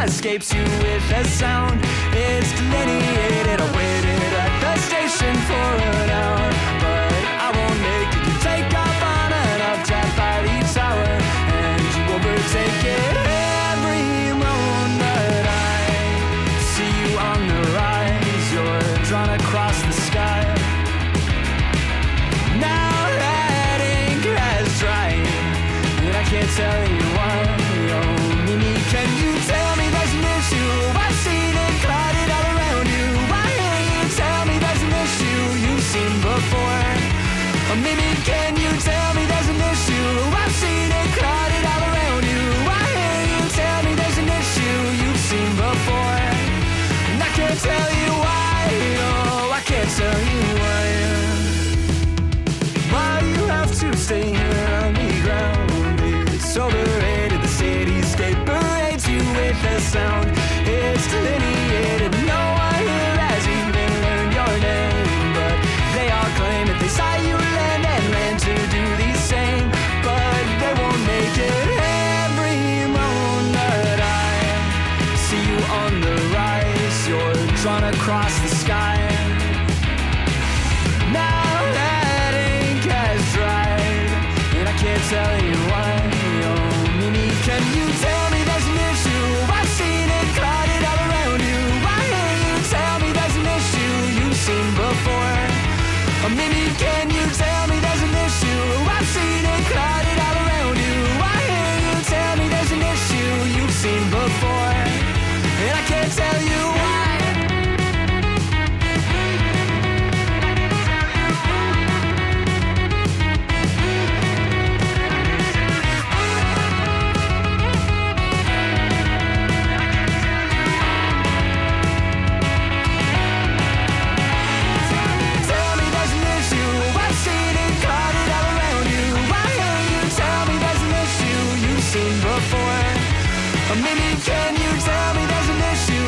escapes you with a sound. It's delineated. I waited at the station for an hour, but I won't make it. You take off on an updraft by the tower, and you overtake it every moment. I see you on the rise. You're drawn across the sky. Now that ink has dried, and I can't tell you why. Oh, Mimi, can you tell me there's an issue? I've seen it clouded all around you. Why can't you tell me there's an issue you've seen before? Oh, Mimi, can you tell me there's an issue? I've seen it clouded all around you. Why can't you tell me there's an issue you've seen before? And I can't tell you why. Oh, I can't tell you why. Why you have to stay here on the ground? It's overrated. The cityscape parades you with a sound. It's delineated. No one here has even learned your name, but they all claim that they saw you land and ran to do the same. But they won't make it every moment. I see you on the rise. You're drawn across the sky. Now that ink has dried, and I can't tell you why. Oh, Mimi, can you tell me there's an issue? I've seen it clouded all around you. Why can't you tell me there's an issue you've seen before? Oh, Mimi, can you tell me there's an issue? I've seen it clouded all around you. Why can't you tell me there's an issue you've seen before? And I can't tell you why. Before. Or maybe can you tell me there's an issue?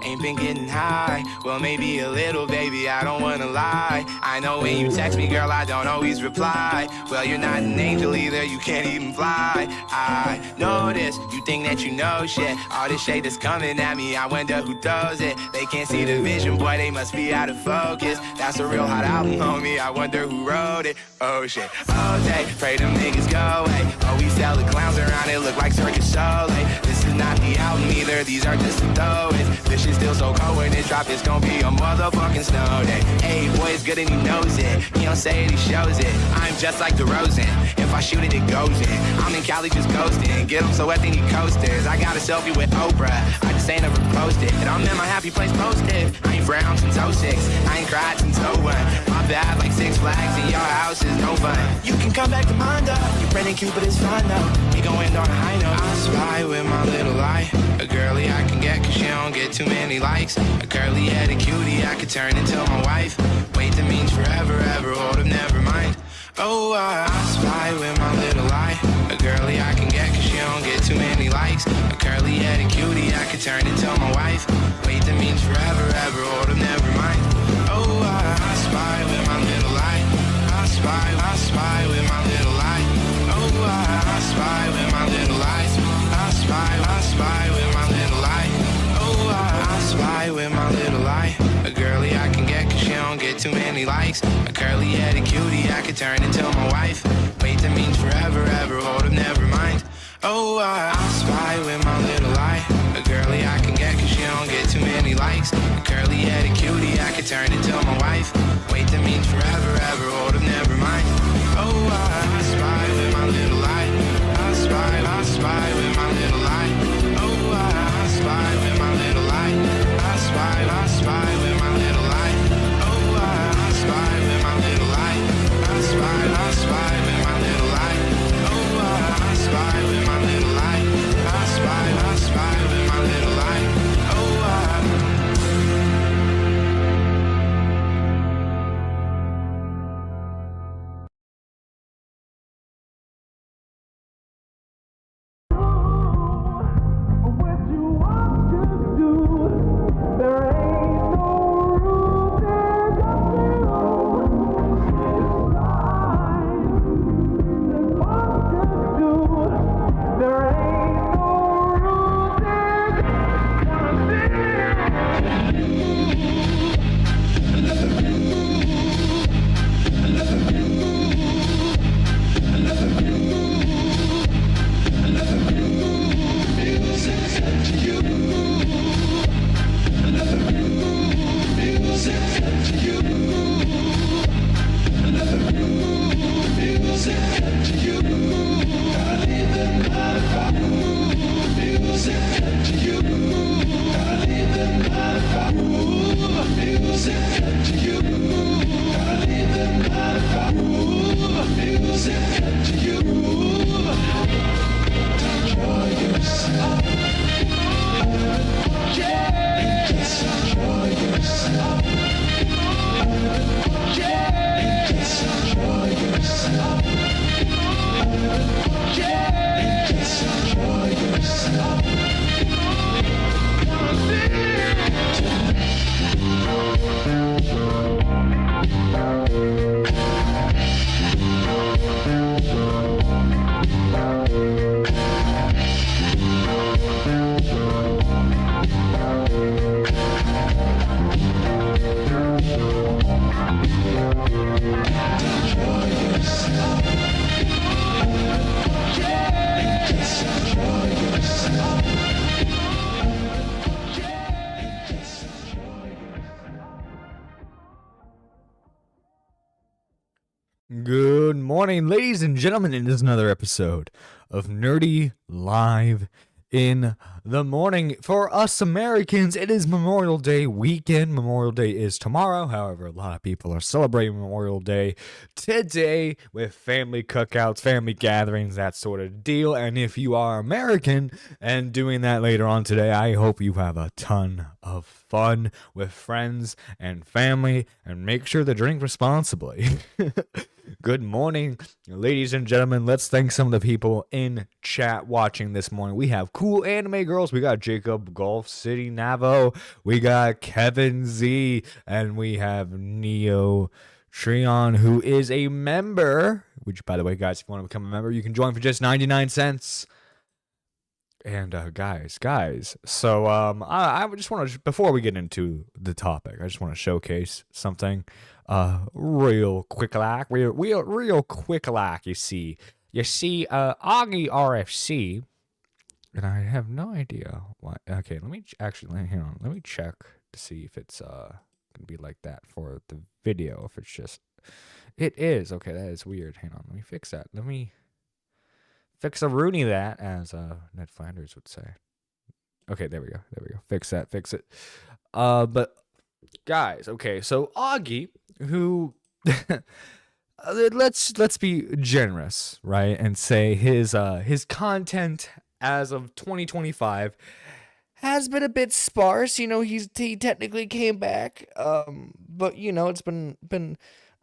ain't been getting high. Well, maybe a little, baby, I don't wanna lie. I know when you text me, girl, I don't always reply. Well, you're not an angel either, you can't even fly. I know this, you think that you know shit. All this shade that's coming at me, I wonder who throws it. They can't see the vision, boy, they must be out of focus. That's a real hot album, homie, I wonder who wrote it. Oh shit, all day, pray them niggas go away. Oh, we sell the clowns around, it look like Circus Soleil. This is not the album either, these are just the throwaways. This shit's still so cold when it drop, it's gonna be a motherfucking snow day. Hey, boy, it's good and he knows it. He don't say it, he shows it. I'm just like DeRozan. If I shoot it, it goes in. I'm in Cali just coasting. Get him so wet, they need coasters. I got a selfie with Oprah. I just ain't ever posted. And I'm in my happy place posted. I ain't frowned since 06. I ain't cried since 01. My bad like Six Flags in your house is no fun. You can come back to mine though. Your friend ain't cute, but it's fine though. He gon' end on a high note. I spy with my little eye. A girly I can get cause she don't get too many likes. A curly headed cutie I could turn into my wife. Wait, that means forever, ever, hold up, never mind. Oh, I spy with my little eye. A girly I can get cause she don't get too many likes. A curly headed cutie I could turn into my wife. Wait, that means forever, ever, hold up, never mind. Oh, I spy with my little eye. I spy with my little eye. Oh, I spy with my little eyes. I spy with my little eye. Oh, I spy with my little eye. A girly I can get cause she don't get too many likes. A curly headed cutie I could turn into my wife. Wait, that means forever, ever, hold up, never mind. Oh, I spy with my little eye. A girly I can get cause she don't get too many likes. A curly headed cutie I could turn into my wife. Wait, that means forever, ever, hold up, never mind. Oh, I spy with my little eye. I spy with my little eye. Oh, I spy with my little eye. I spy with my little eye. Oh, I spy with my little eye. I spy with my little eye. Oh, I spy with my little eye. I spy with my little eye. Oh, Good morning, ladies and gentlemen. It is another episode of Nerdy Live in the Morning. For us Americans, it is Memorial Day weekend. Memorial Day is tomorrow. However, a lot of people are celebrating Memorial Day today with family cookouts, family gatherings, that sort of deal. And if you are American and doing that later on today, I hope you have a ton of fun with friends and family, and make sure to drink responsibly. Good morning, ladies and gentlemen. Let's thank some of the people in chat watching this morning. We have cool anime girls. We got Jacob Golf City Navo. We got Kevin Z. And we have Neo Treon, who is a member. Which, by the way, guys, if you want to become a member, you can join for just 99 cents. And guys, so I just want to, before we get into the topic, I just want to showcase something real quick like, real quick like. You see Augie RFC, and I have no idea why. Okay, let me hang on, let me check to see if it's gonna be like that for the video. If it's just, it is. Okay, that is weird. Hang on, let me fix that. Let me fix a Rooney that, as Ned Flanders would say. Okay, there we go. Fix that. Fix it. But guys, okay, so Augie, who let's be generous, right, and say his content as of 2025 has been a bit sparse. You know, he technically came back, but you know, it's been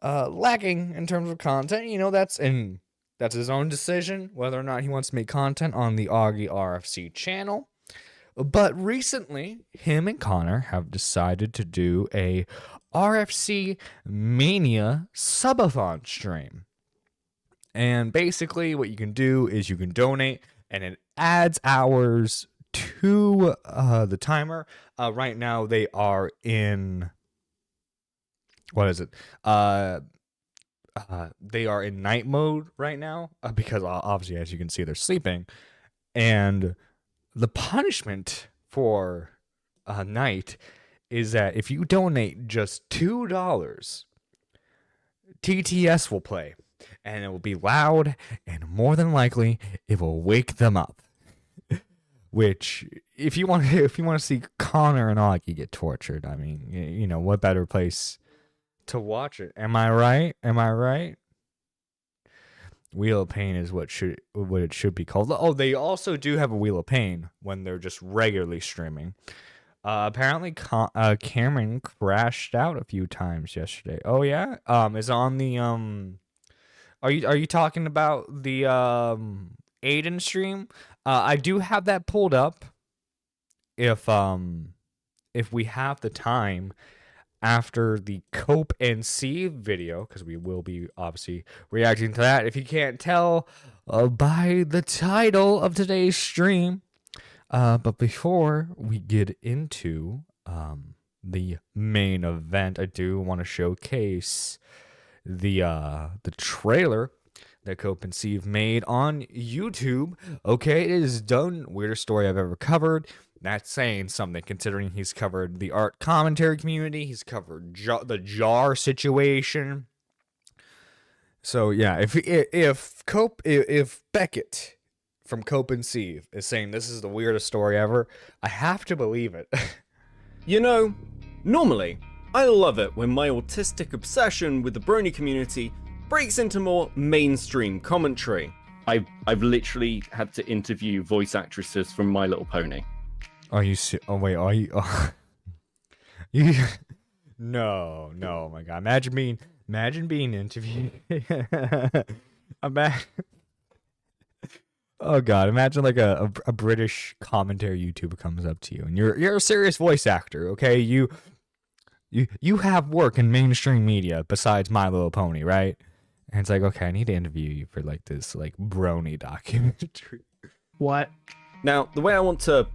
lacking in terms of content. You know, that's his own decision, whether or not he wants to make content on the Augie RFC channel. But recently, him and Connor have decided to do a RFC Mania subathon stream. And basically, what you can do is you can donate, and it adds hours to the timer. Right now, they are in... What is it? They are in night mode right now because obviously, as you can see, they're sleeping. And the punishment for night is that if you donate just $2, TTS will play, and it will be loud, and more than likely, it will wake them up. Which, if you want to see Connor and Augie get tortured, I mean, you know, what better place to watch it? Am I right? Wheel of Pain is what it should be called. Oh, they also do have a Wheel of Pain when they're just regularly streaming. Apparently, Cameron crashed out a few times yesterday. Oh yeah, is on the Are you talking about the Aiden stream? I do have that pulled up. If we have the time after the Cope and See video, because we will be obviously reacting to that. If you can't tell by the title of today's stream. But before we get into the main event, I do want to showcase the trailer that Cope and See made on YouTube. Okay, it is done. Weirdest story I've ever covered. That's saying something, considering he's covered the art commentary community. He's covered the jar situation. So yeah, if Beckett from Cope and See is saying this is the weirdest story ever, I have to believe it. You know, normally, I love it when my autistic obsession with the brony community breaks into more mainstream commentary. I've literally had to interview voice actresses from My Little Pony. Are you? Oh wait, are you? Oh. You? No, oh my god! Imagine being interviewed. Oh god! Imagine like a British commentary YouTuber comes up to you, and you're a serious voice actor. Okay, you have work in mainstream media besides My Little Pony, right? And it's like, okay, I need to interview you for like this like brony documentary. What? Now, the way I want to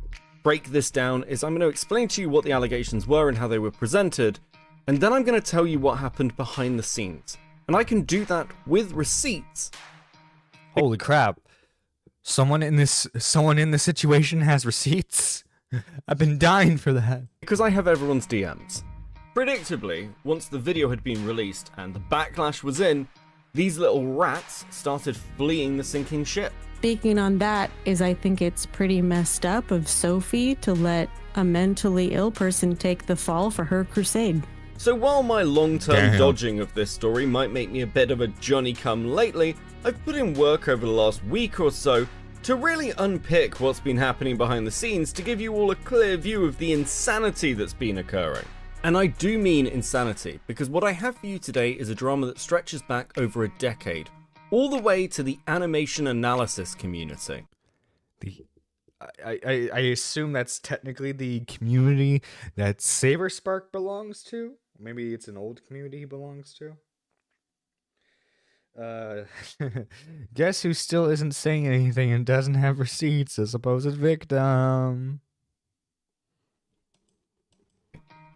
break this down is I'm going to explain to you what the allegations were and how they were presented, and then I'm going to tell you what happened behind the scenes. And I can do that with receipts. Holy crap. Someone in this situation has receipts? I've been dying for that. Because I have everyone's DMs. Predictably, once the video had been released and the backlash was in, these little rats started fleeing the sinking ship. Speaking on that is I think it's pretty messed up of Sophie to let a mentally ill person take the fall for her crusade. So while my long-term dodging of this story might make me a bit of a Johnny-come-lately, I've put in work over the last week or so to really unpick what's been happening behind the scenes to give you all a clear view of the insanity that's been occurring. And I do mean insanity, because what I have for you today is a drama that stretches back over a decade, all the way to the animation analysis community. I assume that's technically the community that Saberspark belongs to. Maybe it's an old community he belongs to. Guess who still isn't saying anything and doesn't have receipts? A supposed victim.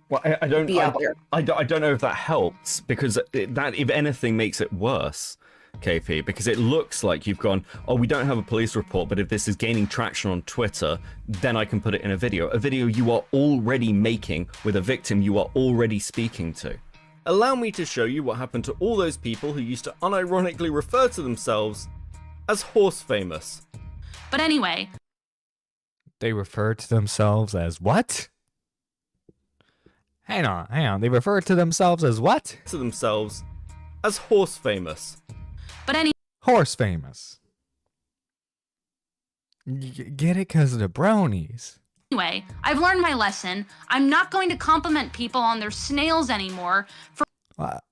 Well, I don't. Be out there. I don't know if that helps, because that, if anything, makes it worse, KP, because it looks like you've gone, oh, we don't have a police report, but if this is gaining traction on Twitter, then I can put it in a video you are already making with a victim you are already speaking to. Allow me to show you what happened to all those people who used to unironically refer to themselves as horse famous. But anyway. They refer to themselves as what? Hang on. They refer to themselves as what? To themselves as horse famous. But anyway. Horse famous. Get it? Because of the bronies. Anyway, I've learned my lesson. I'm not going to compliment people on their snails anymore What?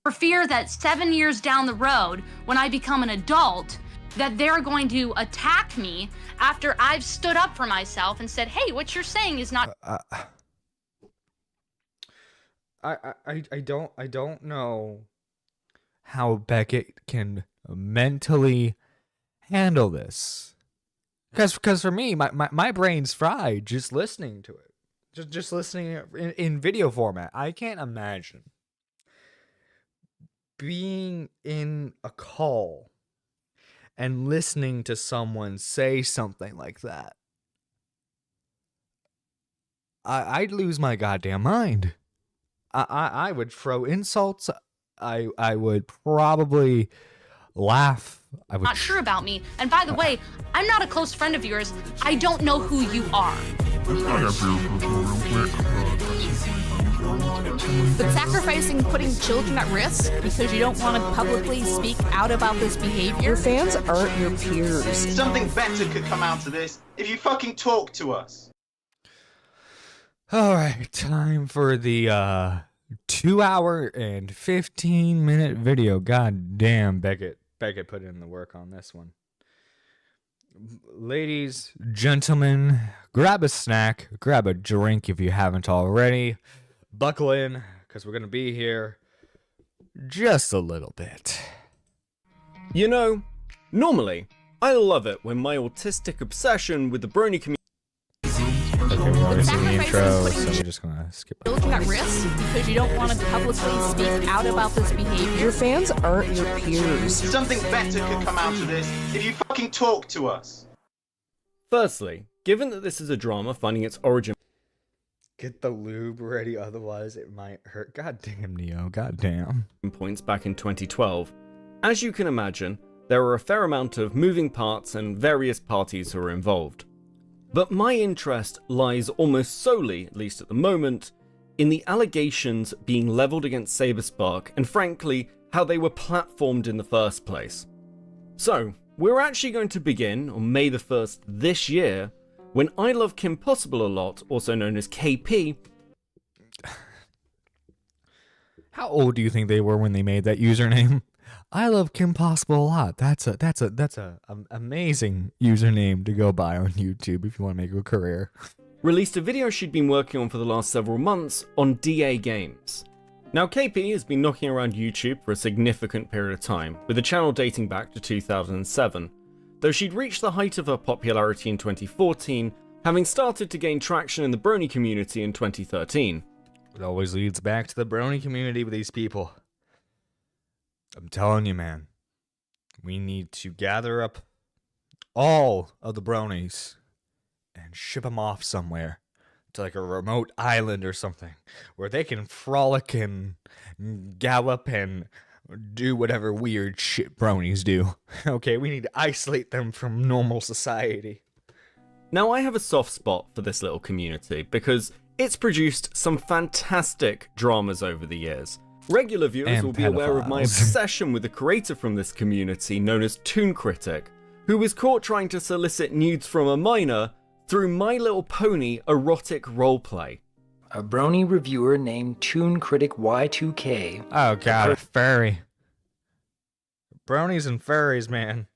for fear that 7 years down the road, when I become an adult, that they're going to attack me after I've stood up for myself and said, hey, what you're saying is not... I don't know how Beckett can mentally handle this. Because for me, my brain's fried just listening to it. Just listening in video format. I can't imagine being in a call and listening to someone say something like that. I'd lose my goddamn mind. I would throw insults. I would probably laugh. I would not sure about me. And by the way, I'm not a close friend of yours. I don't know who you are. But sacrificing putting children at risk because you don't want to publicly speak out about this behavior? Your fans aren't your peers. Something better could come out of this if you fucking talk to us. All right, time for the 2 hour and 15-minute video. God damn, Beckett put in the work on this one. Ladies, gentlemen, grab a snack, grab a drink if you haven't already. Buckle in, because we're going to be here just a little bit. You know, normally, I love it when my autistic obsession with the brony community... Okay, we already seen the intro, so we're just going to skip it. Children at risk because you don't want to publicly speak out about this behavior? Your fans aren't your peers. Something better could come out of this if you fucking talk to us. Firstly, given that this is a drama finding its origin... Get the lube ready, otherwise it might hurt. God damn, Neo, god damn. ...points back in 2012, as you can imagine, there are a fair amount of moving parts and various parties who are involved. But my interest lies almost solely, at least at the moment, in the allegations being levelled against Saberspark and frankly, how they were platformed in the first place. So, we're actually going to begin on May the 1st this year, when I Love Kim Possible a Lot, also known as KP... How old do you think they were when they made that username? I love Kim Possible a lot. That's a amazing username to go by on YouTube if you want to make a career. released a video she'd been working on for the last several months on DA Games. Now, KP has been knocking around YouTube for a significant period of time, with the channel dating back to 2007, though she'd reached the height of her popularity in 2014, having started to gain traction in the brony community in 2013. It always leads back to the brony community with these people. I'm telling you, man. We need to gather up all of the bronies and ship them off somewhere to like a remote island or something where they can frolic and gallop and do whatever weird shit bronies do. Okay, we need to isolate them from normal society. Now, I have a soft spot for this little community because it's produced some fantastic dramas over the years. Regular viewers And will be aware of my pedophiles. obsession with the creator from this community known as Toon Critic, who was caught trying to solicit nudes from a minor through My Little Pony erotic roleplay. A brony reviewer named Toon Critic Y2K. Oh god, a furry. Bronies and furries, man.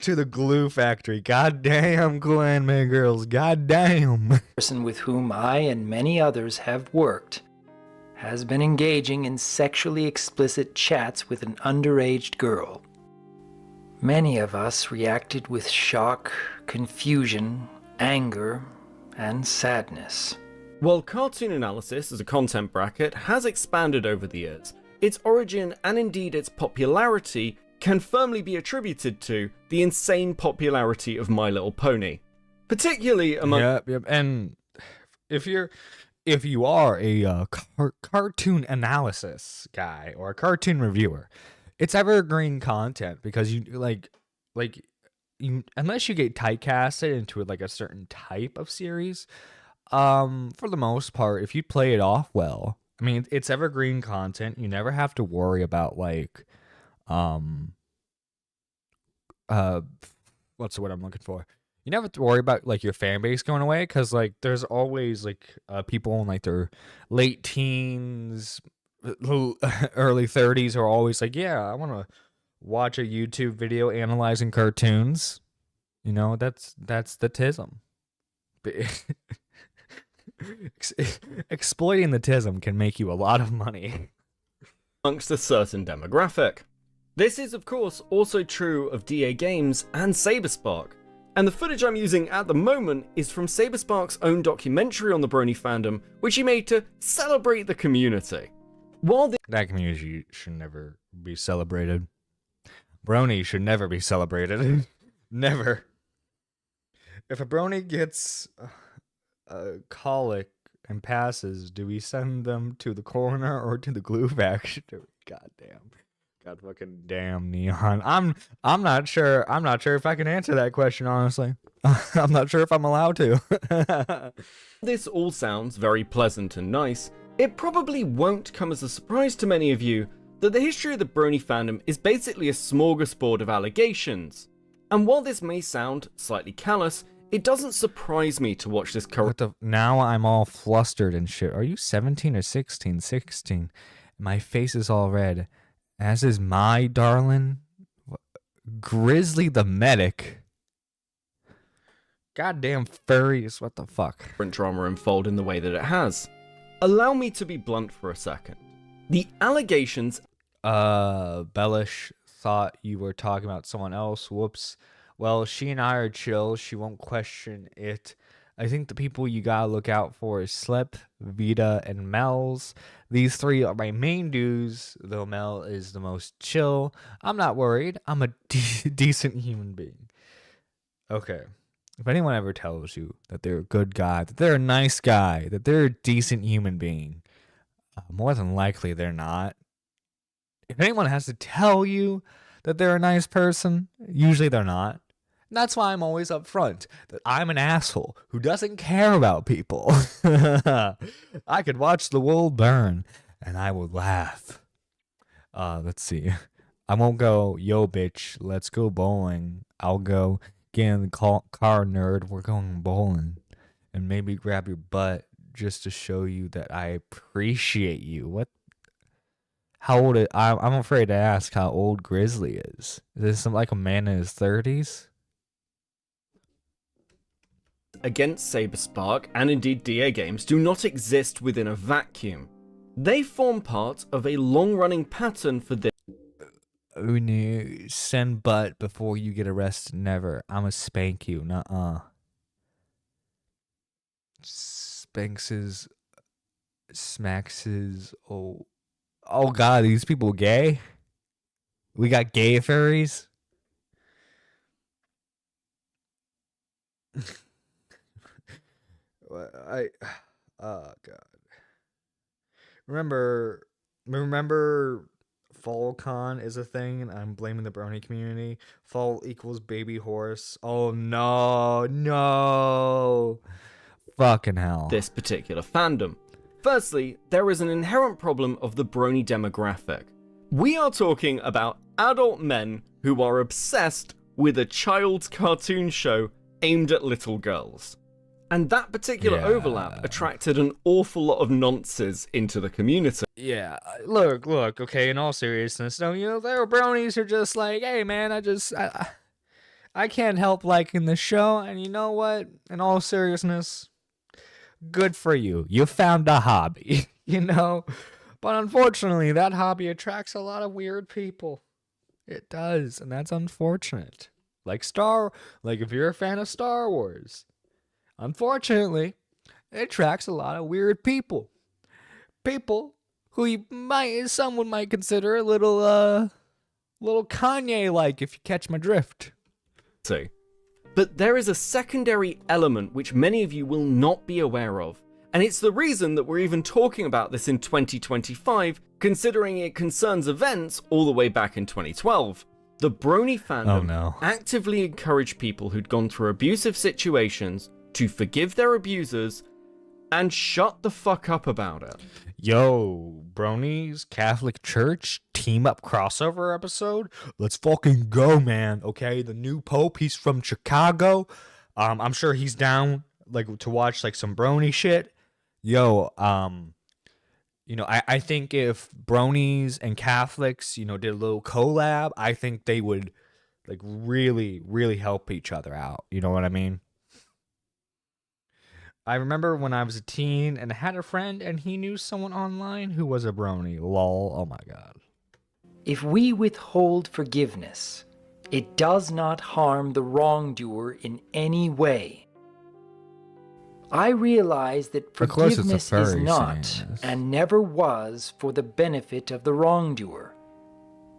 to the glue factory. Goddamn, Clanman girls. Goddamn. Person with whom I and many others have worked has been engaging in sexually explicit chats with an underage girl. Many of us reacted with shock, confusion, anger, and sadness. While cartoon analysis as a content bracket has expanded over the years, its origin and indeed its popularity can firmly be attributed to the insane popularity of My Little Pony. Particularly among... Yep. And if you are a cartoon analysis guy or a cartoon reviewer, it's evergreen content because you unless you get typecasted into like a certain type of series, for the most part, if you play it off well, I mean, it's evergreen content. You never have to worry about like, what's the word I'm looking for? You never have to worry about like your fan base going away because like there's always like people in like their late teens, early 30s who are always like, yeah, I want to watch a YouTube video analyzing cartoons. You know, that's the tism. Exploiting the tism can make you a lot of money amongst a certain demographic. This is of course also true of DA Games and Saberspark, and the footage I'm using at the moment is from Saberspark's own documentary on the Brony fandom, which he made to celebrate the community. While that community should never be celebrated. Brony should never be celebrated. Never. If a brony gets a colic and passes, do we send them to the coroner or to the glue factory? Goddamn. God fucking damn, Neon. I'm not sure if I can answer that question, honestly. I'm not sure if I'm allowed to. This all sounds very pleasant and nice. It probably won't come as a surprise to many of you that the history of the Brony fandom is basically a smorgasbord of allegations. And while this may sound slightly callous, it doesn't surprise me to watch this current... Now I'm all flustered and shit. Are you 17 or 16? 16. My face is all red. As is my darling Grizzly the Medic. Goddamn furries, what the fuck? Drama unfold in the way that it has. Allow me to be blunt for a second. The allegations... Bellish thought you were talking about someone else. Whoops. Well, she and I are chill. She won't question it. I think the people you gotta look out for is Slip, Vita, and Mel's. These three are my main dudes, though Mel is the most chill. I'm not worried. I'm a decent human being. Okay. If anyone ever tells you that they're a good guy, that they're a nice guy, that they're a decent human being, more than likely they're not. If anyone has to tell you that they're a nice person, usually they're not. And that's why I'm always upfront that I'm an asshole who doesn't care about people. I could watch the world burn and I would laugh. Let's see. I won't go, yo bitch, let's go bowling. I'll go, get in the car, nerd, we're going bowling. And maybe grab your butt just to show you that I appreciate you. What? How old I'm afraid to ask how old Grizzly is. Is this like a man in his 30s? Against Saberspark, and indeed DA Games, do not exist within a vacuum. They form part of a long-running pattern for this. Oh no, send butt before you get arrested. Never. I'ma spank you. Nuh-uh. Spankses, smackses, oh god, these people gay? We got gay furries? Oh god. Remember FallCon is a thing and I'm blaming the brony community. Fall equals baby horse. Oh no. Fucking hell. This particular fandom. Firstly, there is an inherent problem of the brony demographic. We are talking about adult men who are obsessed with a child's cartoon show aimed at little girls. And that particular overlap attracted an awful lot of nonces into the community. Yeah, look, okay, in all seriousness, no, there are bronies who are just like, hey man, I I can't help liking the show, and you know what? In all seriousness, good for you. You found a hobby, you know? But unfortunately, that hobby attracts a lot of weird people. It does, and that's unfortunate. Like if you're a fan of Star Wars, unfortunately, it attracts a lot of weird people. People who someone might consider a little Kanye-like, if you catch my drift. But there is a secondary element which many of you will not be aware of, and it's the reason that we're even talking about this in 2025, considering it concerns events all the way back in 2012. The Brony fandom actively encouraged people who'd gone through abusive situations to forgive their abusers and shut the fuck up about it. Yo, Bronies, Catholic Church, team up crossover episode? Let's fucking go, man. Okay, the new Pope, he's from Chicago. I'm sure he's down to watch some Brony shit. Yo, I think if Bronies and Catholics, did a little collab, I think they would really, really help each other out. You know what I mean? I remember when I was a teen and I had a friend and he knew someone online who was a Brony. Lol. Oh my god. If we withhold forgiveness, it does not harm the wrongdoer in any way. I realize that forgiveness is not and never was for the benefit of the wrongdoer.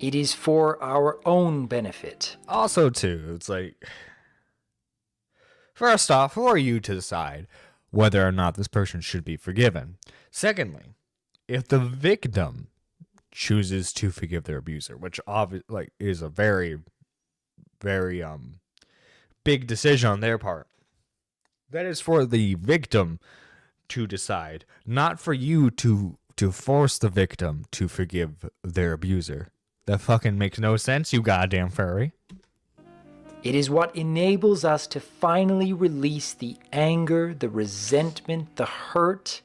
It is for our own benefit. Also, too, it's first off, who are you to decide whether or not this person should be forgiven? Secondly, if the victim chooses to forgive their abuser, which obviously is a very, very big decision on their part, that is for the victim to decide, not for you to force the victim to forgive their abuser. That fucking makes no sense, you goddamn furry. It is what enables us to finally release the anger, the resentment, the hurt,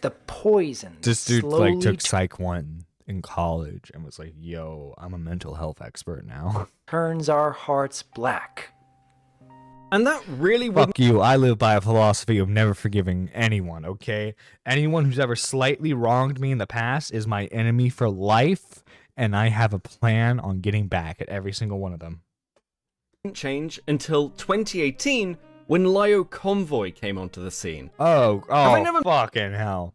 the poison. This dude took Psych 1 in college and was like, yo, I'm a mental health expert now. Turns our hearts black. And that really Fuck you, I live by a philosophy of never forgiving anyone, okay? Anyone who's ever slightly wronged me in the past is my enemy for life, and I have a plan on getting back at every single one of them. Change until 2018 when Lyo Convoy came onto the scene. Oh, fucking hell.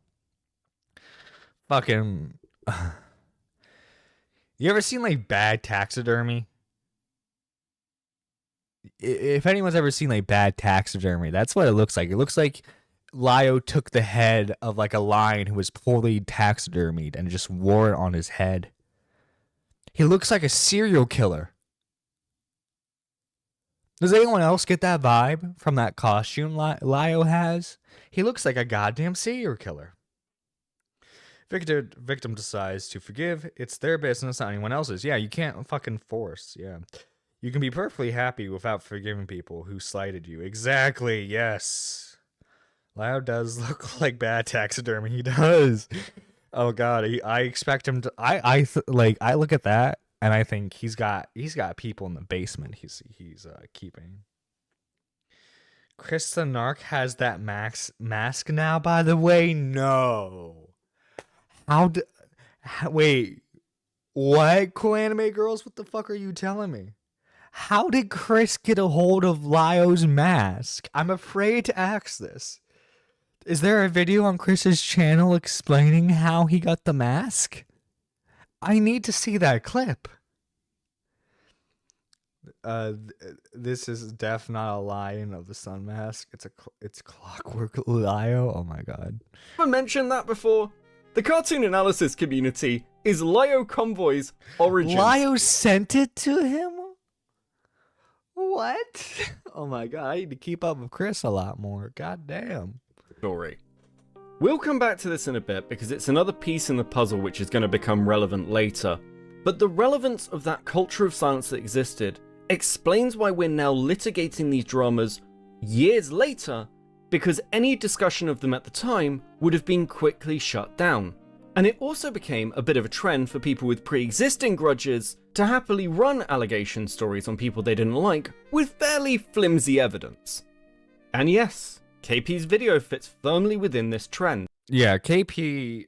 Fucking... You ever seen, bad taxidermy? If anyone's ever seen, bad taxidermy, that's what it looks like. It looks like Lyo took the head of, a lion who was poorly taxidermied and just wore it on his head. He looks like a serial killer. Does anyone else get that vibe from that costume Lyo has? He looks like a goddamn serial killer. Victim decides to forgive. It's their business, not anyone else's. Yeah, you can't fucking force. Yeah. You can be perfectly happy without forgiving people who slighted you. Exactly, yes. Lyo does look like bad taxidermy. He does. Oh god, I expect him to... I look at that and I think he's got people in the basement he's keeping. Chris the Narc has that mask now, by the way. No. Wait. What? Cool Anime Girls? What the fuck are you telling me? How did Chris get a hold of Lyo's mask? I'm afraid to ask this. Is there a video on Chris's channel explaining how he got the mask? I need to see that clip. This is not a Lion of the Sun mask. It's Clockwork Lyo. Oh my god. I've mentioned that before. The cartoon analysis community is Lyo Convoy's origins. Lyo sent it to him? What? Oh my god, I need to keep up with Chris a lot more. God damn. Story. We'll come back to this in a bit because it's another piece in the puzzle which is going to become relevant later. But the relevance of that culture of silence that existed explains why we're now litigating these dramas years later, because any discussion of them at the time would have been quickly shut down. And it also became a bit of a trend for people with pre-existing grudges to happily run allegation stories on people they didn't like with fairly flimsy evidence. And yes, KP's video fits firmly within this trend. Yeah, KP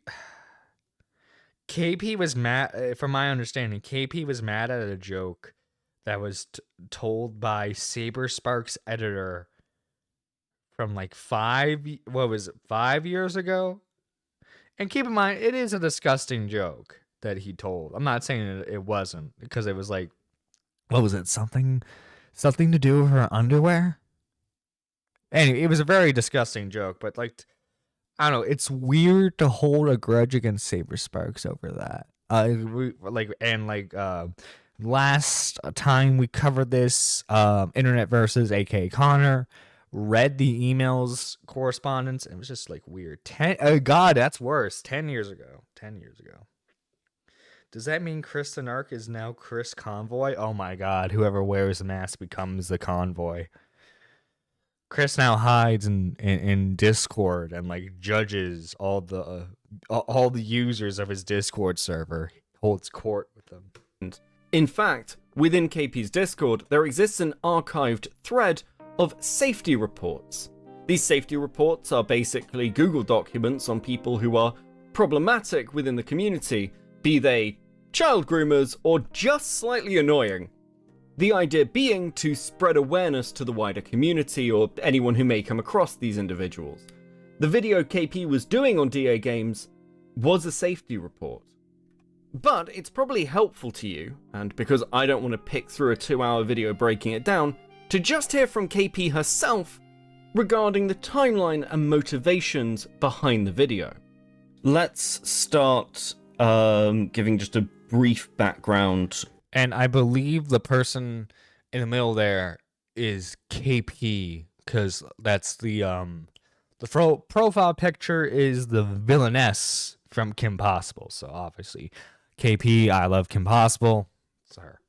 was mad, from my understanding, KP was mad at a joke that was told by Saber Sparks' editor from like 5 years ago? And keep in mind, it is a disgusting joke that he told. I'm not saying it wasn't, because it was like, what was it? Something to do with her underwear? Anyway, it was a very disgusting joke, but like, I don't know, it's weird to hold a grudge against Saber Sparks over that. Last time we covered this, Internet Versus, aka Connor, read the emails correspondence, and it was just like weird. God, that's worse. 10 years ago. Does that mean Chris the Narc is now Chris Convoy? Oh my God, whoever wears the mask becomes the convoy. Chris now hides in Discord and like judges all the users of his Discord server. He holds court with them. In fact, within KP's Discord, there exists an archived thread of safety reports. These safety reports are basically Google documents on people who are problematic within the community, be they child groomers or just slightly annoying. The idea being to spread awareness to the wider community or anyone who may come across these individuals. The video KP was doing on DA Games was a safety report. But it's probably helpful to you, and because I don't want to pick through a 2-hour video breaking it down, to just hear from KP herself regarding the timeline and motivations behind the video. Let's start giving just a brief background. And I believe the person in the middle there is KP, because that's the profile picture is the villainess from Kim Possible. So obviously, KP, I love Kim Possible. It's her.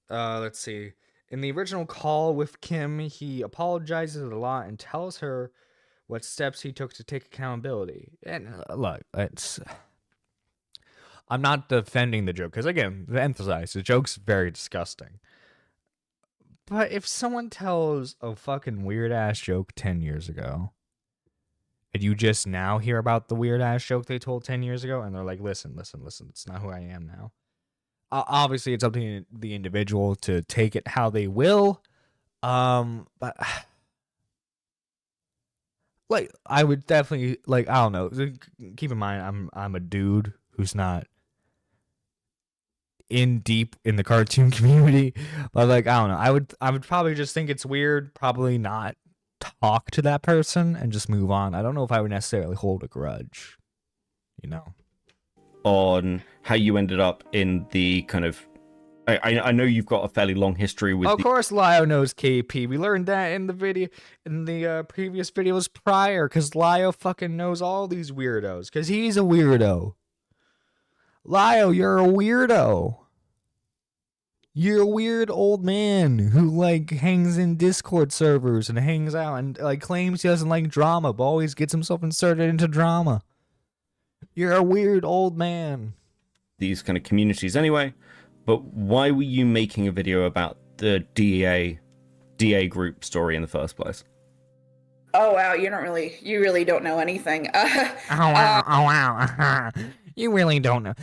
Let's see. In the original call with Kim, he apologizes a lot and tells her what steps he took to take accountability. And look, I'm not defending the joke, because again, to emphasize, the joke's very disgusting. But if someone tells a fucking weird-ass joke 10 years ago, and you just now hear about the weird-ass joke they told 10 years ago, and they're like, listen, it's not who I am now. Obviously, it's up to the individual to take it how they will. But like, I would definitely, like, I don't know. Keep in mind, I'm a dude who's not in deep in the cartoon community, but like, I don't know. I would probably just think it's weird. Probably not talk to that person and just move on. I don't know if I would necessarily hold a grudge, you know. On how you ended up in the kind of... I know you've got a fairly long history with... Of course Lio knows KP. We learned that in the previous videos prior, because Lio fucking knows all these weirdos, because he's a weirdo. Lio, you're a weirdo. You're a weird old man who like hangs in Discord servers and hangs out and like claims he doesn't like drama, but always gets himself inserted into drama. You're a weird old man. These kind of communities anyway, but why were you making a video about the DA group story in the first place? Oh wow, you really don't know anything. Oh wow. You really don't know.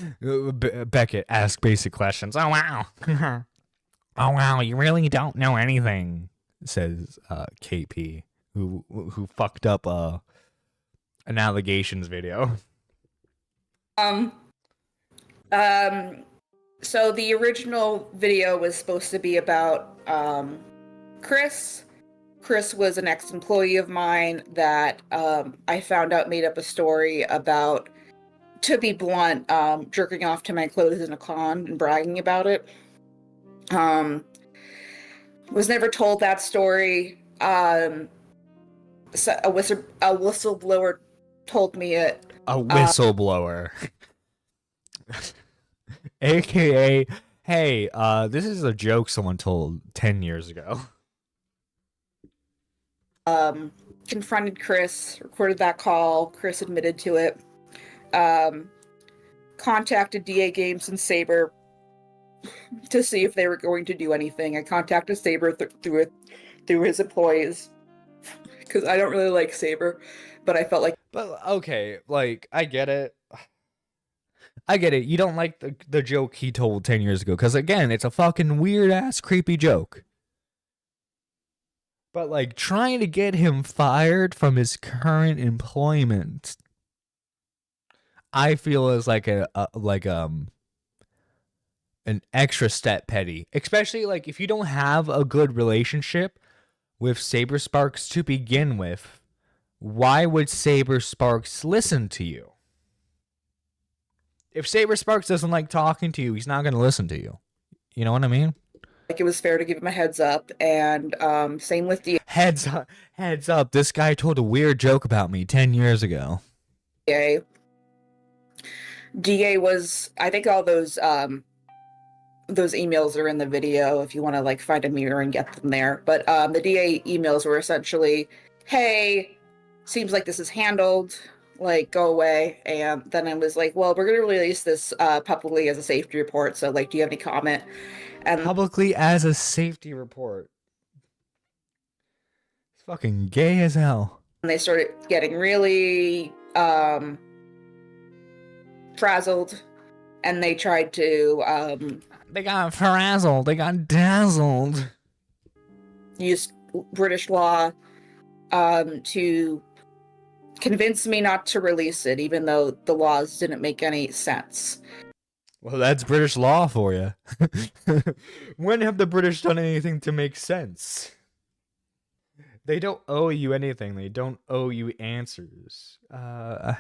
Beckett, ask basic questions. Oh wow. Oh wow, you really don't know anything, says KP, who fucked up an allegations video. So the original video was supposed to be about Chris. Chris was an ex-employee of mine that I found out made up a story about, to be blunt, jerking off to my clothes in a con and bragging about it. Was never told that story. So a whistleblower told me it. A whistleblower. AKA, hey, this is a joke someone told 10 years ago. Confronted Chris, recorded that call. Chris admitted to it. contacted DA Games and Saber to see if they were going to do anything. I contacted Saber through his employees because I don't really like Saber, but I felt like. But okay, like I get it. I get it. You don't like the joke he told 10 years ago because again, it's a fucking weird ass creepy joke. But like trying to get him fired from his current employment, I feel is like an extra step petty. Especially like if you don't have a good relationship with Saber Sparks to begin with, why would Saber Sparks listen to you? If Saber Sparks doesn't like talking to you, he's not going to listen to you. You know what I mean? Like it was fair to give him a heads up, and same with DA. Heads up. This guy told a weird joke about me 10 years ago. DA was, I think all those emails are in the video if you want to like find a mirror and get them there. But the DA emails were essentially, hey, seems like this is handled, like go away. And then I was like, well, we're going to release this publicly as a safety report. So like, do you have any comment? And Publicly as a safety report. It's fucking gay as hell. and they started getting really frazzled, and they tried to They got frazzled. They got dazzled. use British law to convince me not to release it, even though the laws didn't make any sense. Well, that's British law for you. When have the British done anything to make sense? They don't owe you anything. They don't owe you answers. Yeah.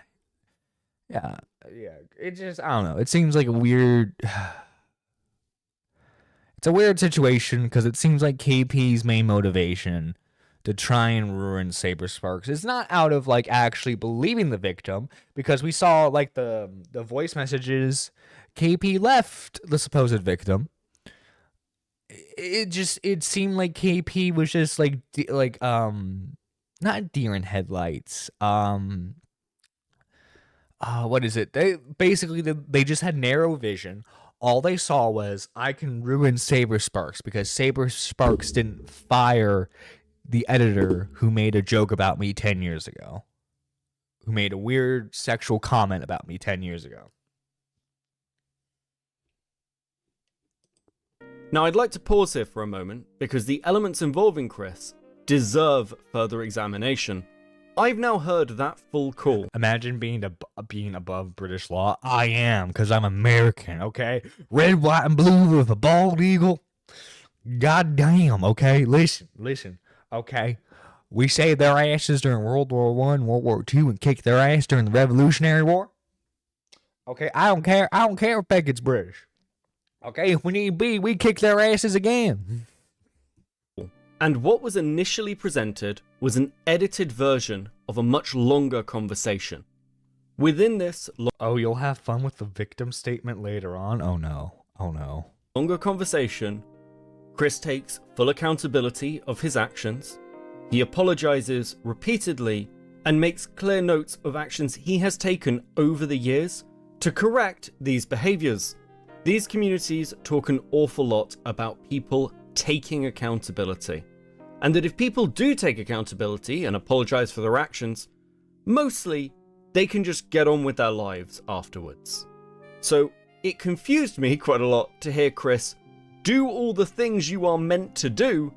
It just, I don't know. It seems like a weird... It's a weird situation because it seems like KP's main motivation to try and ruin Saber Sparks is not out of like actually believing the victim, because we saw like the voice messages KP left the supposed victim. It seemed like KP was just like not deer in headlights. What is it? They just had narrow vision. All they saw was, I can ruin Saber Sparks because Saber Sparks didn't fire the editor who made a joke about me 10 years ago. Who made a weird sexual comment about me 10 years ago. Now I'd like to pause here for a moment because the elements involving Chris deserve further examination. I've now heard that full call. Imagine being above British law. I am, because I'm American, okay? Red, white, and blue with a bald eagle. God damn, okay? Listen, okay? We saved their asses during World War I, World War II, and kicked their ass during the Revolutionary War. Okay, I don't care if Beckett's British. Okay, if we need be, we kick their asses again. And what was initially presented was an edited version of a much longer conversation. Within this Oh, you'll have fun with the victim statement later on? Oh no. longer conversation, Chris takes full accountability of his actions. He apologizes repeatedly and makes clear notes of actions he has taken over the years to correct these behaviors. These communities talk an awful lot about people taking accountability, and that if people do take accountability and apologize for their actions, mostly they can just get on with their lives afterwards. So it confused me quite a lot to hear Chris do all the things you are meant to do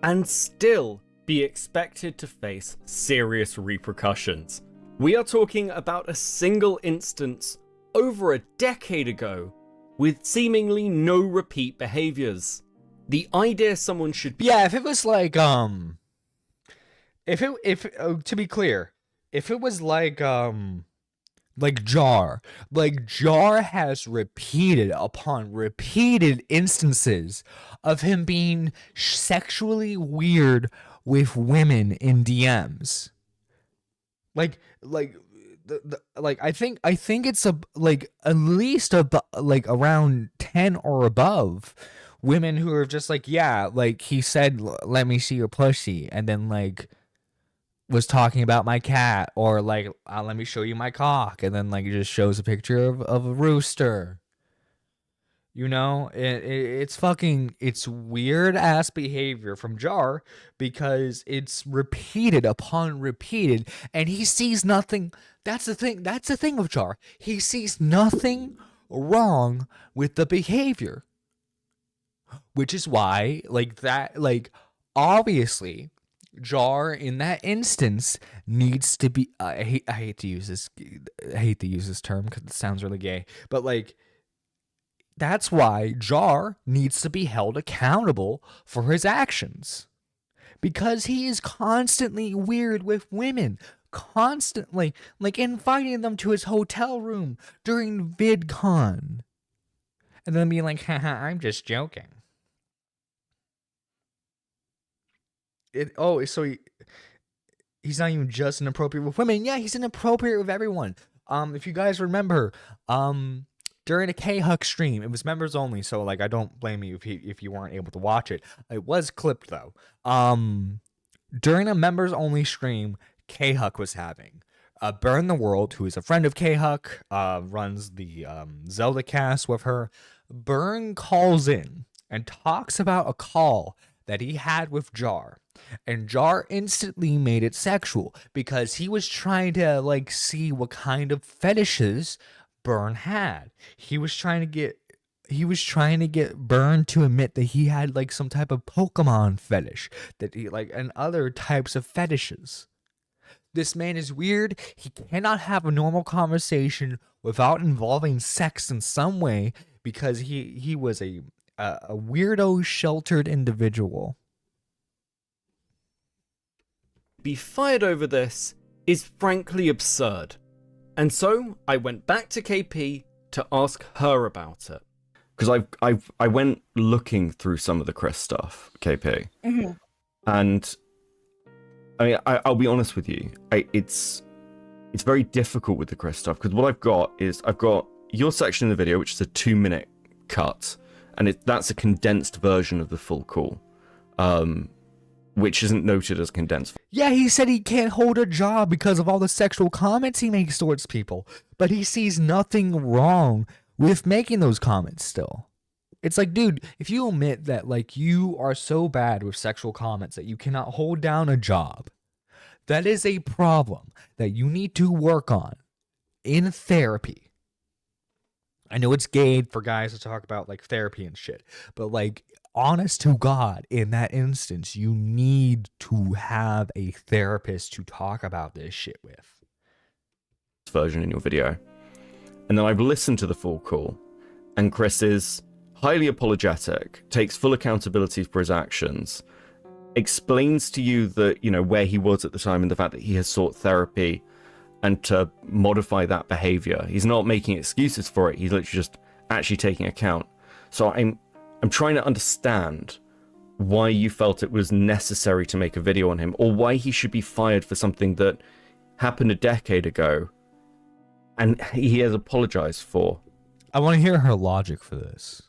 and still be expected to face serious repercussions. We are talking about a single instance over a decade ago with seemingly no repeat behaviors. The idea someone should be... Yeah, if it was like, to be clear, if it was like Jar has repeated upon repeated instances of him being sexually weird with women in DMs. I think it's at least around 10 or above women who are just like, yeah, like he said, let me see your pussy, and then like was talking about my cat, or like, let me show you my cock, and then like it just shows a picture of a rooster. You know, it's weird ass behavior from Jar, because it's repeated upon repeated, and he sees nothing. That's the thing. That's the thing with Jar. He sees nothing wrong with the behavior, which is why, obviously, Jar in that instance needs to be. I hate to use this. I hate to use this term because it sounds really gay, but like. That's why Jar needs to be held accountable for his actions. Because he is constantly weird with women. Constantly. Like inviting them to his hotel room during VidCon. And then being like, haha, I'm just joking. He's not even just inappropriate with women. Yeah, he's inappropriate with everyone. If you guys remember, during a K-Huck stream, it was members only, so like I don't blame you if you weren't able to watch it. It was clipped though. During a members only stream, K-Huck was having Burn the World, who is a friend of K-Huck, runs the Zelda cast with her. Burn calls in and talks about a call that he had with Jar. And Jar instantly made it sexual because he was trying to like see what kind of fetishes Burn had. He was trying to get Burn to admit that he had like some type of Pokemon fetish, that he like, and other types of fetishes. This man is weird. He cannot have a normal conversation without involving sex in some way, because he was a weirdo sheltered individual. Be fired over this is frankly absurd. And so I went back to KP to ask her about it. Because I went looking through some of the Chris stuff, KP. Mm-hmm. And I mean, I'll be honest with you. It's very difficult with the Chris stuff, because what I've got your section in the video, which is a 2-minute cut. And that's a condensed version of the full call. Which isn't noted as condensed. Yeah, he said he can't hold a job because of all the sexual comments he makes towards people. But he sees nothing wrong with making those comments still. It's like, dude, if you admit that like you are so bad with sexual comments that you cannot hold down a job, that is a problem that you need to work on in therapy. I know it's gay for guys to talk about like therapy and shit, but like, honest to God, in that instance, you need to have a therapist to talk about this shit with. Version in your video. And then I've listened to the full call, and Chris is highly apologetic, takes full accountability for his actions, explains to you that, you know, where he was at the time and the fact that he has sought therapy and to modify that behavior. He's not making excuses for it. He's literally just actually taking account. So I'm trying to understand why you felt it was necessary to make a video on him, or why he should be fired for something that happened a decade ago and he has apologized for. I want to hear her logic for this.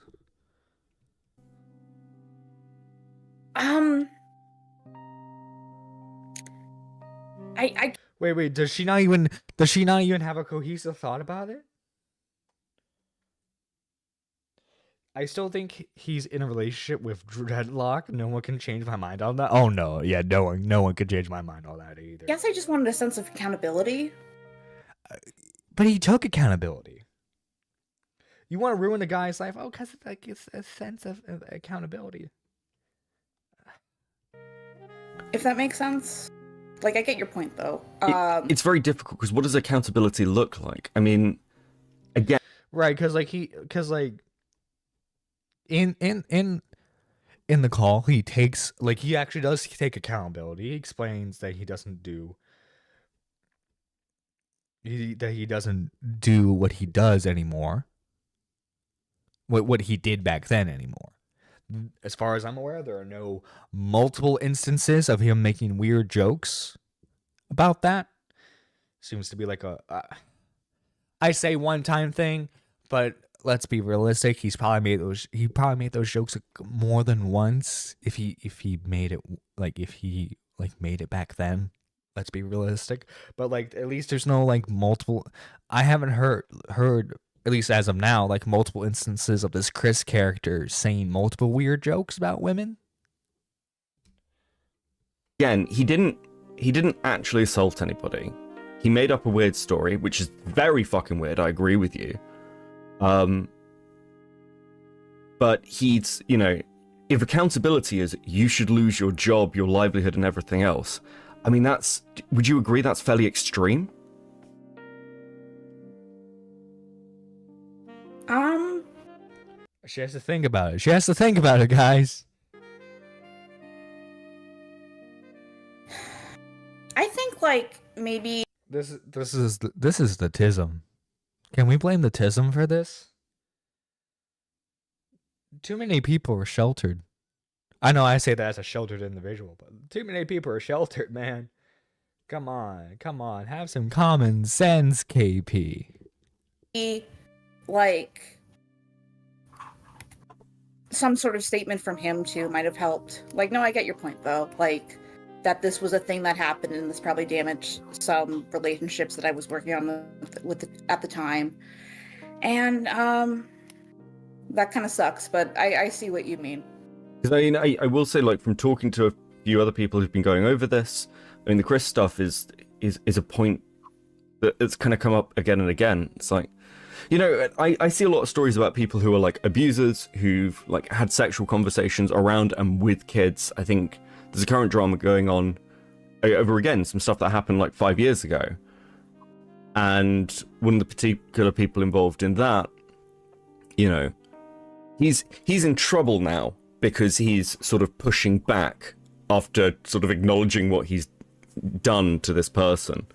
Wait, does she not even have a cohesive thought about it? I still think he's in a relationship with Dreadlock. No one can change my mind on that. Oh no, yeah, no one could change my mind on that either. Guess I just wanted a sense of accountability. But he took accountability. You want to ruin a guy's life? Oh, because it's a sense of accountability. If that makes sense. Like, I get your point, though. It's very difficult, because what does accountability look like? I mean, again... Right, because in the call, he takes, like, he actually does take accountability. He explains that he doesn't do what he does anymore. What he did back then anymore. As far as I'm aware, there are no multiple instances of him making weird jokes about that. Seems to be like I say one-time thing, but let's be realistic. He probably made those jokes more than once. If he made it made it back then. Let's be realistic. But like at least there's no like multiple. I haven't heard at least as of now like multiple instances of this Chris character saying multiple weird jokes about women. Again, he didn't actually assault anybody. He made up a weird story, which is very fucking weird. I agree with you. But he's, you know, if accountability is you should lose your job, your livelihood, and everything else, I mean, would you agree that's fairly extreme? She has to think about it. She has to think about it, guys. I think like maybe This is the tism. Can we blame the tism for this? Too many people are sheltered. I know I say that as a sheltered individual, but too many people are sheltered, man. Come on, have some common sense, KP. like some sort of statement from him too might have helped. Like, no, I get your point though. Like that this was a thing that happened and this probably damaged some relationships that I was working on at the time. And that kind of sucks, but I see what you mean. Because I will say, like, from talking to a few other people who've been going over this, I mean, the Chris stuff is a point that's kind of come up again and again. It's like, you know, I see a lot of stories about people who are like abusers, who've like had sexual conversations around and with kids. I think there's a current drama going on over again, some stuff that happened like 5 years ago. And one of the particular people involved in that, you know, he's in trouble now because he's sort of pushing back after sort of acknowledging what he's done to this person.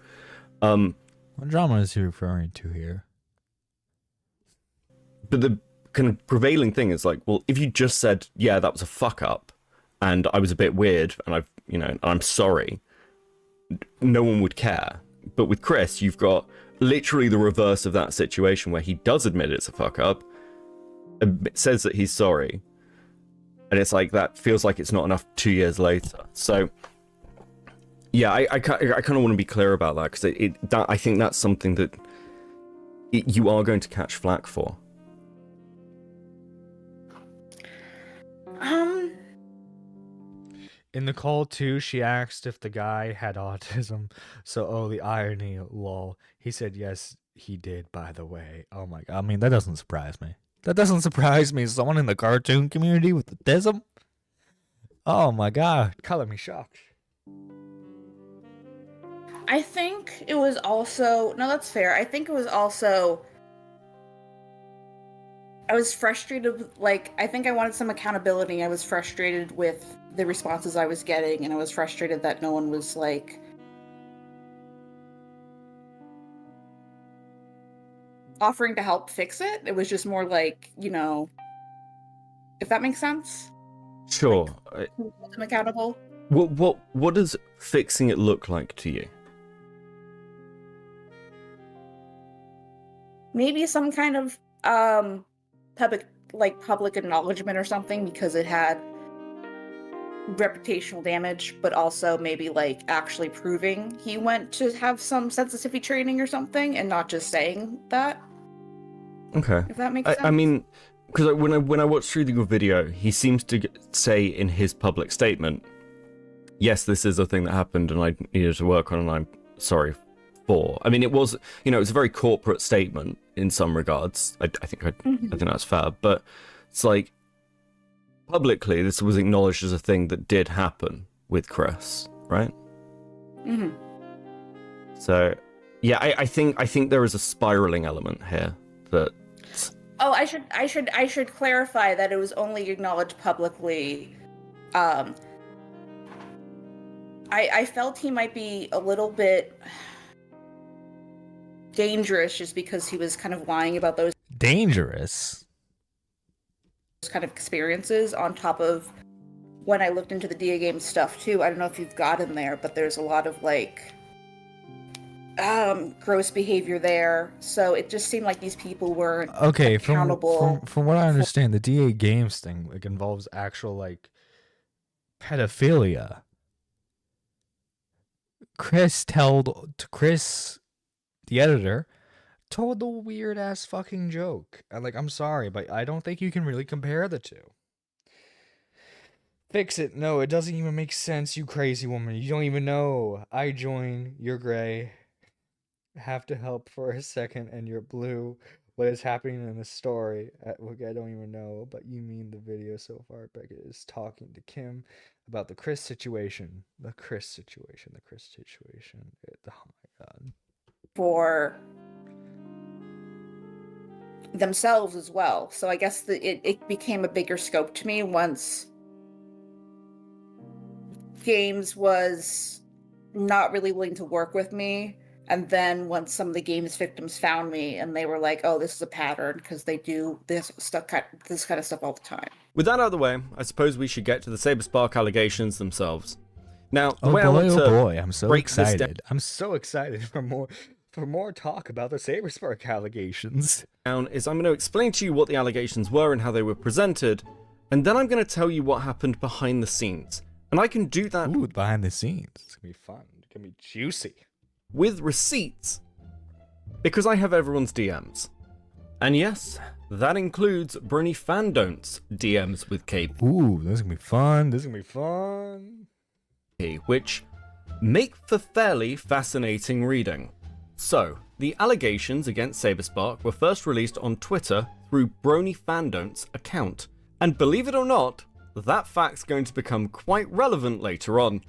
What drama is he referring to here? But the kind of prevailing thing is like, well, if you just said, yeah, that was a fuck up and I was a bit weird and I'm sorry, no one would care. But with Chris, you've got literally the reverse of that situation where he does admit it's a fuck up, says that he's sorry, and it's like that feels like it's not enough 2 years later. So yeah, I kind of want to be clear about that, because I think that's something that you are going to catch flack for. In the call too, she asked if the guy had autism. So, the irony, lol. He said yes, he did, by the way. Oh my god, I mean, that doesn't surprise me. That doesn't surprise me. Someone in the cartoon community with autism? Oh my god, color me shocked. I think it was also... No, that's fair. I think it was also... I was frustrated, like, I think I wanted some accountability. I was frustrated with the responses I was getting, and I was frustrated that no one was, like, offering to help fix it. It was just more like, you know, if that makes sense. Sure. Like, hold them accountable. What does fixing it look like to you? Maybe some kind of public acknowledgement or something, because it had reputational damage, but also maybe like actually proving he went to have some sensitivity training or something, and not just saying that. Okay. If that makes sense. I mean, because when I watched through your video, he seems to say in his public statement, yes, this is a thing that happened and I needed to work on and I'm sorry for. I mean, it was, you know, it was a very corporate statement in some regards. I think that's fair, but it's like, publicly, this was acknowledged as a thing that did happen with Chris, right? Mm-hmm. So, yeah, I think there is a spiraling element here that. Oh, I should clarify that it was only acknowledged publicly. I felt he might be a little bit dangerous just because he was kind of lying about those Dangerous? kind of experiences, on top of when I looked into the DA game stuff too. I don't know if you've gotten there, but there's a lot of like gross behavior there. So it just seemed like these people weren't accountable. From what I understand, the DA games thing like involves actual like pedophilia. Chris, the editor, told the weird ass fucking joke. And like, I'm sorry, but I don't think you can really compare the two. Fix it. No, it doesn't even make sense, you crazy woman. You don't even know. I join, you're gray. Have to help for a second, and you're blue. What is happening in the story? Look, I don't even know, but you mean the video so far. Beckett is talking to Kim about the Chris situation. The Chris situation. Oh my god. For themselves as well. So I guess it became a bigger scope to me once James was not really willing to work with me. And then once some of the game's victims found me and they were like, oh, this is a pattern because they do this kind of stuff all the time. With that out of the way, I suppose we should get to the Saberspark allegations themselves. Now, the Oh way I want to boy, I'm so break this down- excited. I'm so excited for more talk about the Saberspark allegations. is I'm going to explain to you what the allegations were and how they were presented, and then I'm going to tell you what happened behind the scenes. And I can do that Ooh, behind the scenes. It's gonna be fun. It's gonna be juicy. with receipts, because I have everyone's DMs. And yes, that includes Brony Fandon't's DMs with KP, Ooh, this is gonna be fun. This is gonna be fun. which make for fairly fascinating reading. So, the allegations against Saberspark were first released on Twitter through Brony Fandon't's account. And believe it or not, that fact's going to become quite relevant later on.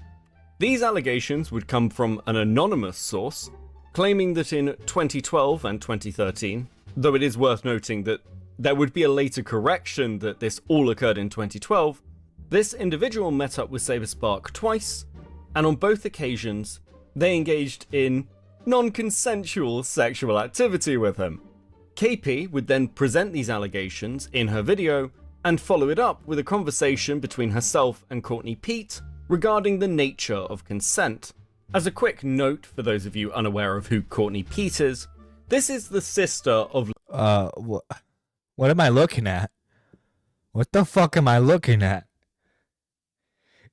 These allegations would come from an anonymous source, claiming that in 2012 and 2013, though it is worth noting that there would be a later correction that this all occurred in 2012, this individual met up with Saberspark twice, and on both occasions, they engaged in non-consensual sexual activity with him. KP would then present these allegations in her video and follow it up with a conversation between herself and Courtney Pete regarding the nature of consent. As a quick note for those of you unaware of who Courtney Pete is, this is the sister of what am I looking at? What the fuck am I looking at?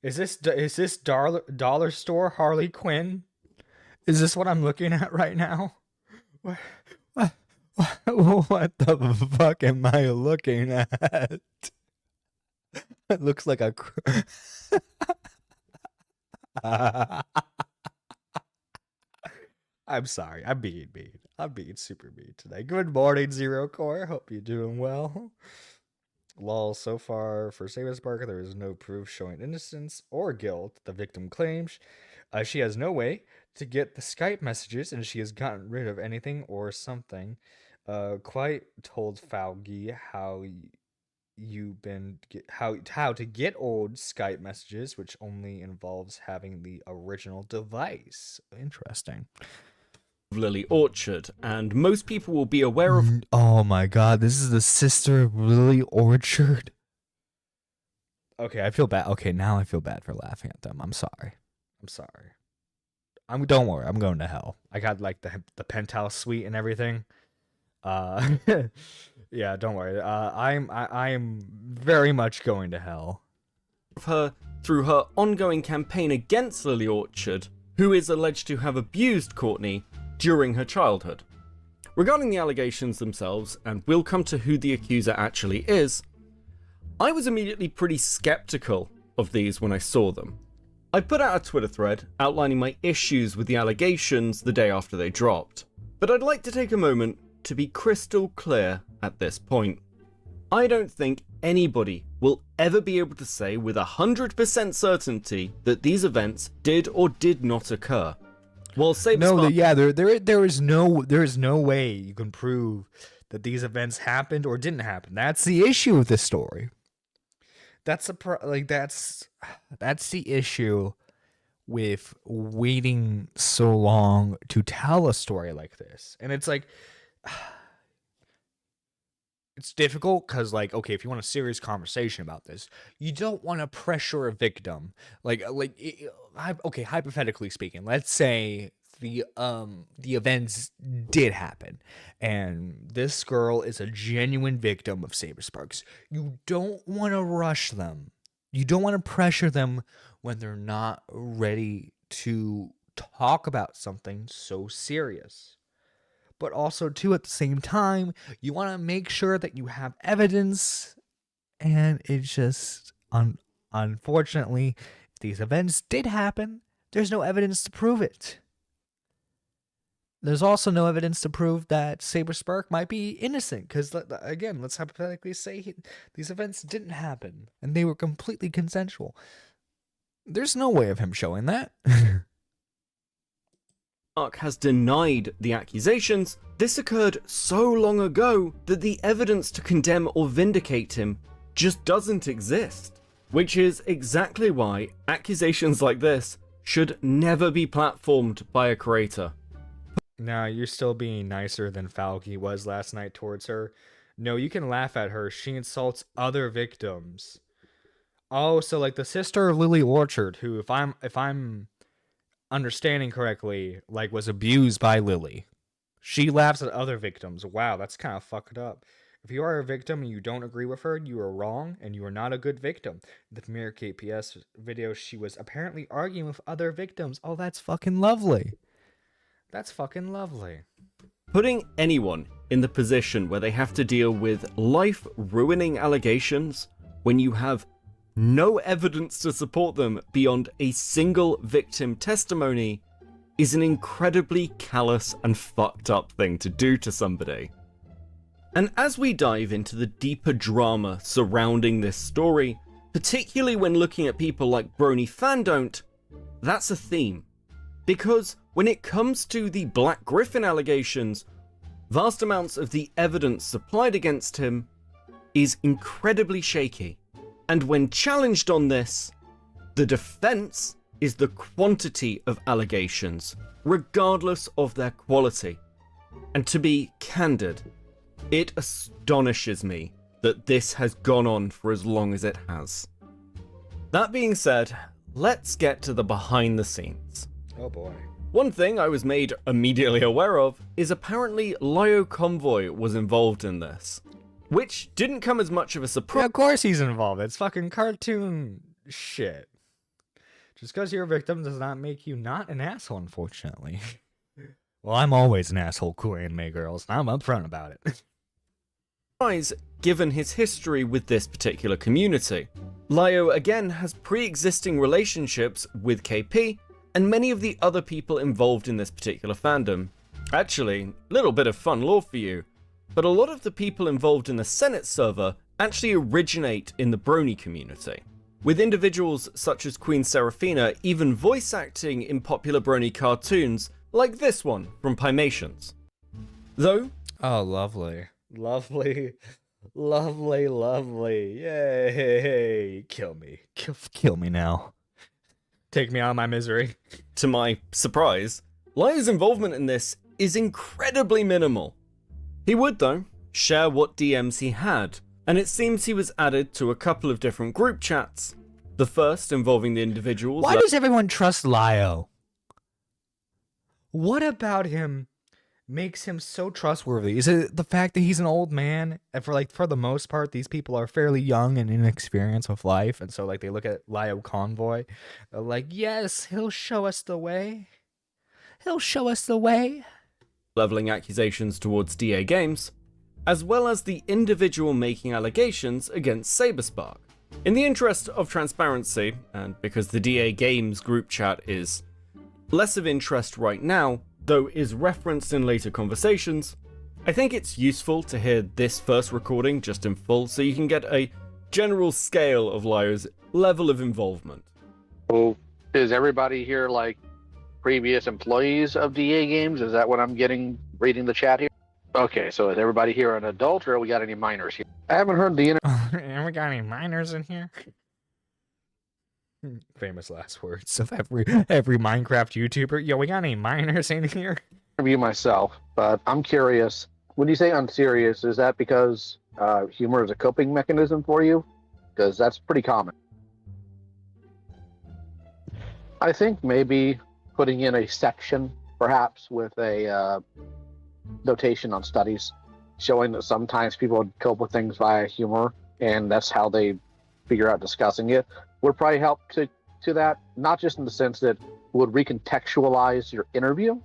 Is this dollar store Harley Quinn? Is this what I'm looking at right now? What the fuck am I looking at? It looks like a... I'm sorry. I'm being mean. I'm being super mean today. Good morning, Zero Core. Hope you're doing well. Lol, so far for Saberspark, there is no proof showing innocence or guilt. The victim claims she has no way to get the Skype messages, and she has gotten rid of anything or something. Quite told Faugi how to get old Skype messages, which only involves having the original device. Interesting. Lily Orchard, and most people will be aware of... Oh my god, this is the sister of Lily Orchard. Okay, I feel bad. Okay, now I feel bad for laughing at them. I'm sorry. Don't worry, I'm going to hell. I got like the penthouse suite and everything. Yeah, don't worry. I am very much going to hell. Her through her ongoing campaign against Lily Orchard, who is alleged to have abused Courtney during her childhood. Regarding the allegations themselves, and we'll come to who the accuser actually is, I was immediately pretty skeptical of these when I saw them. I put out a Twitter thread outlining my issues with the allegations the day after they dropped, but I'd like to take a moment to be crystal clear at this point. I don't think anybody will ever be able to say with 100% certainty that these events did or did not occur. While Saberspark... there is no way you can prove that these events happened or didn't happen. That's the issue with this story. That's the issue with waiting so long to tell a story like this. And it's like, it's difficult because, like, okay, if you want a serious conversation about this, you don't want to pressure a victim. Okay, hypothetically speaking, let's say the events did happen, and this girl is a genuine victim of Sabersparks. You don't want to rush them. You don't want to pressure them when they're not ready to talk about something so serious. But also, too, at the same time, you want to make sure that you have evidence. And it's just, unfortunately, if these events did happen, there's no evidence to prove it. There's also no evidence to prove that Saber Spark might be innocent. Because, again, let's hypothetically say these events didn't happen. And they were completely consensual. There's no way of him showing that. Mark has denied the accusations. This occurred so long ago that the evidence to condemn or vindicate him just doesn't exist. Which is exactly why accusations like this should never be platformed by a creator. Nah, you're still being nicer than Falky was last night towards her. No, you can laugh at her. She insults other victims. Oh, so like the sister of Lily Orchard, who, if I'm understanding correctly, like was abused by Lily. She laughs at other victims. Wow, that's kind of fucked up. If you are a victim and you don't agree with her, you are wrong and you are not a good victim. The Mirror KPS video, she was apparently arguing with other victims. Oh, that's fucking lovely. That's fucking lovely. Putting anyone in the position where they have to deal with life-ruining allegations when you have no evidence to support them beyond a single victim testimony is an incredibly callous and fucked up thing to do to somebody. And as we dive into the deeper drama surrounding this story, particularly when looking at people like Brony Fandon't, that's a theme. Because when it comes to the Black Griffin allegations, vast amounts of the evidence supplied against him is incredibly shaky. And when challenged on this, the defense is the quantity of allegations, regardless of their quality. And to be candid, it astonishes me that this has gone on for as long as it has. That being said, let's get to the behind the scenes. Oh boy. One thing I was made immediately aware of is apparently Lyo Convoy was involved in this. Which didn't come as much of a surprise. Yeah, of course he's involved. It's fucking cartoon shit. Just because you're a victim does not make you not an asshole, unfortunately. Well, I'm always an asshole, cool anime girls, and I'm upfront about it. Given his history with this particular community. Lyo again has pre-existing relationships with KP and many of the other people involved in this particular fandom. Actually, little bit of fun lore for you, but a lot of the people involved in the Senate server actually originate in the Brony community, with individuals such as Queen Seraphina even voice acting in popular Brony cartoons like this one from Pymations. Though... Oh, lovely. Lovely. Lovely, lovely. Yay. Kill me. Kill me now. Take me out of my misery. To my surprise, Lyo's involvement in this is incredibly minimal. He would, though, share what DMs he had, and it seems he was added to a couple of different group chats. The first involving the individuals... Why does everyone trust Lyo? What about him makes him so trustworthy? Is it the fact that he's an old man? And for the most part, these people are fairly young and inexperienced with life, and so they look at Lyo Convoy, they're like, yes, he'll show us the way. He'll show us the way. Leveling accusations towards DA Games, as well as the individual making allegations against Saberspark. In the interest of transparency, and because the DA Games group chat is less of interest right now, though is referenced in later conversations, I think it's useful to hear this first recording just in full so you can get a general scale of Lyo's level of involvement. So, is everybody here like previous employees of DA Games? Is that what I'm getting reading the chat here? Okay, so is everybody here an adult, or we got any minors here? I haven't heard the And we got any minors in here? Famous last words of every Minecraft YouTuber. Yo, we got any minors in here? Interview myself, but I'm curious. When you say unserious, is that because humor is a coping mechanism for you? Because that's pretty common. I think maybe putting in a section, perhaps, with a notation on studies, showing that sometimes people cope with things via humor, and that's how they figure out discussing it, would probably help to that, not just in the sense that would recontextualize your interview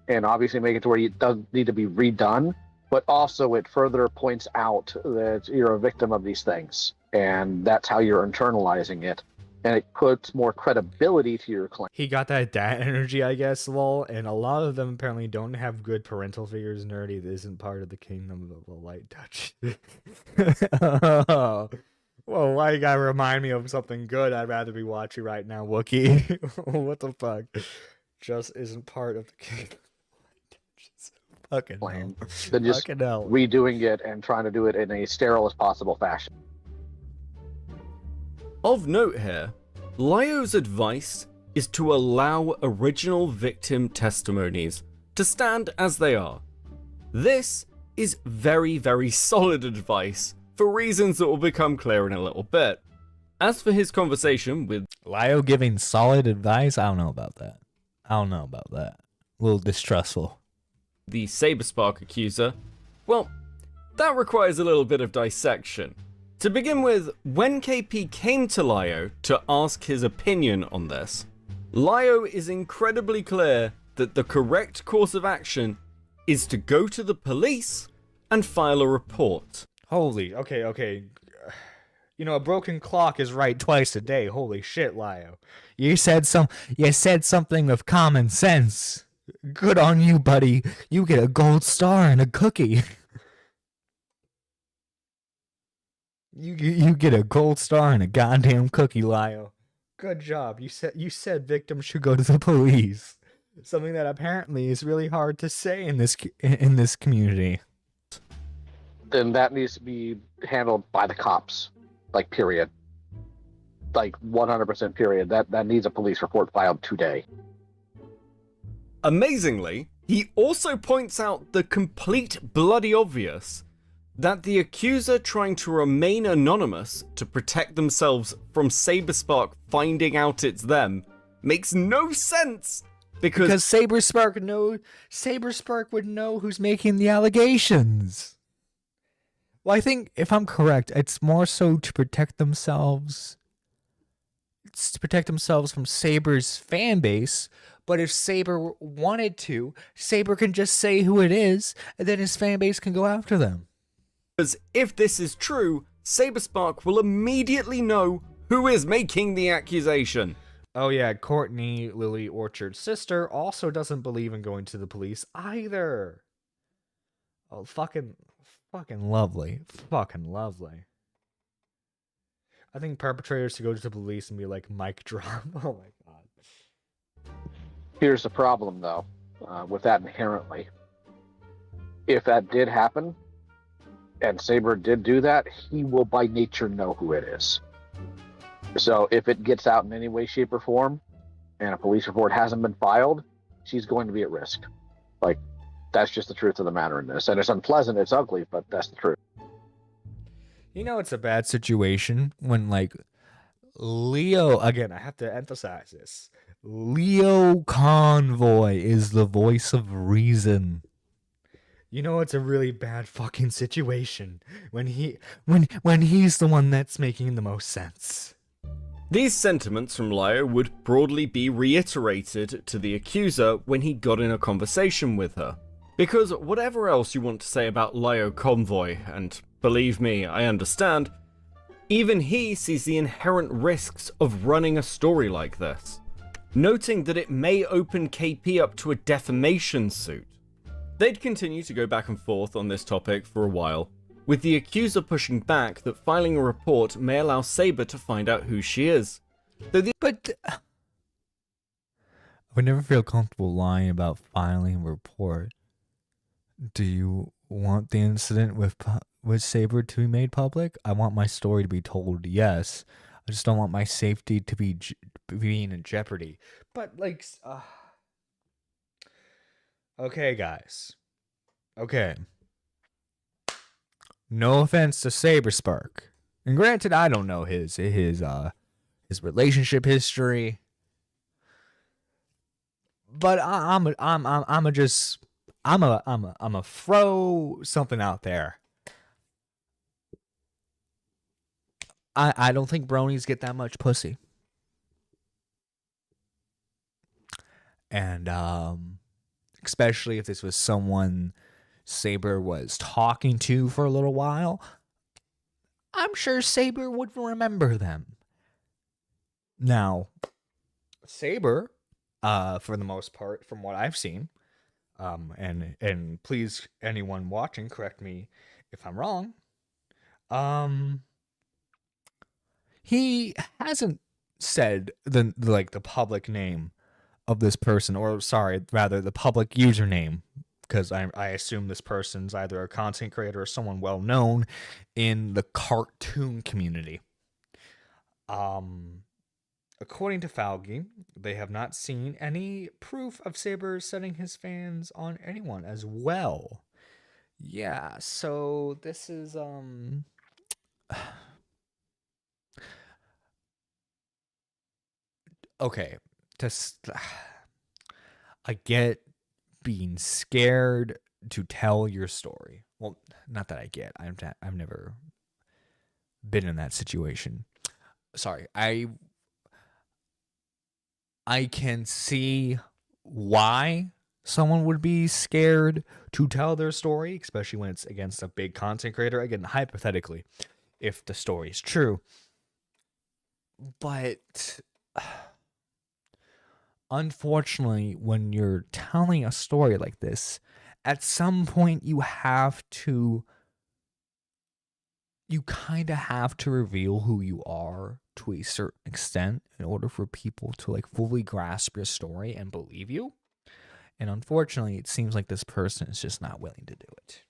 and obviously make it to where it doesn't need to be redone, but also it further points out that you're a victim of these things, and that's how you're internalizing it, and it puts more credibility to your claim. He got that dad energy, I guess, lol, and a lot of them apparently don't have good parental figures. Nerdy isn't part of the kingdom of the light touch. Whoa, why you gotta remind me of something good I'd rather be watching right now, Wookie? What the fuck? Just isn't part of the kingdom. Fucking hell. Than just Fucking hell. redoing it and trying to do it in a sterile as possible fashion. Of note here, Lyo's advice is to allow original victim testimonies to stand as they are. This is very, very solid advice for reasons that will become clear in a little bit. As for his conversation with Lyo giving solid advice, I don't know about that. A little distrustful. The Saberspark accuser, well, that requires a little bit of dissection. To begin with, when KP came to Lyo to ask his opinion on this, Lyo is incredibly clear that the correct course of action is to go to the police and file a report. Holy, okay. You know, a broken clock is right twice a day. Holy shit, Lyo. You said something with common sense. Good on you, buddy. You get a gold star and a cookie. You get a gold star and a goddamn cookie, Lyo. Good job. You said victims should go to the police. Something that apparently is really hard to say in this community. Then that needs to be handled by the cops. Like, period. Like, 100% period. That needs a police report filed today. Amazingly, he also points out the complete bloody obvious that the accuser trying to remain anonymous to protect themselves from Saberspark finding out it's them makes no sense because Saberspark would know who's making the allegations. Well, I think if I'm correct, it's more so to protect themselves. It's to protect themselves from Saber's fan base. But if Saber wanted to, Saber can just say who it is, and then his fan base can go after them. Because if this is true, Saberspark will immediately know who is making the accusation. Oh yeah, Courtney, Lily Orchard's sister, also doesn't believe in going to the police either. Oh, fucking lovely. Fucking lovely. I think perpetrators should go to the police and be like, mic drop. Oh my god. Here's the problem, though, with that inherently. If that did happen, and Saber did do that, he will by nature know who it is. So if it gets out in any way, shape, or form, and a police report hasn't been filed, she's going to be at risk. Like, that's just the truth of the matter in this. And it's unpleasant, it's ugly, but that's the truth. You know, it's a bad situation when, like, Leo, again, I have to emphasize this. Leo Convoy is the voice of reason. You know, it's a really bad fucking situation when he's the one that's making the most sense. These sentiments from Lyo would broadly be reiterated to the accuser when he got in a conversation with her. Because whatever else you want to say about Lyo Convoy, and believe me, I understand, even he sees the inherent risks of running a story like this, noting that it may open KP up to a defamation suit. They'd continue to go back and forth on this topic for a while, with the accuser pushing back that filing a report may allow Saber to find out who she is. But I would never feel comfortable lying about filing a report. Do you want the incident with Saber to be made public? I want my story to be told, yes. I just don't want my safety to be being in jeopardy. But, like, okay, guys. Okay. No offense to Saberspark. And granted, I don't know his relationship history. But I'm a throw something out there. I don't think bronies get that much pussy. And especially if this was someone Saber was talking to for a little while, I'm sure Saber would remember them. Now, Saber, for the most part, from what I've seen, and please, anyone watching, correct me if I'm wrong, he hasn't said the public name of this person, or sorry, rather the public username, because I assume this person's either a content creator or someone well known in the cartoon community. According to Falgi, they have not seen any proof of Saber setting his fans on anyone as well. Yeah, so this is okay. I get being scared to tell your story. Well, not that I get. I've never been in that situation. Sorry, I can see why someone would be scared to tell their story, especially when it's against a big content creator. Again, hypothetically, if the story is true. But unfortunately, when you're telling a story like this, at some point you kind of have to reveal who you are to a certain extent in order for people to fully grasp your story and believe you. And unfortunately, it seems like this person is just not willing to do it.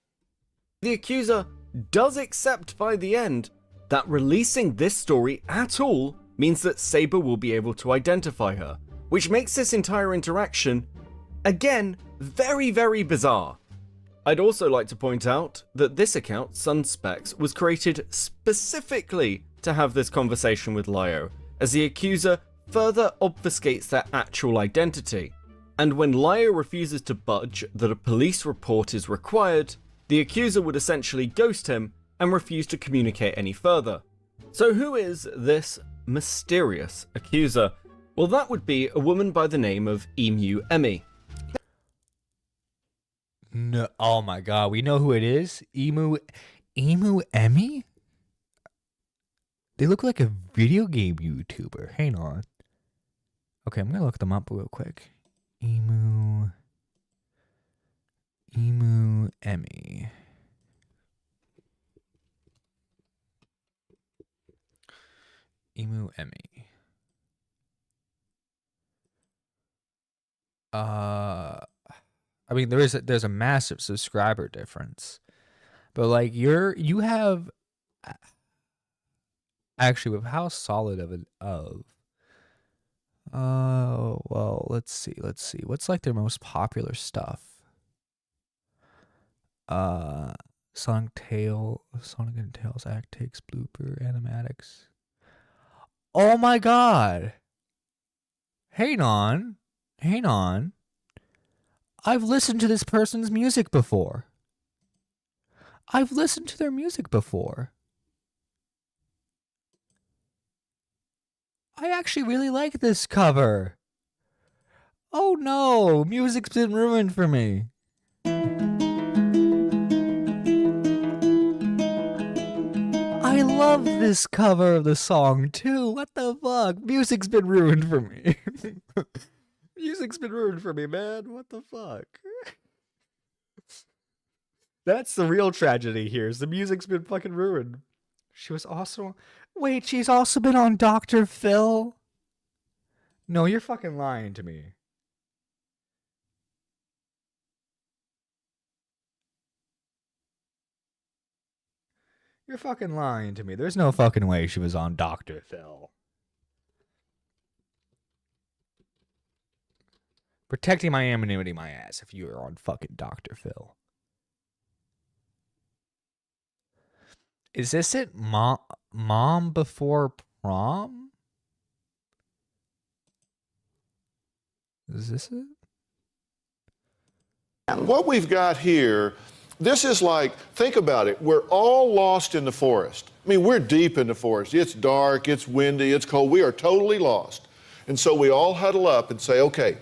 The accuser does accept by the end that releasing this story at all means that Saber will be able to identify her, which makes this entire interaction, again, very, very bizarre. I'd also like to point out that this account, Sunspecs, was created specifically to have this conversation with Lyo, as the accuser further obfuscates their actual identity. And when Lyo refuses to budge that a police report is required, the accuser would essentially ghost him and refuse to communicate any further. So who is this mysterious accuser? Well, that would be a woman by the name of Emu Emmy. No, oh my god, we know who it is. Emu Emmy? They look like a video game YouTuber. Hang on. Okay, I'm gonna look them up real quick. Emu Emmy. Emu Emmy. I mean, there's a massive subscriber difference, but you have actually with how solid well, let's see what's their most popular stuff. Sonic and Tails Act Takes Blooper Animatics. Oh my god! Hang on. I've listened to this person's music before. I've listened to their music before. I actually really like this cover. Oh no, music's been ruined for me. I love this cover of the song too. What the fuck? Music's been ruined for me. Music's been ruined for me, man. What the fuck? That's the real tragedy here, is the music's been fucking ruined. She was also... Wait, she's also been on Dr. Phil? No, you're fucking lying to me. You're fucking lying to me. There's no fucking way she was on Dr. Phil. Protecting my anonymity, my ass, if you were on fucking Dr. Phil. Is this it? Mom Before Prom? Is this it? What we've got here, this is think about it. We're all lost in the forest. I mean, we're deep in the forest. It's dark, it's windy, it's cold. We are totally lost. And so we all huddle up and say, okay,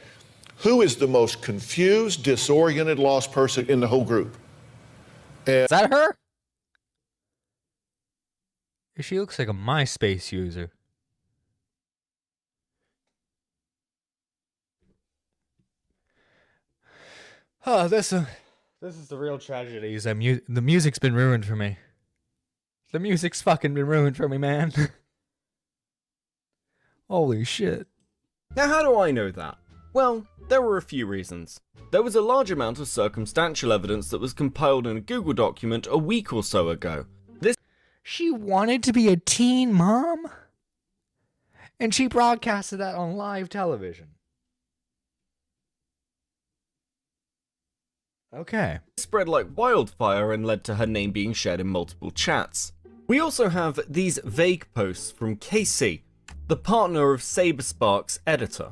who is the most confused, disoriented, lost person in the whole group. And Is that her? She looks like a MySpace user. Oh, this is the real tragedy. Is that the music's been ruined for me. The music's fucking been ruined for me, man. Holy shit. Now, how do I know that? Well, there were a few reasons. There was a large amount of circumstantial evidence that was compiled in a Google document a week or so ago. She wanted to be a teen mom? And she broadcasted that on live television. Okay. Spread like wildfire and led to her name being shared in multiple chats. We also have these vague posts from Casey, the partner of Saberspark's editor.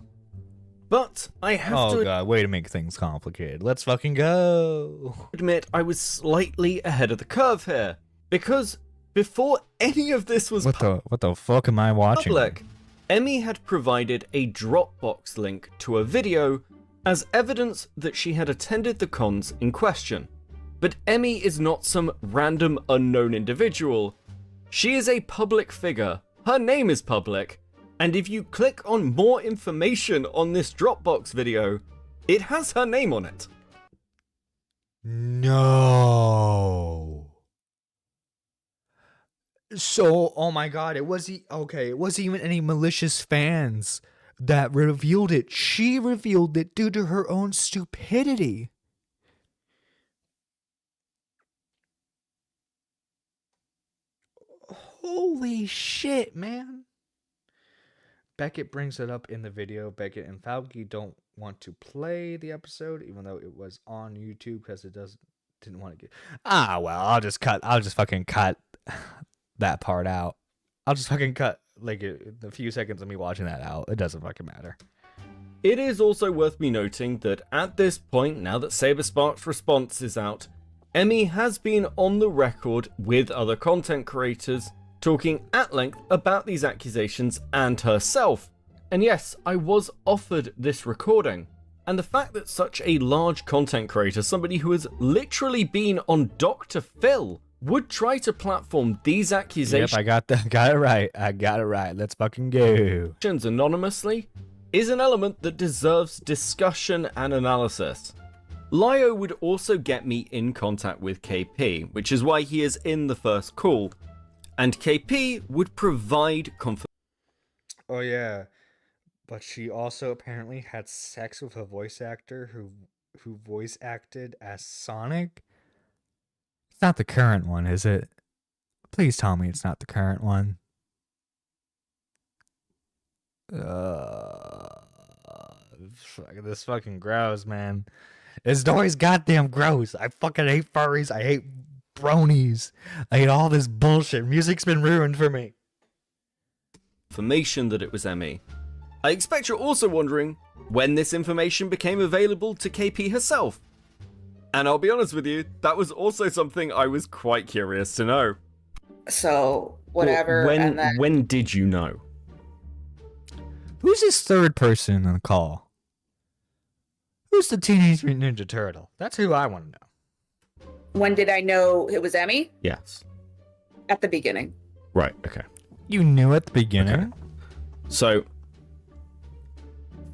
But I have to God, way to make things complicated. Let's fucking go. Admit I was slightly ahead of the curve here, because before any of this was what the fuck am I watching? public, Emmy had provided a Dropbox link to a video as evidence that she had attended the cons in question. But Emmy is not some random unknown individual. She is a public figure. Her name is public. And if you click on more information on this Dropbox video, it has her name on it. No. So, oh my god, it wasn't even any malicious fans that revealed it. She revealed it due to her own stupidity. Holy shit, man. Beckett brings it up in the video. Beckett and Falky don't want to play the episode, even though it was on YouTube because it didn't want to get. Well, I'll just fucking cut that part out. I'll just fucking cut like a few seconds of me watching that out. It doesn't fucking matter. It is also worth me noting that at this point, now that Saberspark's response is out, Emmy has been on the record with other content creators talking at length about these accusations and herself. And yes, I was offered this recording. And the fact that such a large content creator, somebody who has literally been on Dr. Phil, would try to platform these accusations. Yep, I got it right. Let's fucking go. Anonymously is an element that deserves discussion and analysis. Lio would also get me in contact with KP, which is why he is in the first call. And KP would provide confirmation. Oh yeah, but she also apparently had sex with a voice actor who voice acted as Sonic. It's not the current one, is it? Please tell me it's not the current one. This fucking gross, man. This story's goddamn gross. I fucking hate furries. I hate bronies. I hate all this bullshit. Music's been ruined for me. Information that it was Emmy. I expect you're also wondering when this information became available to KP herself. And I'll be honest with you, that was also something I was quite curious to know. So, whatever. Well, when did you know? Who's this third person on the call? Who's the Teenage Mutant Ninja Turtle? That's who I want to know. When did I know it was Emmy? Yes. At the beginning. Right, okay. You knew at the beginning? Okay. So,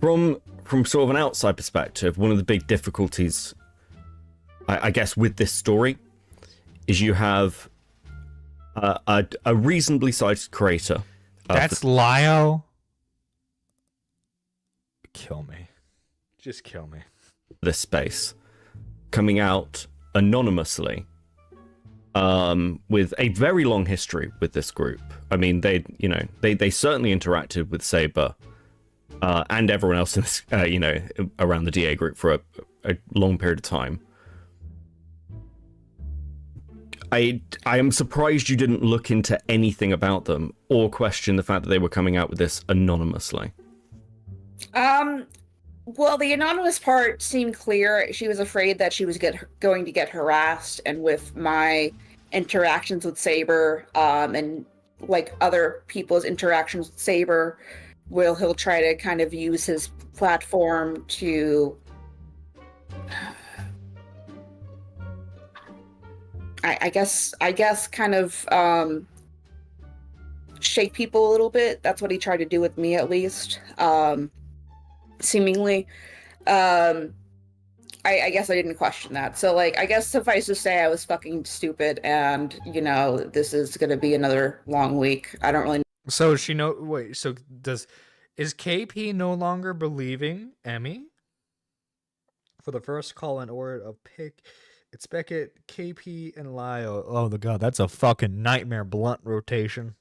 from sort of an outside perspective, one of the big difficulties, I guess, with this story is you have a reasonably sized creator. That's Lio. Kill me. Just kill me. This space coming out anonymously with a very long history with this group. I mean, they certainly interacted with Saber and everyone else in this, around the DA group for a long period of time. I am surprised you didn't look into anything about them or question the fact that they were coming out with this anonymously. Well, the anonymous part seemed clear. She was afraid that she was going to get harassed, and with my interactions with Saber, and like other people's interactions with Saber, he'll try to kind of use his platform to I guess kind of shake people a little bit. That's what he tried to do with me, at least. Seemingly. I guess I didn't question that. So, like, I guess suffice to say I was fucking stupid, and, you know, this is gonna be another long week. I don't really... So is KP no longer believing Emmy? For the first call in order of pick, it's Beckett, KP, and Lyle. Oh, the god, that's a fucking nightmare blunt rotation.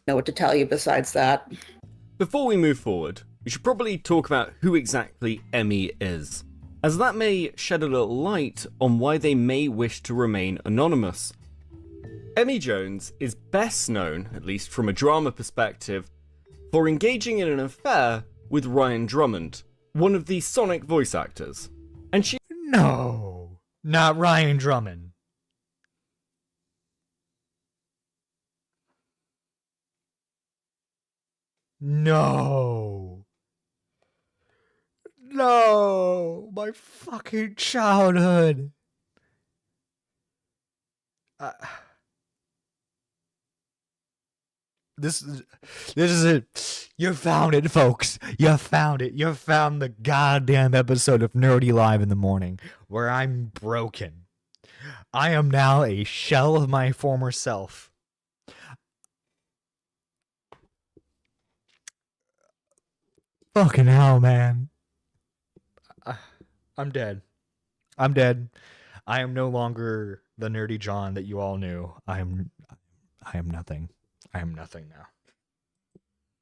Know what to tell you besides that. Before we move forward, we should probably talk about who exactly Emmy is, as that may shed a little light on why they may wish to remain anonymous. Emmy Jones is best known, at least from a drama perspective, for engaging in an affair with Ryan Drummond, one of the Sonic voice actors. And she... No, not Ryan Drummond. No. No, my fucking childhood. This is it. You found it, folks. You found it. You found the goddamn episode of Nerdy Live in the Morning where I'm broken. I am now a shell of my former self. Fucking hell, man. I'm dead. I'm dead. I am no longer the nerdy John that you all knew. I am nothing. I am nothing now.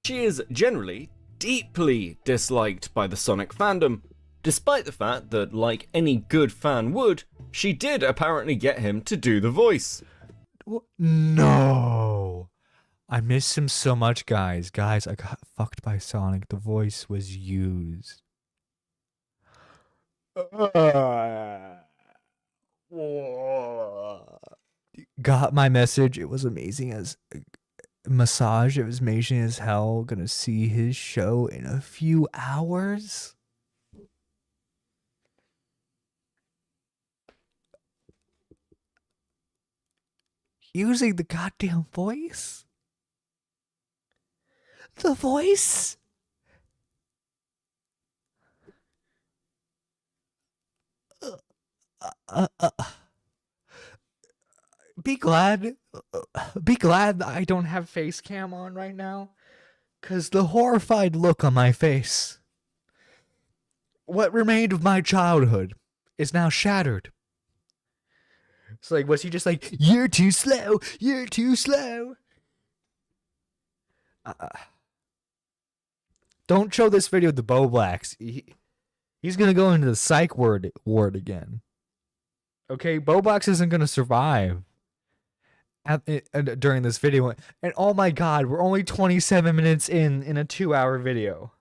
She is generally deeply disliked by the Sonic fandom, despite the fact that, like any good fan would, she did apparently get him to do the voice. No. I miss him so much, guys. Guys, I got fucked by Sonic. The voice was used. Got my message. It was amazing as massage. It was amazing as hell. Gonna see his show in a few hours. Using the goddamn voice. The voice. Be glad I don't have face cam on right now, cause the horrified look on my face, what remained of my childhood, is now shattered. It's like, was he just like, you're too slow, you're too slow? Don't show this video to Bo Blacks. He's gonna go into the psych ward again. Okay, Bo Blacks isn't gonna survive during this video. And oh my god, we're only 27 minutes in a 2-hour video.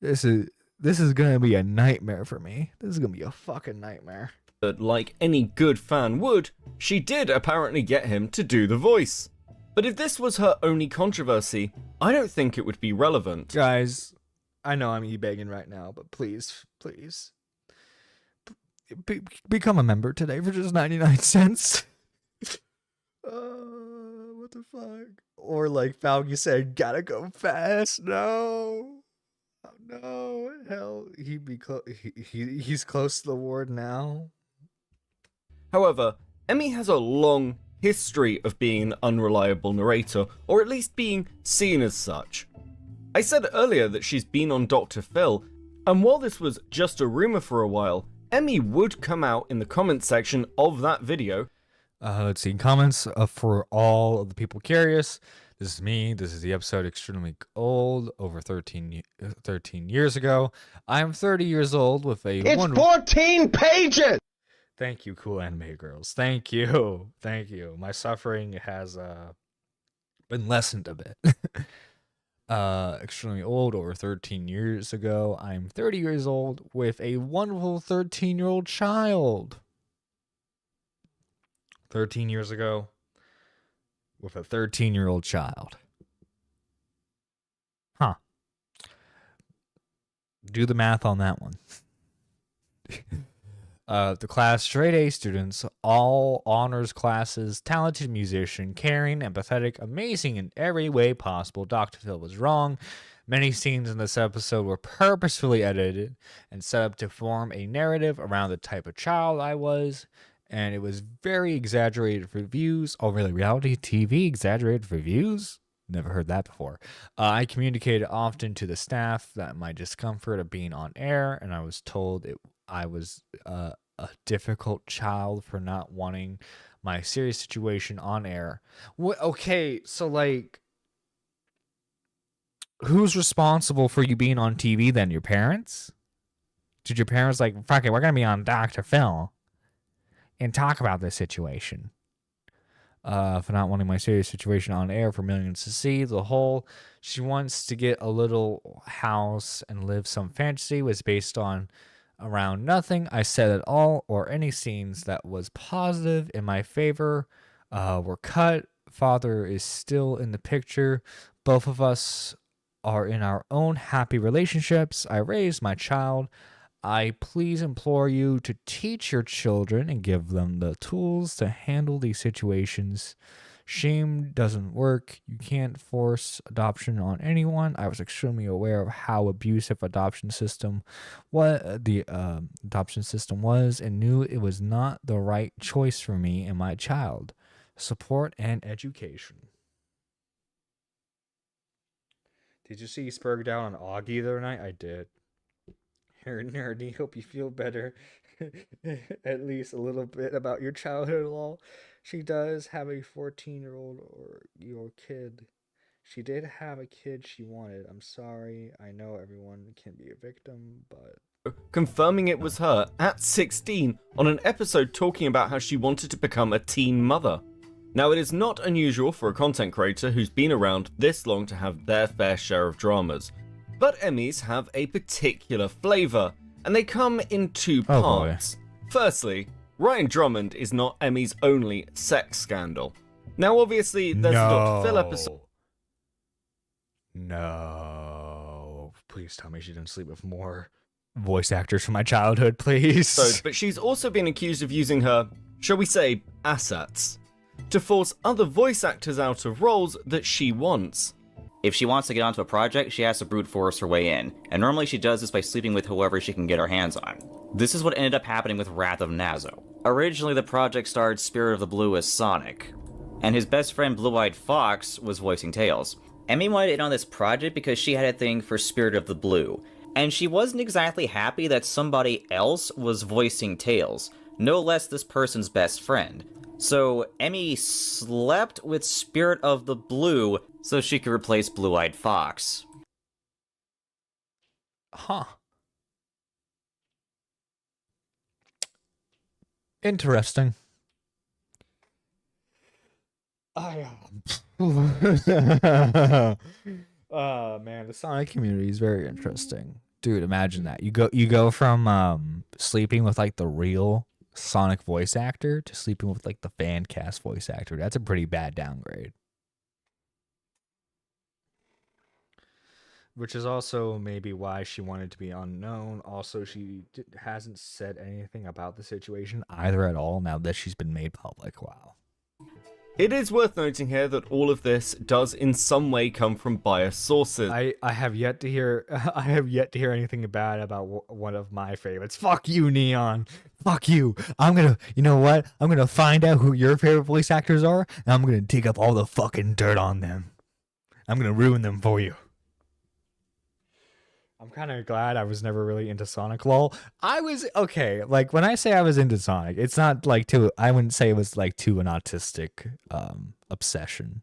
This is gonna be a nightmare for me. This is gonna be a fucking nightmare. But like any good fan would, she did apparently get him to do the voice. But if this was her only controversy, I don't think it would be relevant. Guys, I know I'm e-begging right now, but please, become a member today for just 99 cents. What the fuck? Or like Falky said, gotta go fast. No. Oh, no. Hell, he's close to the ward now. However, Emmy has a long history of being an unreliable narrator, or at least being seen as such. I said earlier that she's been on Dr. Phil, and while this was just a rumor for a while, Emmy would come out in the comments section of that video. Let's see, comments for all of the people curious. This is me. This is the episode Extremely Old, over 13 years ago. I'm 30 years old with a... It's 14 pages! Thank you, cool anime girls. Thank you. Thank you. My suffering has been lessened a bit. Extremely old, over 13 years ago. I'm 30 years old with a wonderful 13-year-old child. 13 years ago with a 13-year-old child. Huh. Do the math on that one. The class, straight A students, all honors classes, talented musician, caring, empathetic, amazing in every way possible. Dr. Phil was wrong. Many scenes in this episode were purposefully edited and set up to form a narrative around the type of child I was, and it was very exaggerated for views. Oh, really? Reality TV exaggerated for views? Never heard that before. I communicated often to the staff that my discomfort of being on air, and I was told I was a difficult child for not wanting my serious situation on air. What? Okay, so like, who's responsible for you being on TV then? Your parents? Did your parents like, fuck it, we're gonna be on Dr. Phil and talk about this situation? For not wanting my serious situation on air for millions to see. The whole she wants to get a little house and live some fantasy was based on around nothing I said at all, or any scenes that was positive in my favor were cut. Father is still in the picture. Both of us are in our own happy relationships. I raised my child. I please implore you to teach your children and give them the tools to handle these situations. Shame doesn't work. You can't force adoption on anyone. I was extremely aware of how abusive the adoption system was and knew it was not the right choice for me and my child. Support and education. Did you see Spurg down on Augie the other night? I did. Here, Nerdy, hope you feel better. At least a little bit about your childhood law. She does have a 14-year-old or your kid. She did have a kid she wanted. I'm sorry. I know everyone can be a victim, but... Confirming it was her at 16 on an episode talking about how she wanted to become a teen mother. Now, it is not unusual for a content creator who's been around this long to have their fair share of dramas. But Emmys have a particular flavour, and they come in two parts. Firstly, Ryan Drummond is not Emmy's only sex scandal. Now, obviously, there's a Dr. Phil episode. No. Please tell me she didn't sleep with more voice actors from my childhood, please. But she's also been accused of using her, shall we say, assets, to force other voice actors out of roles that she wants. If she wants to get onto a project, she has to brute force her way in, and normally she does this by sleeping with whoever she can get her hands on. This is what ended up happening with Wrath of Nazo. Originally, the project starred Spirit of the Blue as Sonic, and his best friend Blue-Eyed Fox was voicing Tails. Emmy wanted in on this project because she had a thing for Spirit of the Blue, and she wasn't exactly happy that somebody else was voicing Tails, no less this person's best friend. So Emmy slept with Spirit of the Blue so she could replace Blue-Eyed Fox. Huh. Interesting. Man, the Sonic community is very interesting. Dude, imagine that. You go from sleeping with like the real Sonic voice actor to sleeping with like the fan cast voice actor. That's a pretty bad downgrade. Which is also maybe why she wanted to be unknown. Also, she hasn't said anything about the situation either at all now that she's been made public. Wow. It is worth noting here that all of this does in some way come from biased sources. I have yet to hear anything bad about one of my favorites. Fuck you, Neon. Fuck you. You know what? I'm gonna find out who your favorite voice actors are, and I'm gonna dig up all the fucking dirt on them. I'm gonna ruin them for you. I'm kind of glad I was never really into Sonic, lol. I was, okay, like, when I say I was into Sonic, it's not, like, I wouldn't say it was, like, an autistic obsession.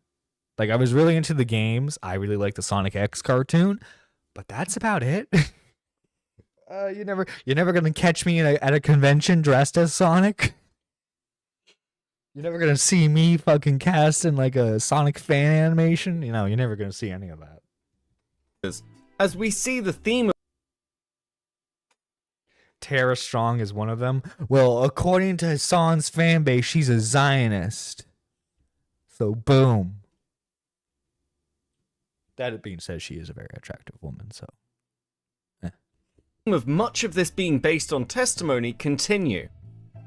Like, I was really into the games. I really like the Sonic X cartoon, but that's about it. You're never gonna catch me at a convention dressed as Sonic. You're never gonna see me fucking cast in, like, a Sonic fan animation. You're never gonna see any of that. As we see the theme of Tara Strong is one of them. Well, according to Hassan's fan base, she's a Zionist. So, boom. That being said, she is a very attractive woman, so. of much of this being based on testimony continue.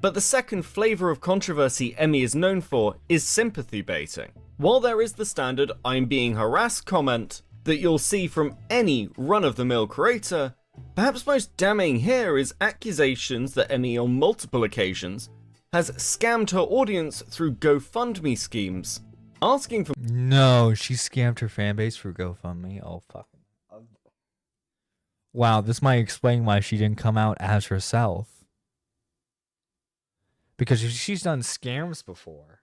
But the second flavour of controversy Emmy is known for is sympathy baiting. While there is the standard "I'm being harassed" comment that you'll see from any run-of-the-mill creator, perhaps most damning here is accusations that Emmy on multiple occasions has scammed her audience through GoFundMe schemes, asking for— No, she scammed her fan base for GoFundMe. Oh, fuck. Wow, this might explain why she didn't come out as herself. Because she's done scams before.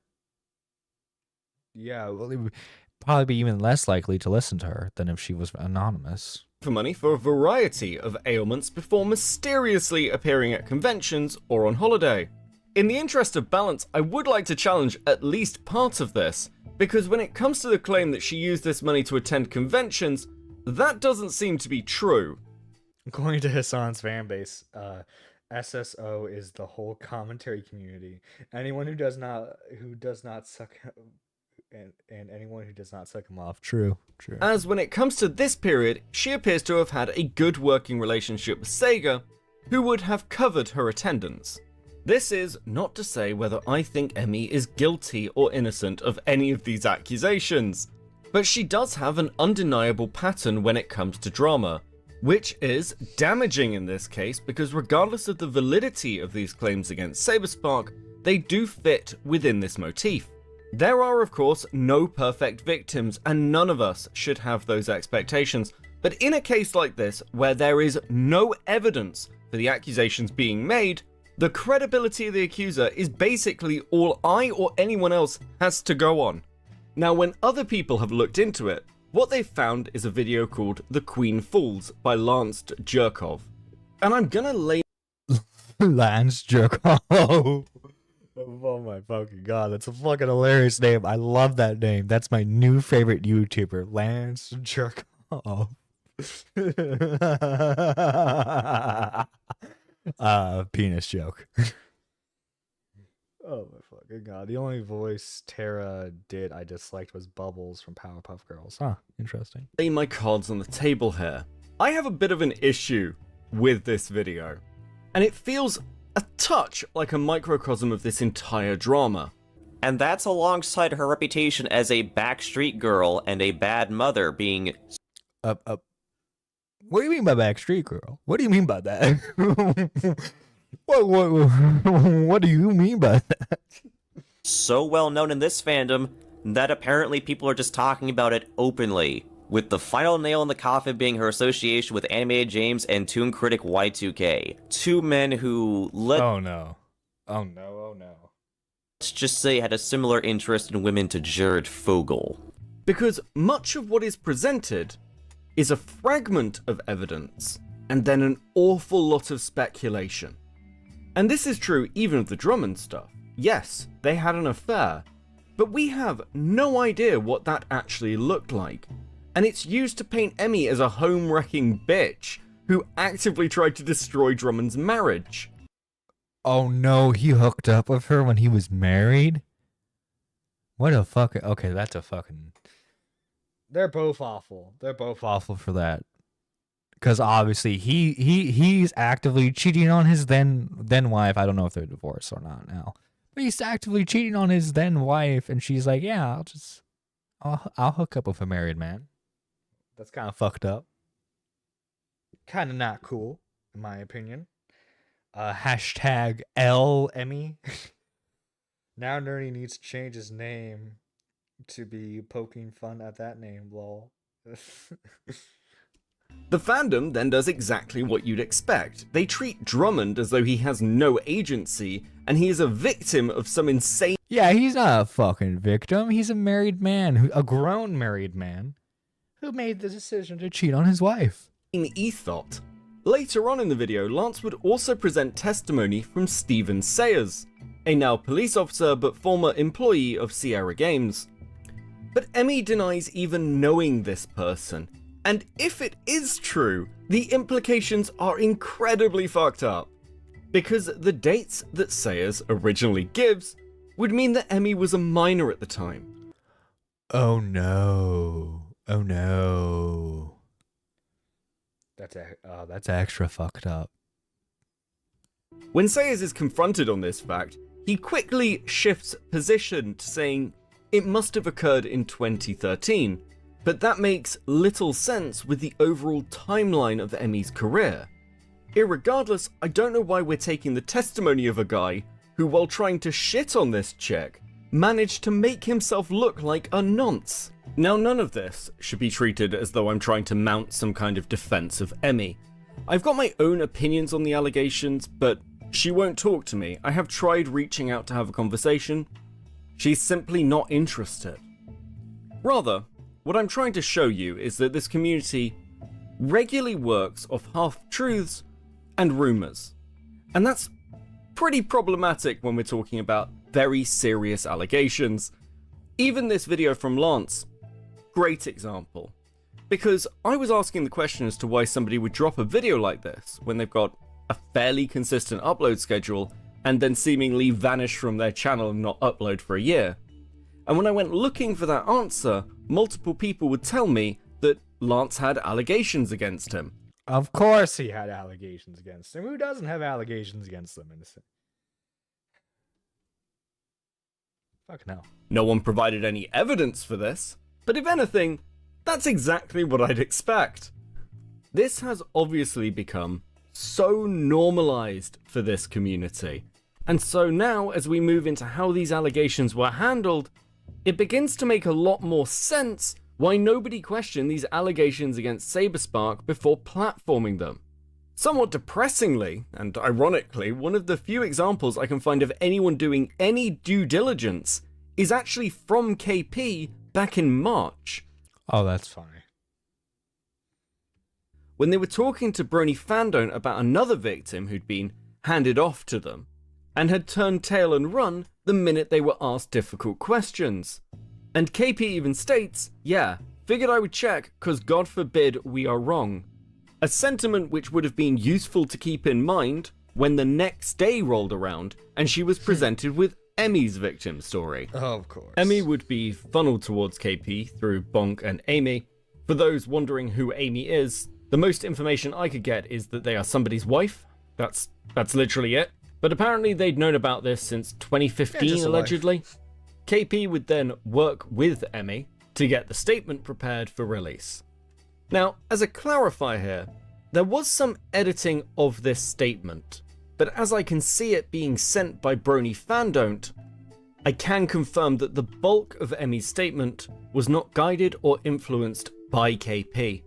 Yeah, well, it would probably be even less likely to listen to her than if she was anonymous. For money for a variety of ailments before mysteriously appearing at conventions or on holiday. In the interest of balance, I would like to challenge at least part of this, because when it comes to the claim that she used this money to attend conventions, that doesn't seem to be true. According to Hassan's fan base, SSO is the whole commentary community. Anyone who does not suck, and anyone who does not suck him off. True. As when it comes to this period, she appears to have had a good working relationship with Sega, who would have covered her attendance. This is not to say whether I think Emmy is guilty or innocent of any of these accusations, but she does have an undeniable pattern when it comes to drama, which is damaging in this case because regardless of the validity of these claims against Saberspark, they do fit within this motif. There are, of course, no perfect victims, and none of us should have those expectations, but in a case like this, where there is no evidence for the accusations being made, the credibility of the accuser is basically all I or anyone else has to go on. Now, when other people have looked into it, what they've found is a video called The Queen Falls by Lance Jerkov. And I'm gonna lay— Lance Jerkov. Oh my fucking god, that's a fucking hilarious name. I love that name. That's my new favorite YouTuber, Lance Jerkov. Penis joke. Oh my fucking god. The only voice Tara did I disliked was Bubbles from Powerpuff Girls. Huh, interesting. Lay my cards on the table here. I have a bit of an issue with this video, and it feels a touch like a microcosm of this entire drama. And that's alongside her reputation as a backstreet girl and a bad mother being— What do you mean by backstreet girl? What do you mean by that? What do you mean by that? so well known in this fandom that apparently people are just talking about it openly, with the final nail in the coffin being her association with Animated James and Toon critic Y2K. Two men who Oh no. Let's just say had a similar interest in women to Jared Fogle. Because much of what is presented is a fragment of evidence, and then an awful lot of speculation. And this is true even of the Drummond stuff. Yes, they had an affair, but we have no idea what that actually looked like. And it's used to paint Emmy as a home-wrecking bitch who actively tried to destroy Drummond's marriage. Oh no, he hooked up with her when he was married? What a fucking... Okay, that's a fucking... They're both awful. They're both awful for that. Because obviously he's actively cheating on his then wife. I don't know if they're divorced or not now. But he's actively cheating on his then wife, and she's like, yeah, I'll hook up with a married man. That's kind of fucked up. Kind of not cool, in my opinion. Hashtag L Emmy. Now Nerdy needs to change his name to be poking fun at that name, lol. The fandom then does exactly what you'd expect. They treat Drummond as though he has no agency, and he is a victim of some insane— Yeah, he's not a fucking victim. He's a married man, a grown married man, who made the decision to cheat on his wife. ethot. Later on in the video, Lance would also present testimony from Steven Sayers, a now police officer but former employee of Sierra Games. But Emmy denies even knowing this person, and if it is true, the implications are incredibly fucked up. Because the dates that Sayers originally gives would mean that Emmy was a minor at the time. Oh no. Oh no. That's extra fucked up. When Sayers is confronted on this fact, he quickly shifts position to saying it must have occurred in 2013, but that makes little sense with the overall timeline of Emmy's career. Irregardless, I don't know why we're taking the testimony of a guy who, while trying to shit on this chick, managed to make himself look like a nonce. Now, none of this should be treated as though I'm trying to mount some kind of defense of Emmy. I've got my own opinions on the allegations, but she won't talk to me. I have tried reaching out to have a conversation. She's simply not interested. Rather, what I'm trying to show you is that this community regularly works off half-truths and rumours. And that's pretty problematic when we're talking about very serious allegations. Even this video from Lance, great example. Because I was asking the question as to why somebody would drop a video like this when they've got a fairly consistent upload schedule and then seemingly vanish from their channel and not upload for a year. And when I went looking for that answer, multiple people would tell me that Lance had allegations against him. Of course he had allegations against him. Who doesn't have allegations against them? Fucking hell. No one provided any evidence for this, but if anything, that's exactly what I'd expect. This has obviously become so normalized for this community. And so now, as we move into how these allegations were handled, it begins to make a lot more sense why nobody questioned these allegations against Saberspark before platforming them. Somewhat depressingly, and ironically, one of the few examples I can find of anyone doing any due diligence is actually from KP back in March. Oh, that's funny. When they were talking to Brony Fandone about another victim who'd been handed off to them, and had turned tail and run the minute they were asked difficult questions. And KP even states, yeah, figured I would check, cause God forbid we are wrong. A sentiment which would have been useful to keep in mind when the next day rolled around and she was presented with Emmy's victim story. Oh, of course. Emmy would be funneled towards KP through Bonk and Amy. For those wondering who Amy is, the most information I could get is that they are somebody's wife. That's literally it. But apparently they'd known about this since 2015, allegedly. KP would then work with Emmy to get the statement prepared for release. Now, as a clarifier here, there was some editing of this statement, but as I can see it being sent by Brony Fandone, I can confirm that the bulk of Emmy's statement was not guided or influenced by KP.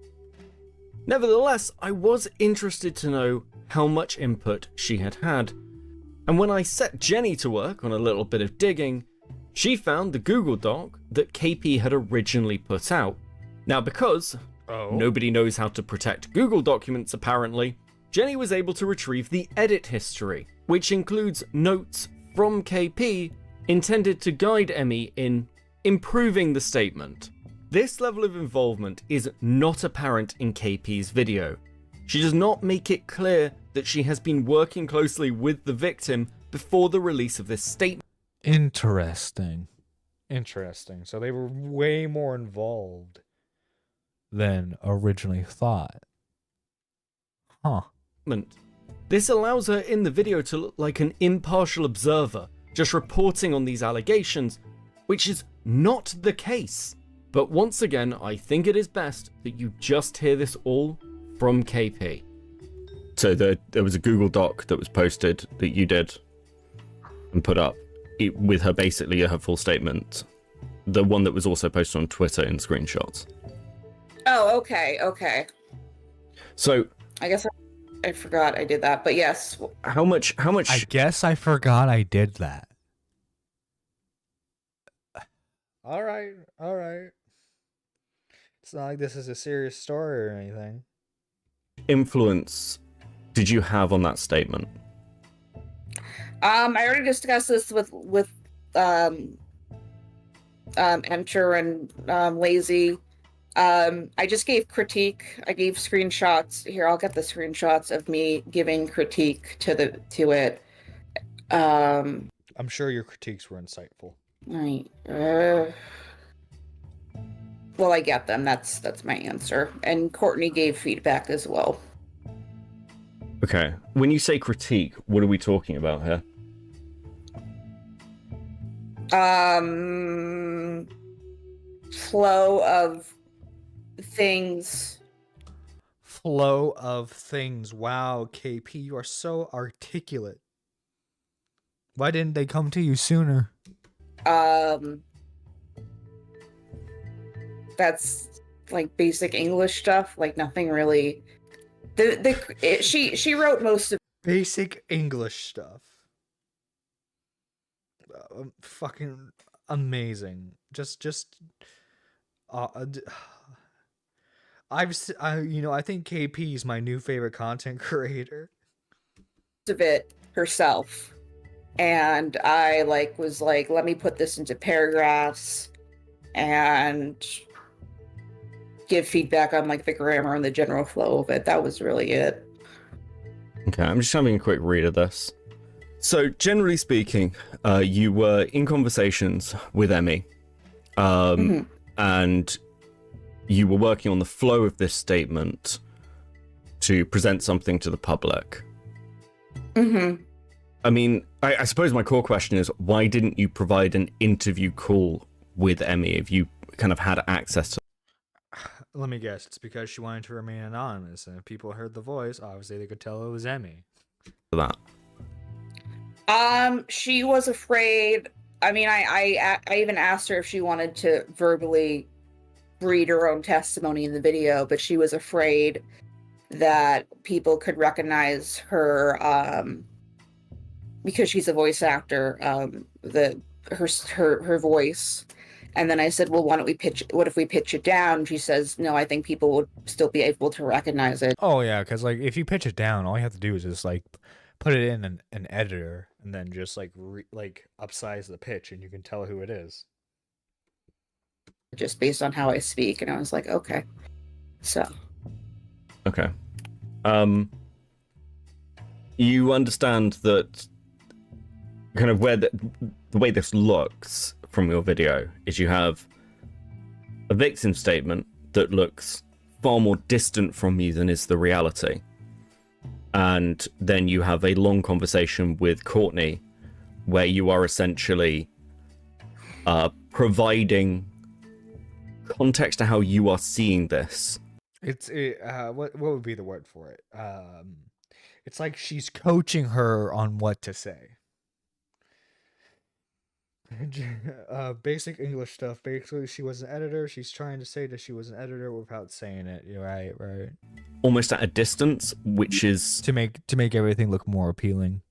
Nevertheless, I was interested to know how much input she had had. And when I set Jenny to work on a little bit of digging, she found the Google Doc that KP had originally put out. Now, because nobody knows how to protect Google documents apparently, Jenny was able to retrieve the edit history, which includes notes from KP intended to guide Emmy in improving the statement. This level of involvement is not apparent in KP's video. She does not make it clear that she has been working closely with the victim before the release of this statement. Interesting. So they were way more involved than originally thought. Huh. This allows her in the video to look like an impartial observer, just reporting on these allegations, which is not the case. But once again, I think it is best that you just hear this all from KP. So there was a Google Doc that was posted that you did and put up with her basically her full statement. The one that was also posted on Twitter in screenshots. Oh, okay. So I guess I forgot I did that, but yes. How much? I guess I forgot I did that. All right. It's not like this is a serious story or anything. Influence did you have on that statement? I already discussed this with Enter and Lazy. I just gave critique. I gave screenshots. Here, I'll get the screenshots of me giving critique to it. I'm sure your critiques were insightful. Right. Well, I get them. That's my answer. And Courtney gave feedback as well. Okay. When you say critique, what are we talking about here? Flow of things. Flow of things. Wow, KP, you are so articulate. Why didn't they come to you sooner? That's like basic English stuff. Like nothing really. She wrote most of basic English stuff. Fucking amazing. I think KP is my new favorite content creator. of it herself, and I was like, let me put this into paragraphs and give feedback on like the grammar and the general flow of it. That was really it. Okay, I'm just having a quick read of this. So, generally speaking, you were in conversations with Emmy, and you were working on the flow of this statement to present something to the public. I mean, I suppose my core question is, why didn't you provide an interview call with Emmy if you kind of had access to... Let me guess, it's because she wanted to remain anonymous, and if people heard the voice, obviously they could tell it was Emmy. That. She was afraid. I mean, I even asked her if she wanted to verbally read her own testimony in the video, but she was afraid that people could recognize her, because she's a voice actor, her voice. And then I said, well, what if we pitch it down? She says, no, I think people would still be able to recognize it. Oh yeah, because like if you pitch it down, all you have to do is just like put it in an editor and then just like upsize the pitch, and you can tell who it is. Just based on how I speak, and I was like, okay. So. Okay. You understand that kind of where the way this looks from your video is you have a victim statement that looks far more distant from you than is the reality. And then you have a long conversation with Courtney where you are essentially providing context to how you are seeing this. What would be the word for it? It's like she's coaching her on what to say. Basic English stuff. Basically, she was an editor. She's trying to say that she was an editor without saying it. You're right. Almost at a distance, which is to make everything look more appealing.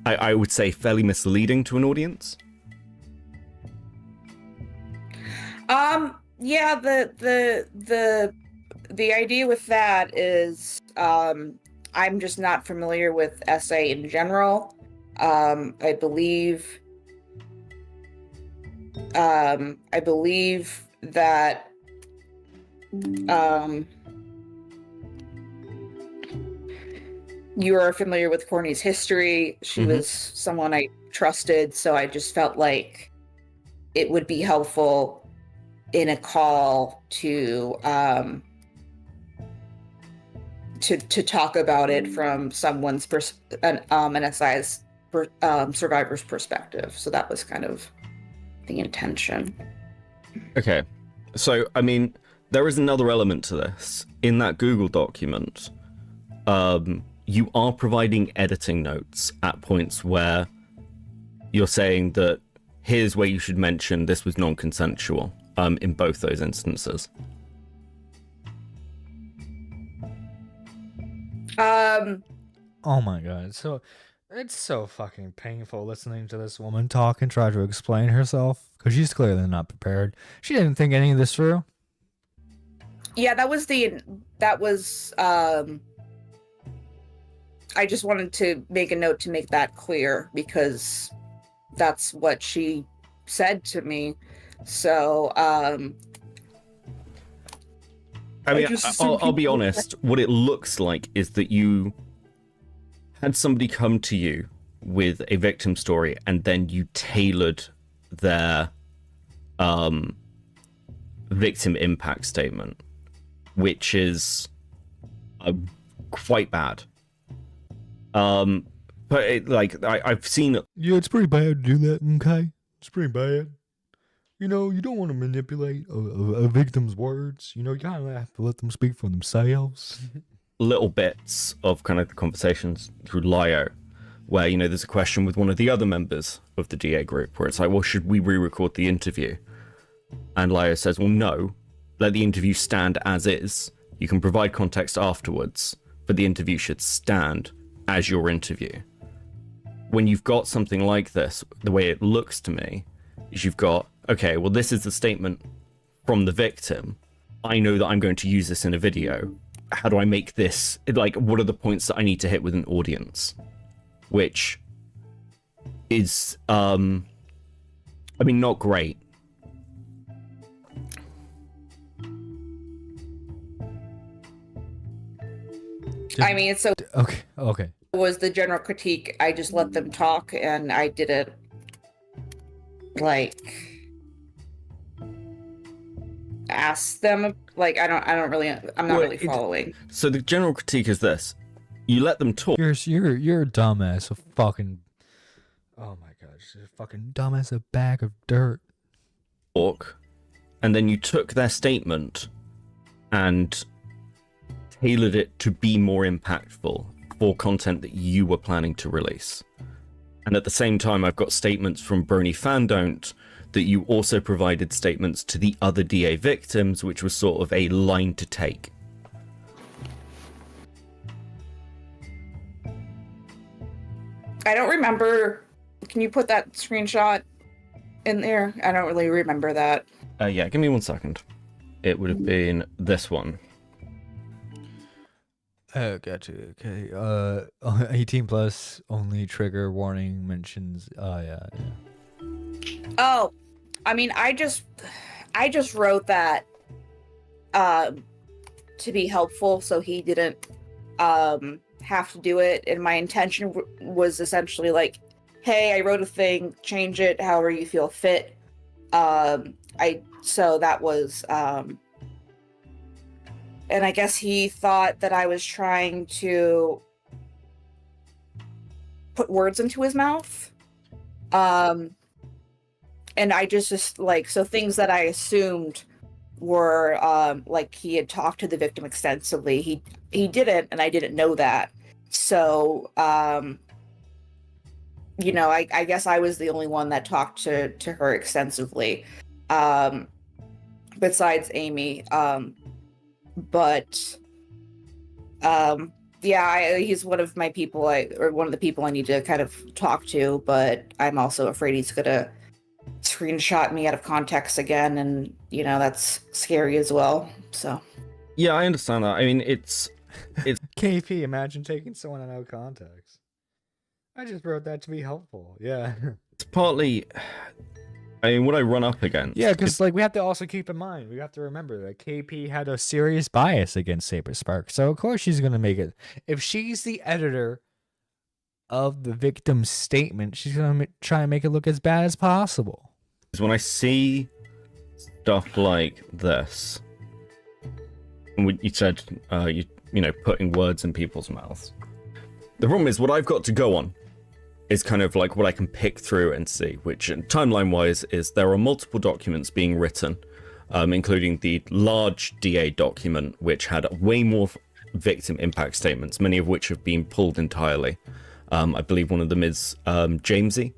I would say fairly misleading to an audience. Yeah, the idea with that is I'm just not familiar with essay in general. I believe that you are familiar with Courtney's history. She was someone I trusted, so I just felt like it would be helpful in a call to talk about it from someone's an SI's survivor's perspective. So that was kind of the intention. Okay, so I mean, there is another element to this. In that Google document, you are providing editing notes at points where you're saying that here's where you should mention this was non-consensual. In both those instances. Oh my god, so it's so fucking painful listening to this woman talk and try to explain herself, because she's clearly not prepared. She didn't think any of this through. Yeah, that was I just wanted to make a note to make that clear, because that's what she said to me. So, I mean, I'll be honest. What it looks like is that you had somebody come to you with a victim story, and then you tailored their victim impact statement, which is quite bad. But I've seen. Yeah, it's pretty bad to do that. Okay, it's pretty bad. You know, you don't want to manipulate a victim's words. You know, you kind of have to let them speak for themselves. Little bits of kind of the conversations through Lio, where, you know, there's a question with one of the other members of the DA group where it's like, well, should we re-record the interview? And Lio says, well, no, let the interview stand as is. You can provide context afterwards, but the interview should stand as your interview. When you've got something like this, the way it looks to me is you've got, okay, well, this is the statement from the victim. I know that I'm going to use this in a video. How do I make this, like, what are the points that I need to hit with an audience? Which is, I mean, not great. I mean, so Okay. Was the general critique. I just let them talk, and I didn't like ask them. Like, I'm not really following. So the general critique is this: you let them talk. You're a dumbass, a fucking. Oh my gosh, you're a fucking dumbass, a bag of dirt. Talk, and then you took their statement and tailored it to be more impactful for content that you were planning to release. And at the same time, I've got statements from Brony Fandon't that you also provided statements to the other DA victims, which was sort of a line to take. I don't remember. Can you put that screenshot in there? I don't really remember that. Yeah, give me 1 second. It would have been this one. Oh, gotcha. Okay. 18 plus only trigger warning mentions. Oh, yeah. Oh, I mean, I just wrote that to be helpful, so he didn't have to do it. And my intention was essentially like, hey, I wrote a thing, change it however you feel fit. So that was. And I guess he thought that I was trying to put words into his mouth. And I just like, so things that I assumed were like he had talked to the victim extensively. He didn't, and I didn't know that. So, you know, I guess I was the only one that talked to her extensively, besides Amy. But yeah, he's one of my people, one of the people I need to kind of talk to, but I'm also afraid he's gonna screenshot me out of context again, and you know, that's scary as well. So yeah, I understand that. I mean, it's KP, imagine taking someone out of context. I just wrote that to be helpful. Yeah. It's partly, I mean, what I run up against. Yeah, because like we have to also keep in mind, we have to remember that KP had a serious bias against Saber Spark, so of course she's gonna make it. If she's the editor of the victim's statement, she's gonna try and make it look as bad as possible. When I see stuff like this, and you said you know, putting words in people's mouths. The problem is what I've got to go on is kind of like what I can pick through and see, which timeline-wise is there are multiple documents being written, including the large DA document, which had way more victim impact statements, many of which have been pulled entirely. I believe one of them is Jamesy.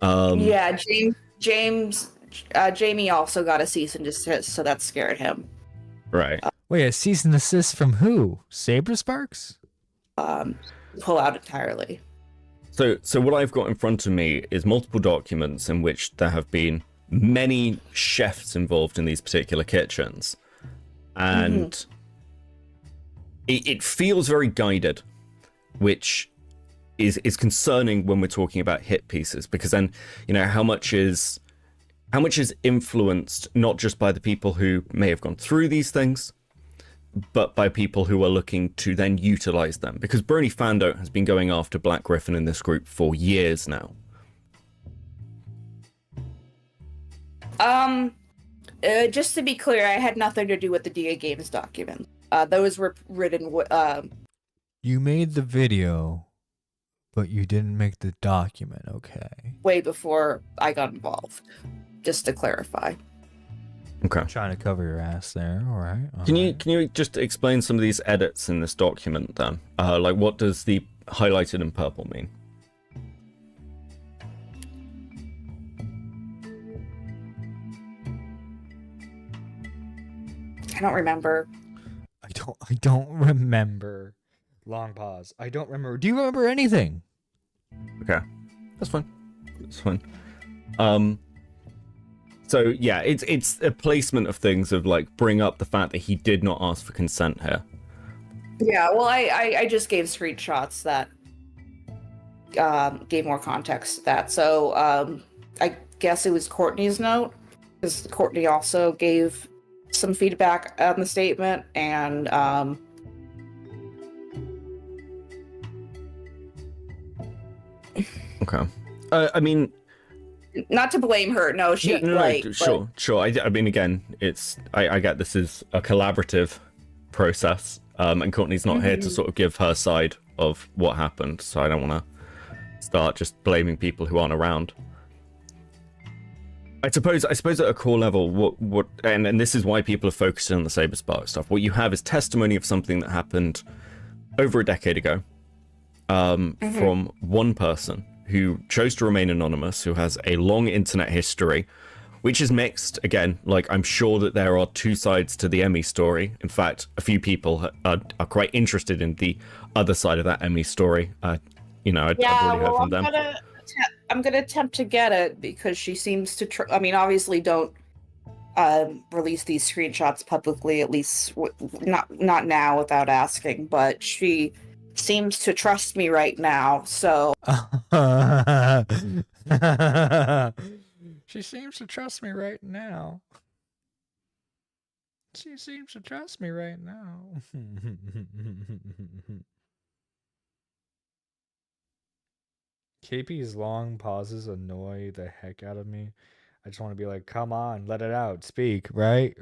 Yeah, Jamie also got a cease and desist, so that scared him. Right. Wait, a cease and desist from who? Saber Sparks? Pull out entirely. So what I've got in front of me is multiple documents in which there have been many chefs involved in these particular kitchens. And it feels very guided, which is concerning when we're talking about hit pieces, because then, you know, how much is influenced not just by the people who may have gone through these things, but by people who are looking to then utilize them. Because Brony Fandon't has been going after Black Griffin in this group for years now. Just to be clear, I had nothing to do with the DA Games document. Those were written. You made the video, but you didn't make the document. Okay. Way before I got involved. Just to clarify. Okay. Trying to cover your ass there. All right. Can you just explain some of these edits in this document then? Like, what does the highlighted in purple mean? I don't remember. I don't remember. Long pause. I don't remember. Do you remember anything? Okay. That's fine. That's fine. So yeah, it's a placement of things of like bring up the fact that he did not ask for consent here. Yeah, well, I just gave screenshots that gave more context to that. So I guess it was Courtney's note, because Courtney also gave some feedback on the statement, and Okay. I mean, not to blame her. No, she sure. I mean, again, I get this is a collaborative process, and Courtney's not here to sort of give her side of what happened, so I don't want to start just blaming people who aren't around. I suppose at a core level, what and this is why people are focusing on the Saberspark stuff. What you have is testimony of something that happened over a decade ago, from one person who chose to remain anonymous, who has a long internet history, which is mixed. Again, like, I'm sure that there are two sides to the Emmy story. In fact, a few people are quite interested in the other side of that Emmy story. I've already heard from them. I'm gonna attempt to get it, because she seems to. I mean, obviously, don't release these screenshots publicly. At least not now, without asking. But she seems to trust me right now. So she seems to trust me right now. She seems to trust me right now. KP's long pauses annoy the heck out of me. I just want to be like, come on, let it out. Speak, right?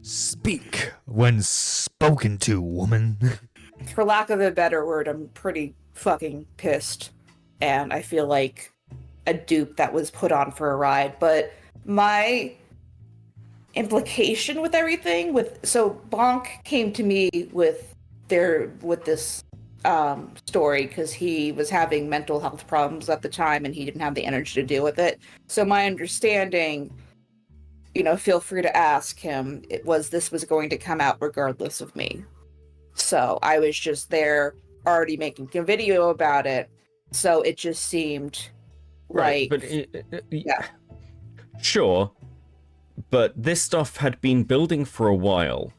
Speak when spoken to, woman. For lack of a better word, I'm pretty fucking pissed. And I feel like a dupe that was put on for a ride. But my implication with everything, so Bonk came to me with this story because he was having mental health problems at the time and he didn't have the energy to deal with it. So my understanding, feel free to ask him, this was going to come out regardless of me. So I was just there already making a video about it. So it just seemed right, yeah. Sure, but this stuff had been building for a while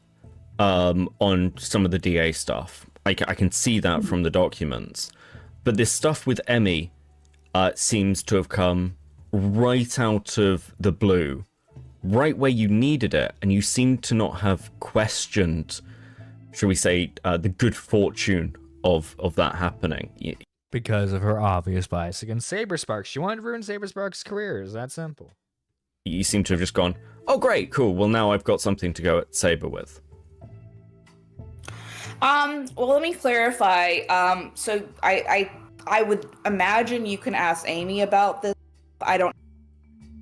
on some of the DA stuff. I can see that from the documents. But this stuff with Emmy seems to have come right out of the blue, right where you needed it, and you seem to not have questioned, shall we say, the good fortune of that happening. Because of her obvious bias against Saberspark. She wanted to ruin Saberspark's career. It's that simple. You seem to have just gone, oh great, cool, well now I've got something to go at Saber with. Well, let me clarify. So I would imagine you can ask Amy about this. I don't know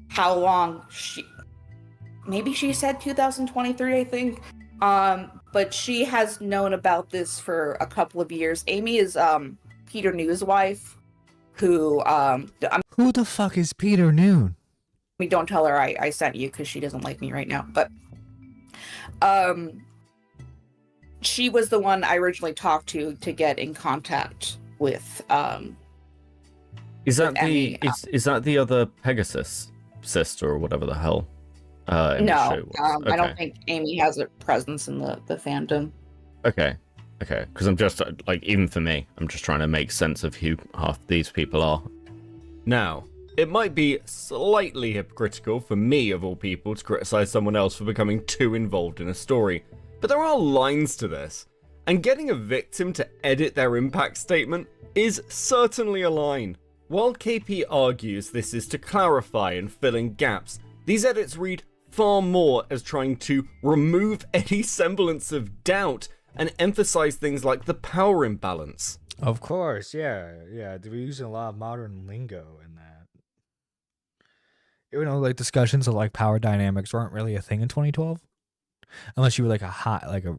how long maybe she said 2023, I think. But she has known about this for a couple of years. Amy is Peter New's wife, who who the fuck is Peter Noon? I mean, don't tell her I sent you, because she doesn't like me right now. But she was the one I originally talked to get in contact with. Is that is that the other Pegasus sister or whatever the hell? No, the show was? Okay. I don't think Amy has a presence in the fandom. Okay, because I'm just even for me, I'm just trying to make sense of who half these people are. Now, it might be slightly hypocritical for me, of all people, to criticize someone else for becoming too involved in a story. But there are lines to this, and getting a victim to edit their impact statement is certainly a line. While KP argues this is to clarify and fill in gaps, these edits read far more as trying to remove any semblance of doubt and emphasize things like the power imbalance. Of course, yeah. We're using a lot of modern lingo in that. You know, like discussions of like power dynamics weren't really a thing in 2012, unless you were like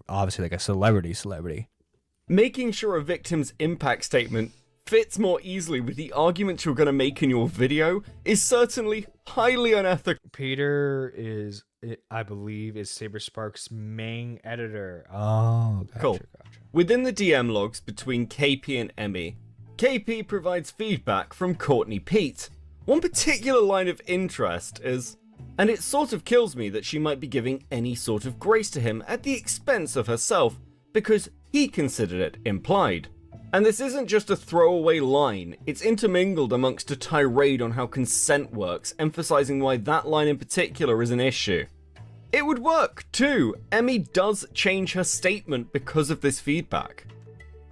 obviously like a celebrity. Making sure a victim's impact statement fits more easily with the argument you're going to make in your video is certainly highly unethical. Peter is, I believe, is Saberspark's main editor. Oh, gotcha, Cool. Gotcha. Within the DM logs between KP and Emmy, KP provides feedback from Courtney Pete. One particular line of interest is, and it sort of kills me that she might be giving any sort of grace to him at the expense of herself, because he considered it implied. And this isn't just a throwaway line, it's intermingled amongst a tirade on how consent works, emphasizing why that line in particular is an issue. It would work, too. Emmy does change her statement because of this feedback.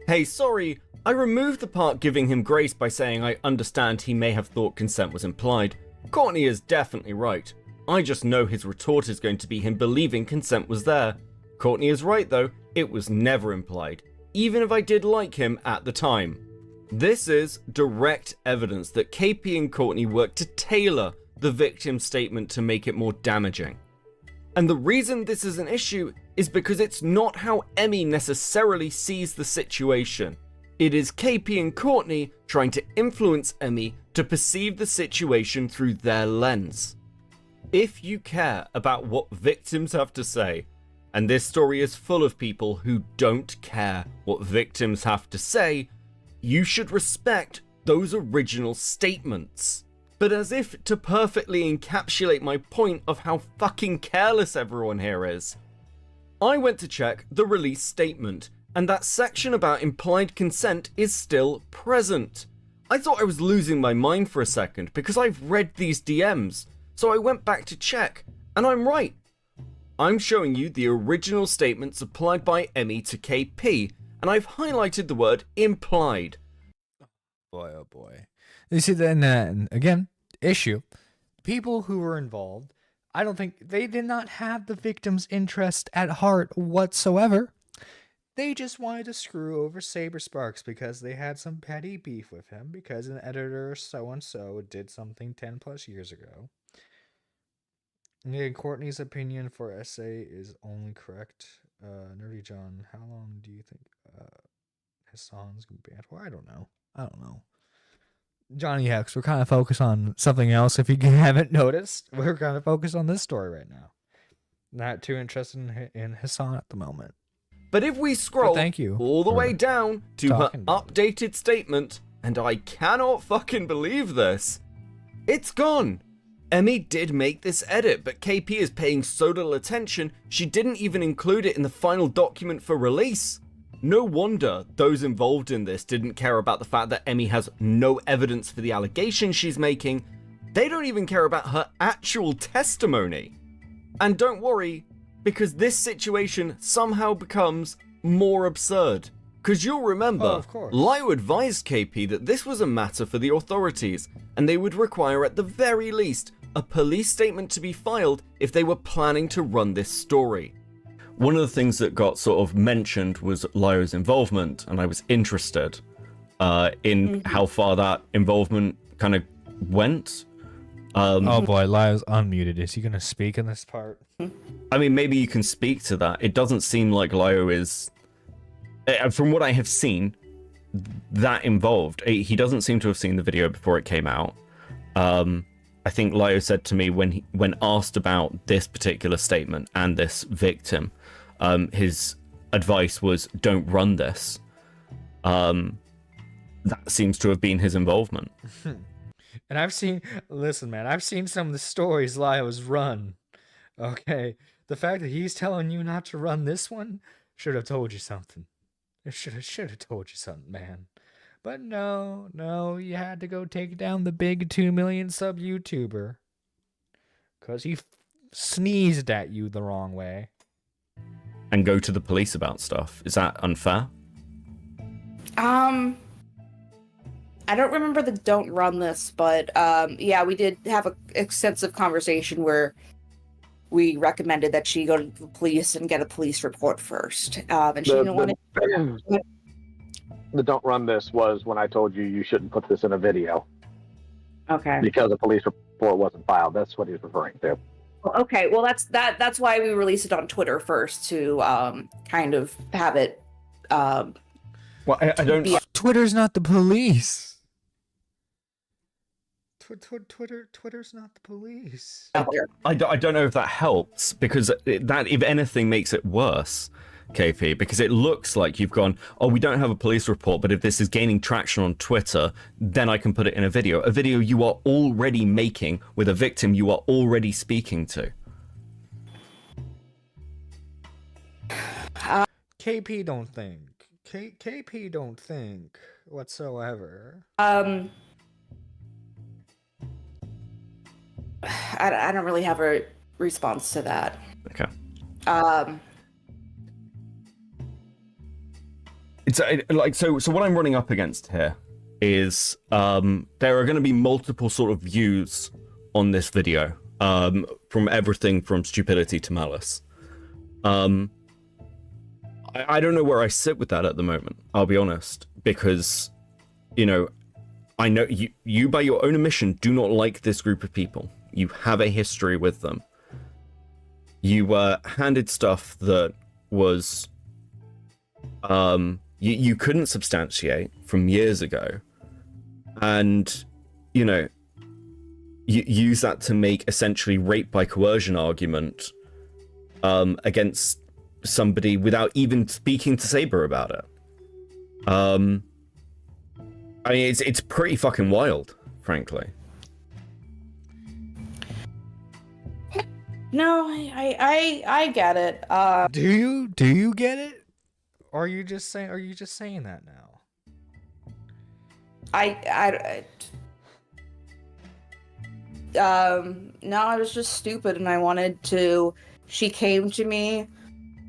Hey, sorry, I removed the part giving him grace by saying I understand he may have thought consent was implied. Courtney is definitely right. I just know his retort is going to be him believing consent was there. Courtney is right, though, it was never implied, even if I did like him at the time. This is direct evidence that KP and Courtney worked to tailor the victim's statement to make it more damaging. And the reason this is an issue is because it's not how Emmy necessarily sees the situation. It is KP and Courtney trying to influence Emmy to perceive the situation through their lens. If you care about what victims have to say, and this story is full of people who don't care what victims have to say, you should respect those original statements. But as if to perfectly encapsulate my point of how fucking careless everyone here is, I went to check the release statement, and that section about implied consent is still present. I thought I was losing my mind for a second because I've read these DMs, so I went back to check, and I'm right. I'm showing you the original statement supplied by Emmy to KP, and I've highlighted the word implied. Boy, oh boy. You see, then again, issue. People who were involved, I don't think they did not have the victim's interest at heart whatsoever. They just wanted to screw over Sabersparks because they had some petty beef with him because an editor so-and-so did something 10 plus years ago. And Courtney's opinion for essay is only correct. Nerdy John, how long do you think Hassan's gonna be banned for? I don't know. Johnny Hex, we're kind of focused on something else. If you haven't noticed, we're kind of focused on this story right now. Not too interested in Hassan at the moment. But if we scroll all the way down to her updated statement, and I cannot fucking believe this, it's gone. Emmy did make this edit, but KP is paying so little attention, she didn't even include it in the final document for release. No wonder those involved in this didn't care about the fact that Emmy has no evidence for the allegations she's making. They don't even care about her actual testimony. And don't worry, because this situation somehow becomes more absurd. Because you'll remember, Lyo advised KP that this was a matter for the authorities, and they would require at the very least a police statement to be filed if they were planning to run this story. One of the things that got sort of mentioned was Lyo's involvement, and I was interested in how far that involvement kind of went. Oh boy, Lyo's unmuted. Is he going to speak in this part? I mean, maybe you can speak to that. It doesn't seem like Lyo is, from what I have seen, that involved. He doesn't seem to have seen the video before it came out. I think Lyo said to me when asked about this particular statement and this victim, his advice was, don't run this. That seems to have been his involvement. And I've seen some of the stories Lyo's run. Okay, the fact that he's telling you not to run this one should have told you something. It should have told you something, man. But no, you had to go take down the big 2 million sub YouTuber. Because he sneezed at you the wrong way. And go to the police about stuff. Is that unfair? I don't remember the don't run this, but yeah, we did have an extensive conversation where we recommended that she go to the police and get a police report first. And she didn't want to. The don't run this was when I told you shouldn't put this in a video. Okay. Because a police report wasn't filed. That's what he's referring to. Okay, well that's why we released it on Twitter first to kind of have it. Well, I don't. Twitter's not the police. Twitter's not the police. I don't know if that helps, because that, if anything, makes it worse, KP, because it looks like you've gone, oh, we don't have a police report, but if this is gaining traction on Twitter, then I can put it in a video you are already making with a victim you are already speaking to. KP don't think. KP don't think whatsoever. I don't really have a response to that. Okay. It's like so what I'm running up against here is there are going to be multiple sort of views on this video, from everything from stupidity to malice. I don't know where I sit with that at the moment, I'll be honest, because, you know, I know you by your own admission do not like this group of people. You have a history with them. You were handed stuff that was you couldn't substantiate from years ago, and you know, you use that to make essentially rape by coercion argument against somebody without even speaking to Saber about it. I mean, it's pretty fucking wild, frankly. No, I get it. Do you get it? Or are you just saying that now? No, I was just stupid and I wanted to. She came to me.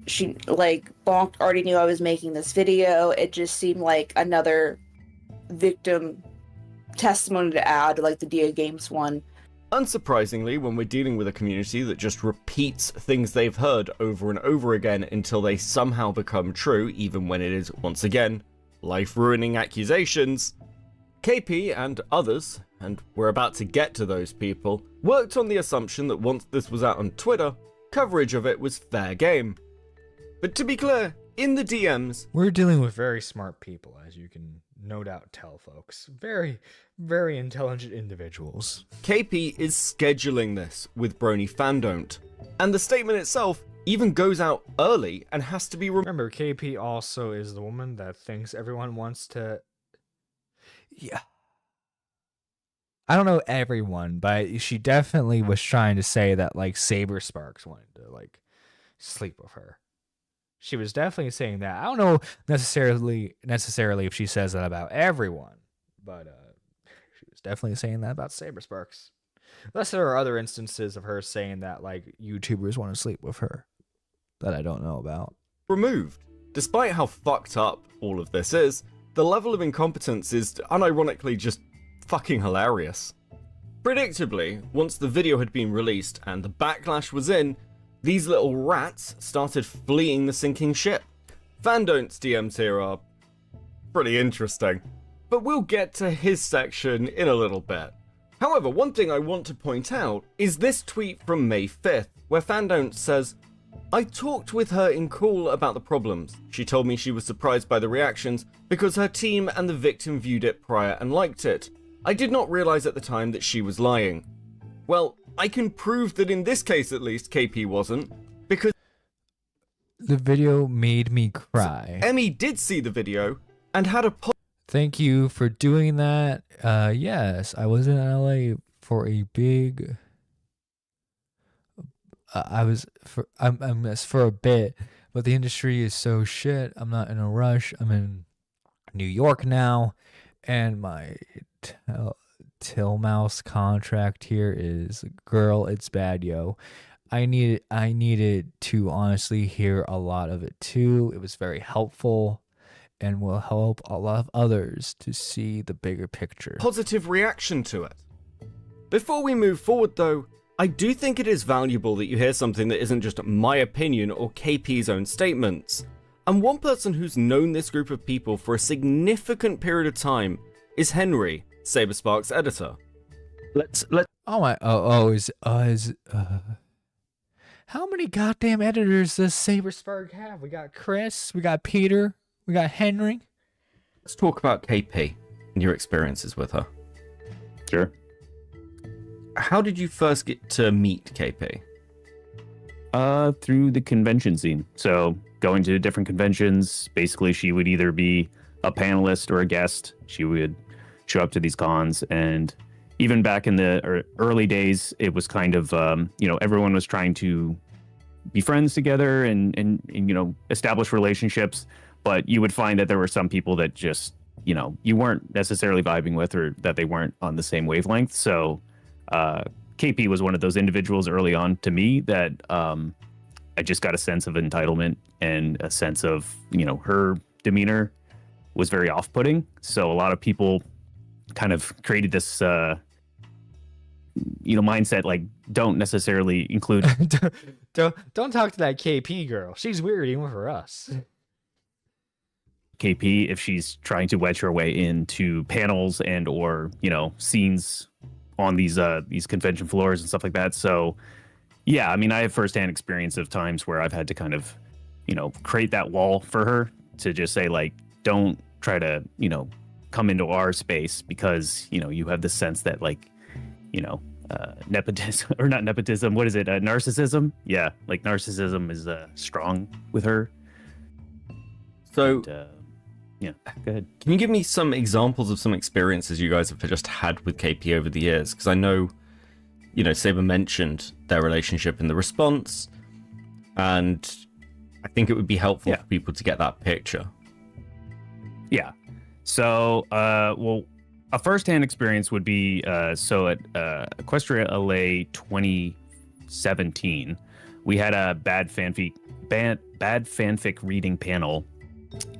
She like bonked, already knew I was making this video. It just seemed like another victim testimony to add, like the Dia Games one. Unsurprisingly, when we're dealing with a community that just repeats things they've heard over and over again until they somehow become true, even when it is, once again, life-ruining accusations, KP and others, and we're about to get to those people, worked on the assumption that once this was out on Twitter, coverage of it was fair game. But to be clear, in the DMs... We're dealing with very smart people, as you can no doubt tell, folks. Very, very intelligent individuals. KP is scheduling this with Brony Fandon't, and the statement itself even goes out early and has to be... Remember, KP also is the woman that thinks everyone wants to... Yeah. I don't know everyone, but she definitely was trying to say that, like, Saber Sparks wanted to, like, sleep with her. She was definitely saying that. I don't know necessarily if she says that about everyone, but she was definitely saying that about Saber Sparks. Unless there are other instances of her saying that, like, YouTubers want to sleep with her that I don't know about. Removed. Despite how fucked up all of this is, the level of incompetence is unironically just fucking hilarious. Predictably, once the video had been released and the backlash was in, these little rats started fleeing the sinking ship. Fandon't's DMs here are pretty interesting, but we'll get to his section in a little bit. However, one thing I want to point out is this tweet from May 5th, where Fandon't says, I talked with her in call about the problems. She told me she was surprised by the reactions because her team and the victim viewed it prior and liked it. I did not realize at the time that she was lying. Well, I can prove that in this case at least, KP wasn't, because the video made me cry. Emmy did see the video and had a Thank you for doing that. Yes, I was in LA for a big... I'm for a bit, but the industry is so shit. I'm not in a rush. I'm in New York now, and my Tillmouse contract here is, girl, it's bad, yo. I needed to honestly hear a lot of it too. It was very helpful, and will help a lot of others to see the bigger picture. Positive reaction to it. Before we move forward though, I do think it is valuable that you hear something that isn't just my opinion or KP's own statements. And one person who's known this group of people for a significant period of time is Henry, Saberspark's editor. How many goddamn editors does Saberspark have? We got Chris, we got Peter, we got Henry. Let's talk about KP and your experiences with her. Sure. How did you first get to meet KP? Through the convention scene. So going to different conventions, basically she would either be a panelist or a guest. She would show up to these cons, and even back in the early days, it was kind of, everyone was trying to be friends together and establish relationships. But you would find that there were some people that just, you weren't necessarily vibing with, or that they weren't on the same wavelength. So KP was one of those individuals early on to me that I just got a sense of entitlement and a sense of, her demeanor was very off-putting. So a lot of people kind of created this, mindset, like, don't necessarily include. don't talk to that KP girl. She's weird even for us. KP if she's trying to wedge her way into panels and or scenes on these convention floors and stuff like that. So yeah, I mean, I have firsthand experience of times where I've had to kind of create that wall for her to just say, like, don't try to come into our space, because you have the sense that, like, nepotism, or not nepotism, what is it, narcissism? Yeah, like narcissism is strong with her. So yeah, go ahead. Can you give me some examples of some experiences you guys have just had with KP over the years? Because I know, Saber mentioned their relationship in the response, and I think it would be helpful for people to get that picture. Yeah. So, a first-hand experience would be, so at Equestria LA 2017, we had a bad fanfic reading panel.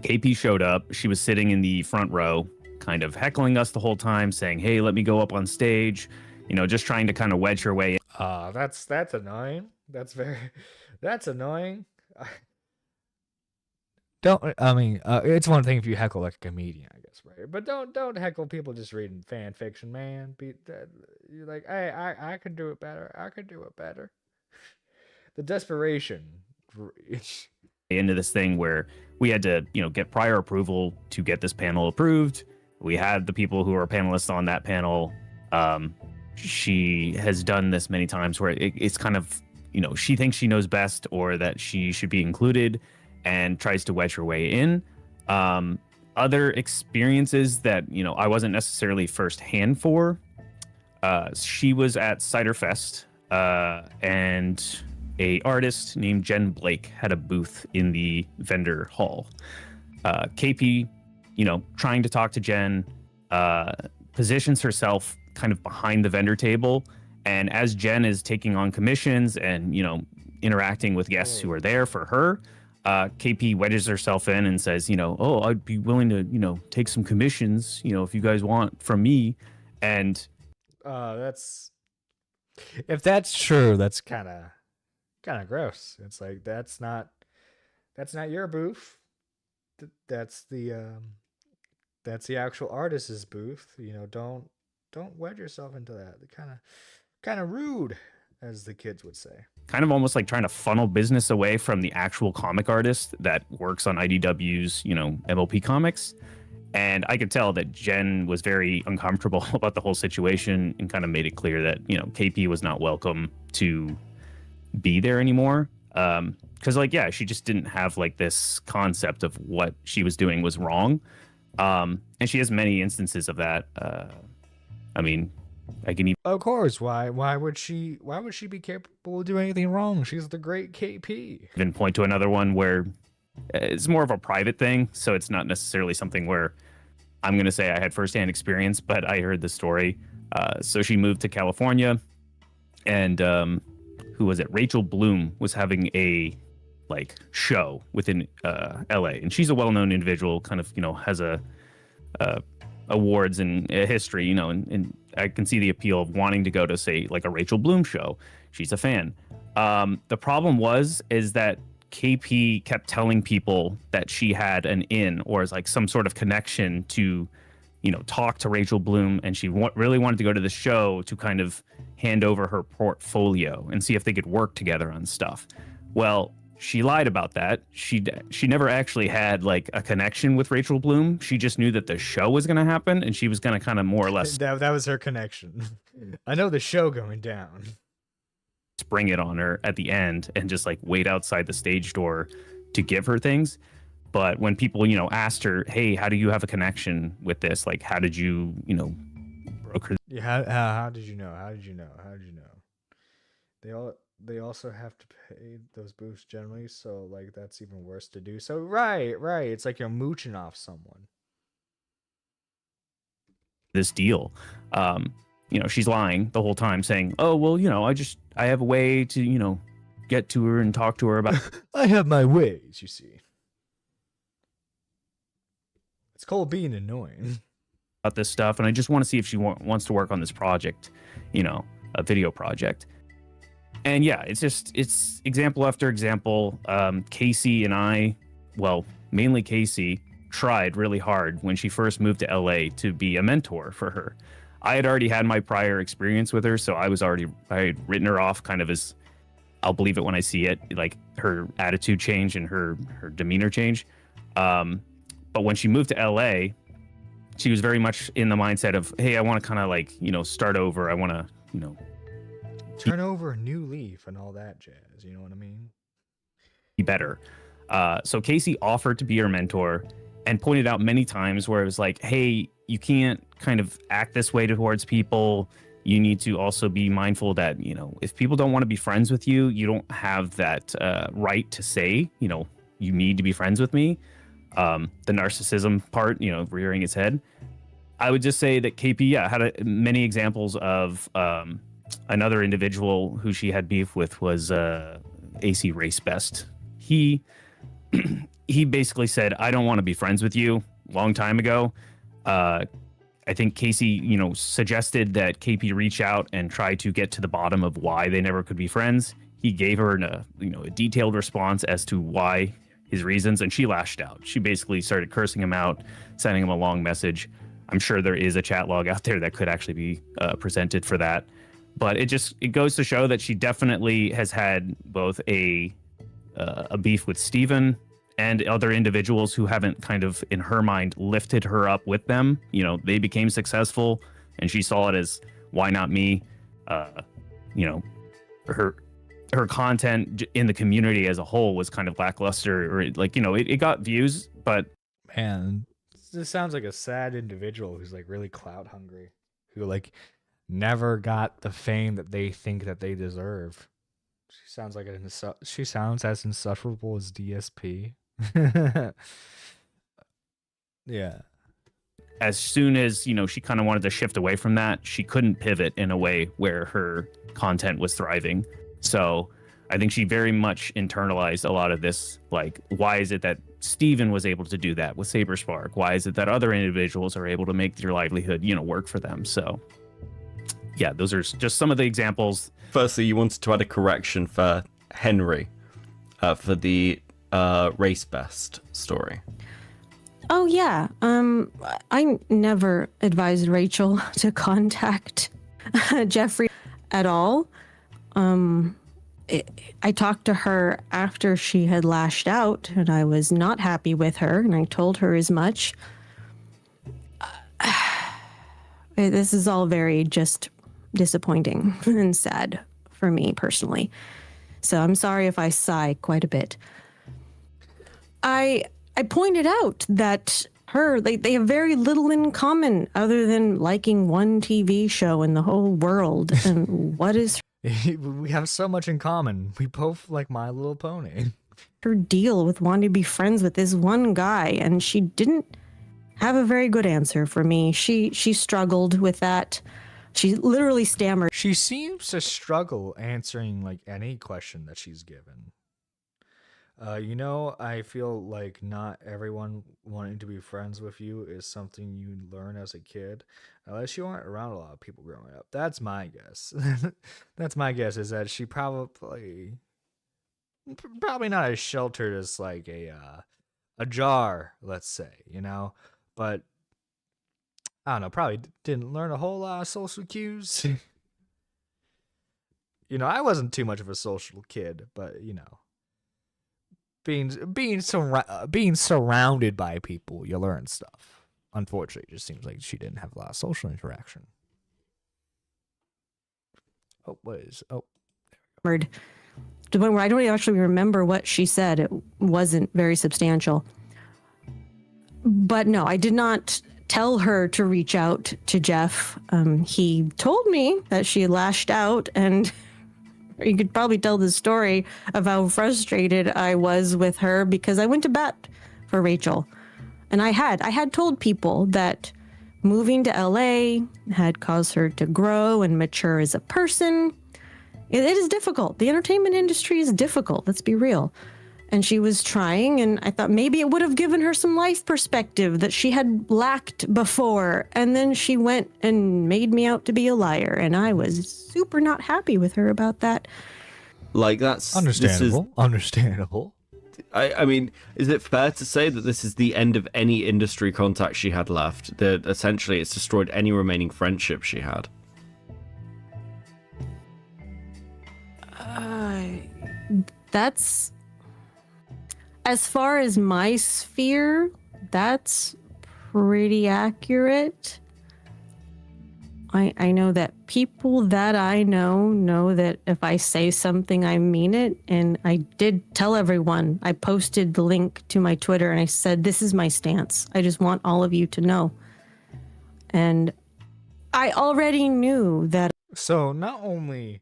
KP showed up. She was sitting in the front row, kind of heckling us the whole time, saying, "Hey, let me go up on stage," just trying to kind of wedge her way in. That's annoying. That's annoying. It's one thing if you heckle like a comedian, I guess, right? But don't heckle people just reading fan fiction, man. You're like, hey, I could do it better. I could do it better. The desperation. Into this thing where we had to, get prior approval to get this panel approved. We had the people who are panelists on that panel. She has done this many times where it's kind of, she thinks she knows best, or that she should be included, and tries to wedge her way in. Other experiences that, I wasn't necessarily firsthand for. She was at Cider Fest, and a artist named Jen Blake had a booth in the vendor hall. KP, trying to talk to Jen, positions herself kind of behind the vendor table. And as Jen is taking on commissions and, interacting with guests who are there for her, KP wedges herself in and says, "Oh, I'd be willing to, take some commissions, if you guys want from me." And if that's true, that's kind of gross. It's like, that's not your booth. That's the actual artist's booth. Don't wedge yourself into that. Kind of rude, as the kids would say. Kind of almost like trying to funnel business away from the actual comic artist that works on IDW's, MLP comics. And I could tell that Jen was very uncomfortable about the whole situation, and kind of made it clear that, KP was not welcome to be there anymore. Because, she just didn't have, this concept of what she was doing was wrong. And she has many instances of that. I can even... Of course. Why would she be capable of doing anything wrong? She's the great KP. Even point to another one where it's more of a private thing, so it's not necessarily something where I'm going to say I had firsthand experience, but I heard the story. So she moved to California, and who was it? Rachel Bloom was having a like show within LA, and she's a well-known individual, kind of, you know, has a awards and a history, you know, and I can see the appeal of wanting to go to, say, like a Rachel Bloom show. She's a fan. The problem is that KP kept telling people that she had an in, or is like some sort of connection to, you know, talk to Rachel Bloom, and she really wanted to go to the show to kind of hand over her portfolio and see if they could work together on stuff. Well, she lied about that. She never actually had like a connection with Rachel Bloom. She just knew that the show was going to happen, and she was going to kind of more or less that was her connection. I know the show going down. Spring it on her at the end and just like wait outside the stage door to give her things. But when people, you know, asked her, hey, how do you have a connection with this? Like, how did you, you know, broker? Yeah, how did you know? How did you know? How did you know? They also have to pay those booths generally, so like that's even worse to do. So right. It's like you're mooching off someone. This deal. You know, she's lying the whole time saying, oh, well, you know, I have a way to, you know, get to her and talk to her about I have my ways, you see. It's called being annoying. About this stuff, and I just want to see if she wants to work on this project, you know, a video project. And yeah, it's example after example. Casey and I, well, mainly Casey, tried really hard when she first moved to LA to be a mentor for her. I had already had my prior experience with her, so I had written her off kind of as, I'll believe it when I see it, like her attitude change and her demeanor change. But when she moved to LA, she was very much in the mindset of, hey, I want to kind of like, you know, start over. I want to, you know, turn over a new leaf and all that jazz. You know what I mean? Be better. So Casey offered to be her mentor and pointed out many times where it was like, hey, you can't kind of act this way towards people. You need to also be mindful that, you know, if people don't want to be friends with you, you don't have that right to say, you know, you need to be friends with me. The narcissism part, you know, rearing its head. I would just say that KP, had many examples of another individual who she had beef with was AC Race Best. He basically said, I don't want to be friends with you, long time ago. I think Casey, you know, suggested that KP reach out and try to get to the bottom of why they never could be friends. He gave her a detailed response as to why, his reasons, and she lashed out. She basically started cursing him out, sending him a long message. I'm sure there is a chat log out there that could actually be presented for that. But it goes to show that she definitely has had both a beef with Steven and other individuals who haven't kind of, in her mind, lifted her up with them. You know, they became successful, and she saw it as, why not me? You know, her content in the community as a whole was kind of lackluster, or like, you know, it got views, but man, this sounds like a sad individual who's like really clout hungry, who like never got the fame that they think that they deserve. She sounds as insufferable as DSP. Yeah. As soon as, you know, she kind of wanted to shift away from that, she couldn't pivot in a way where her content was thriving. So I think she very much internalized a lot of this. Like, why is it that Steven was able to do that with Saberspark? Why is it that other individuals are able to make their livelihood, you know, work for them? So yeah, those are just some of the examples. Firstly, you wanted to add a correction for Henry for the Race Best story. Oh yeah. I never advised Rachel to contact Jeffrey at all. I talked to her after she had lashed out, and I was not happy with her, and I told her as much. This is all very just disappointing and sad for me personally. So I'm sorry if I sigh quite a bit. I pointed out that they have very little in common other than liking one TV show in the whole world. And what is we have so much in common. We both like My Little Pony. Her deal with wanting to be friends with this one guy, and she didn't have a very good answer for me. She struggled with that. She literally stammered. She seems to struggle answering like any question that she's given. I feel like not everyone wanting to be friends with you is something you learn as a kid, unless you aren't around a lot of people growing up. That's my guess. That's my guess is that she probably not as sheltered as like a jar, let's say, but I don't know, probably didn't learn a whole lot of social cues. I wasn't too much of a social kid, but being surrounded by people, you learn stuff. Unfortunately, it just seems like she didn't have a lot of social interaction. To the point where I don't actually remember what she said. It wasn't very substantial. But no, I did not tell her to reach out to Jeff. He told me that she lashed out, and you could probably tell the story of how frustrated I was with her because I went to bat for Rachel. And I had told people that moving to LA had caused her to grow and mature as a person. It is difficult. The entertainment industry is difficult. Let's be real. And she was trying, and I thought maybe it would have given her some life perspective that she had lacked before. And then she went and made me out to be a liar, and I was super not happy with her about that. Like, that's understandable. Understandable. I mean, is it fair to say that this is the end of any industry contact she had left? That essentially it's destroyed any remaining friendship she had? That's... As far as my sphere, that's pretty accurate. I know that people that I know that if I say something, I mean it. And I did tell everyone. I posted the link to my Twitter and I said, this is my stance. I just want all of you to know. And I already knew that. So not only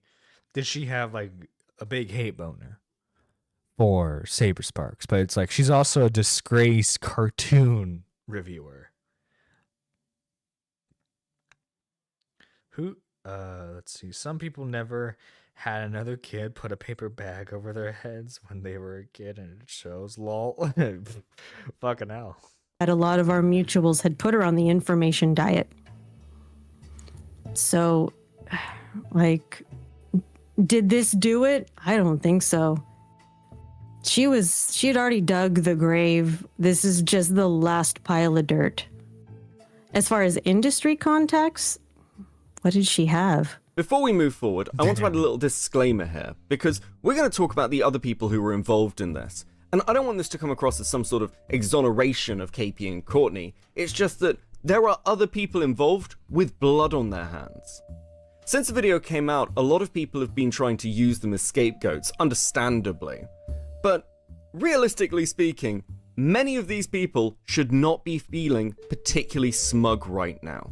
did she have like a big hate boner for Saber Sparks, but it's like she's also a disgraced cartoon reviewer. Let's see. Some people never had another kid put a paper bag over their heads when they were a kid, and it shows. Lol. Fucking hell. A lot of our mutuals had put her on the information diet. So, like, did this do it? I don't think so. She had already dug the grave. This is just the last pile of dirt. As far as industry contacts, what did she have? Before we move forward, I want to add a little disclaimer here, because we're going to talk about the other people who were involved in this. And I don't want this to come across as some sort of exoneration of KP and Courtney. It's just that there are other people involved with blood on their hands. Since the video came out, a lot of people have been trying to use them as scapegoats, understandably. But realistically speaking, many of these people should not be feeling particularly smug right now.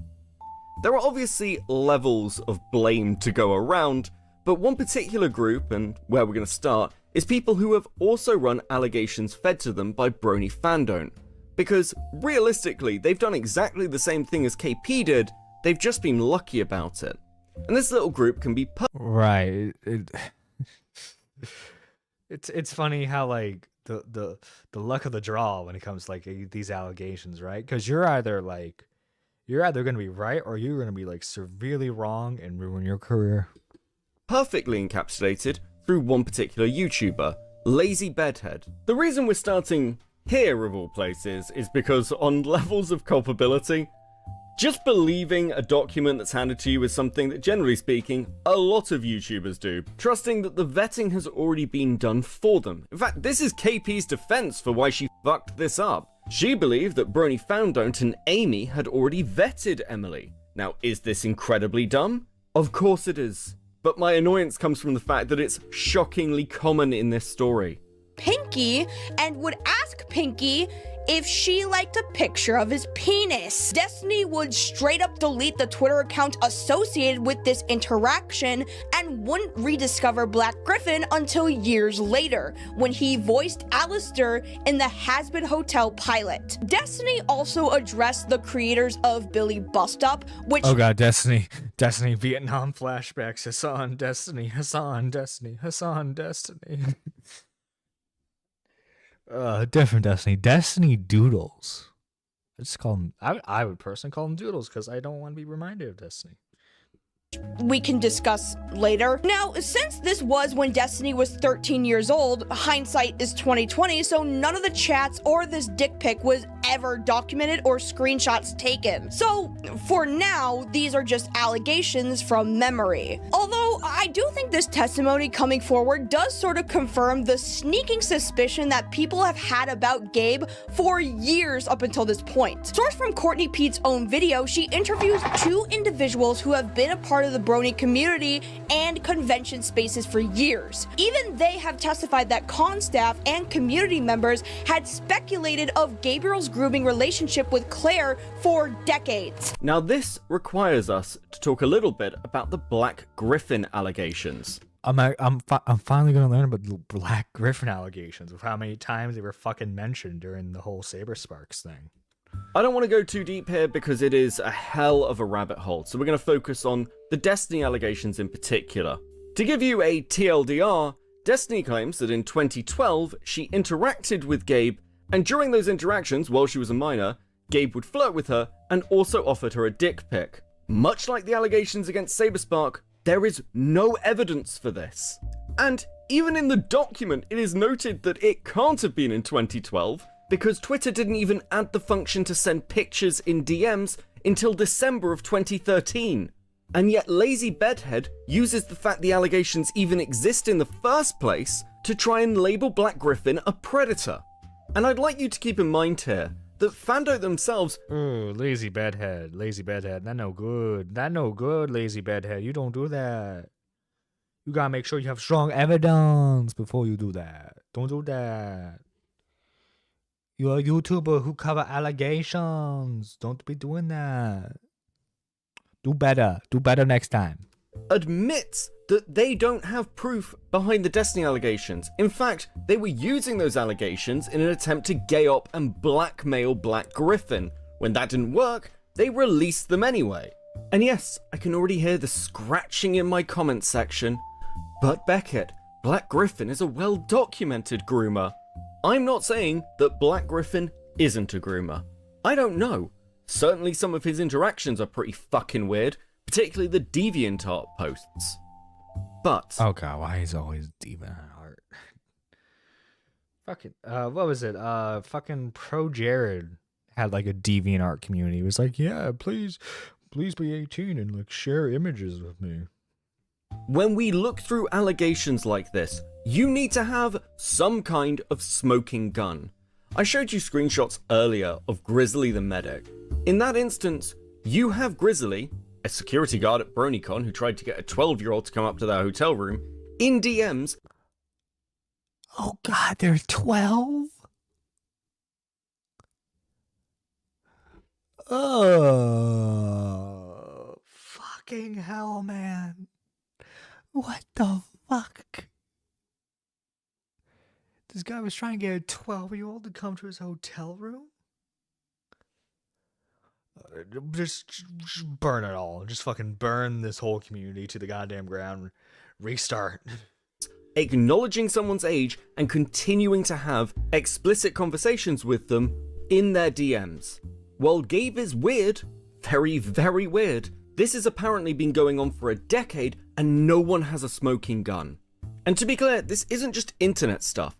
There are obviously levels of blame to go around, but one particular group, and where we're going to start, is people who have also run allegations fed to them by Brony Fandom. Because realistically, they've done exactly the same thing as KP did, they've just been lucky about it. And this little group can be right. It's funny how like the luck of the draw when it comes to like these allegations, right? Because you're either going to be right or you're going to be like severely wrong and ruin your career. Perfectly encapsulated through one particular YouTuber, Lazy Bedhead. The reason we're starting here of all places is because on levels of culpability, just believing a document that's handed to you is something that, generally speaking, a lot of YouTubers do, trusting that the vetting has already been done for them. In fact, this is KP's defense for why she fucked this up. She believed that Brony Fandom and Amy had already vetted Emily. Now, is this incredibly dumb? Of course it is. But my annoyance comes from the fact that it's shockingly common in this story. Pinky and would ask Pinky if she liked a picture of his penis. Destiny would straight up delete the Twitter account associated with this interaction and wouldn't rediscover Black Griffin until years later, when he voiced Alistair in the Hazbin Hotel pilot. Destiny also addressed the creators of Billy Bust Up, which— Oh god, Destiny, Vietnam flashbacks, Hassan, Destiny, Hassan, Destiny. Different Destiny. Destiny Doodles. I just call them. I would personally call them Doodles because I don't want to be reminded of Destiny. We can discuss later. Now, since this was when Destiny was 13 years old, hindsight is 2020, so none of the chats or this dick pic was ever documented or screenshots taken. So, for now, these are just allegations from memory. Although, I do think this testimony coming forward does sort of confirm the sneaking suspicion that people have had about Gabe for years up until this point. Sourced from Courtney Pete's own video, she interviews two individuals who have been a part of the Brony community and convention spaces for years. Even they have testified that con staff and community members had speculated of Gabriel's grooming relationship with Claire for decades. Now this requires us to talk a little bit about the Black Griffin allegations. I'm finally gonna learn about the Black Griffin allegations of how many times they were fucking mentioned during the whole Saber Sparks thing. I don't want to go too deep here because it is a hell of a rabbit hole, so we're going to focus on the Destiny allegations in particular. To give you a TLDR, Destiny claims that in 2012 she interacted with Gabe, and during those interactions, while she was a minor, Gabe would flirt with her and also offered her a dick pic. Much like the allegations against Saberspark, there is no evidence for this. And even in the document, it is noted that it can't have been in 2012, because Twitter didn't even add the function to send pictures in DMs until December of 2013. And yet Lazy Bedhead uses the fact the allegations even exist in the first place to try and label Black Griffin a predator. And I'd like you to keep in mind here that Fando themselves— Ooh, Lazy Bedhead, that no good, Lazy Bedhead, you don't do that. You gotta make sure you have strong evidence before you do that. Don't do that. You're a YouTuber who cover allegations. Don't be doing that. Do better next time. Admits that they don't have proof behind the Destiny allegations. In fact, they were using those allegations in an attempt to gay up and blackmail Black Griffin. When that didn't work, they released them anyway. And yes, I can already hear the scratching in my comments section. But Beckett, Black Griffin is a well-documented groomer. I'm not saying that Black Griffin isn't a groomer. I don't know. Certainly some of his interactions are pretty fucking weird, particularly the DeviantArt posts. But— oh god, why is always DeviantArt? Fucking, what was it? Fucking Pro Jared had like a DeviantArt community. He was like, yeah, please be 18 and like share images with me. when we look through allegations like this, you need to have some kind of smoking gun. I showed you screenshots earlier of Grizzly the medic. In that instance, you have Grizzly, a security guard at BronyCon who tried to get a 12-year-old to come up to their hotel room, in DMs. Oh god, they're 12? Oh, fucking hell, man. What the fuck? This guy was trying to get a 12-year-old to come to his hotel room? Just burn it all. Just fucking burn this whole community to the goddamn ground. Restart. Acknowledging someone's age and continuing to have explicit conversations with them in their DMs. While Gabe is weird, very, very weird, this has apparently been going on for a decade and no one has a smoking gun. And to be clear, this isn't just internet stuff.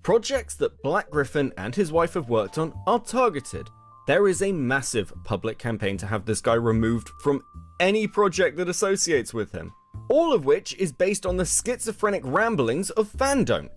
Projects that Black Griffin and his wife have worked on are targeted. There is a massive public campaign to have this guy removed from any project that associates with him. All of which is based on the schizophrenic ramblings of Fandom.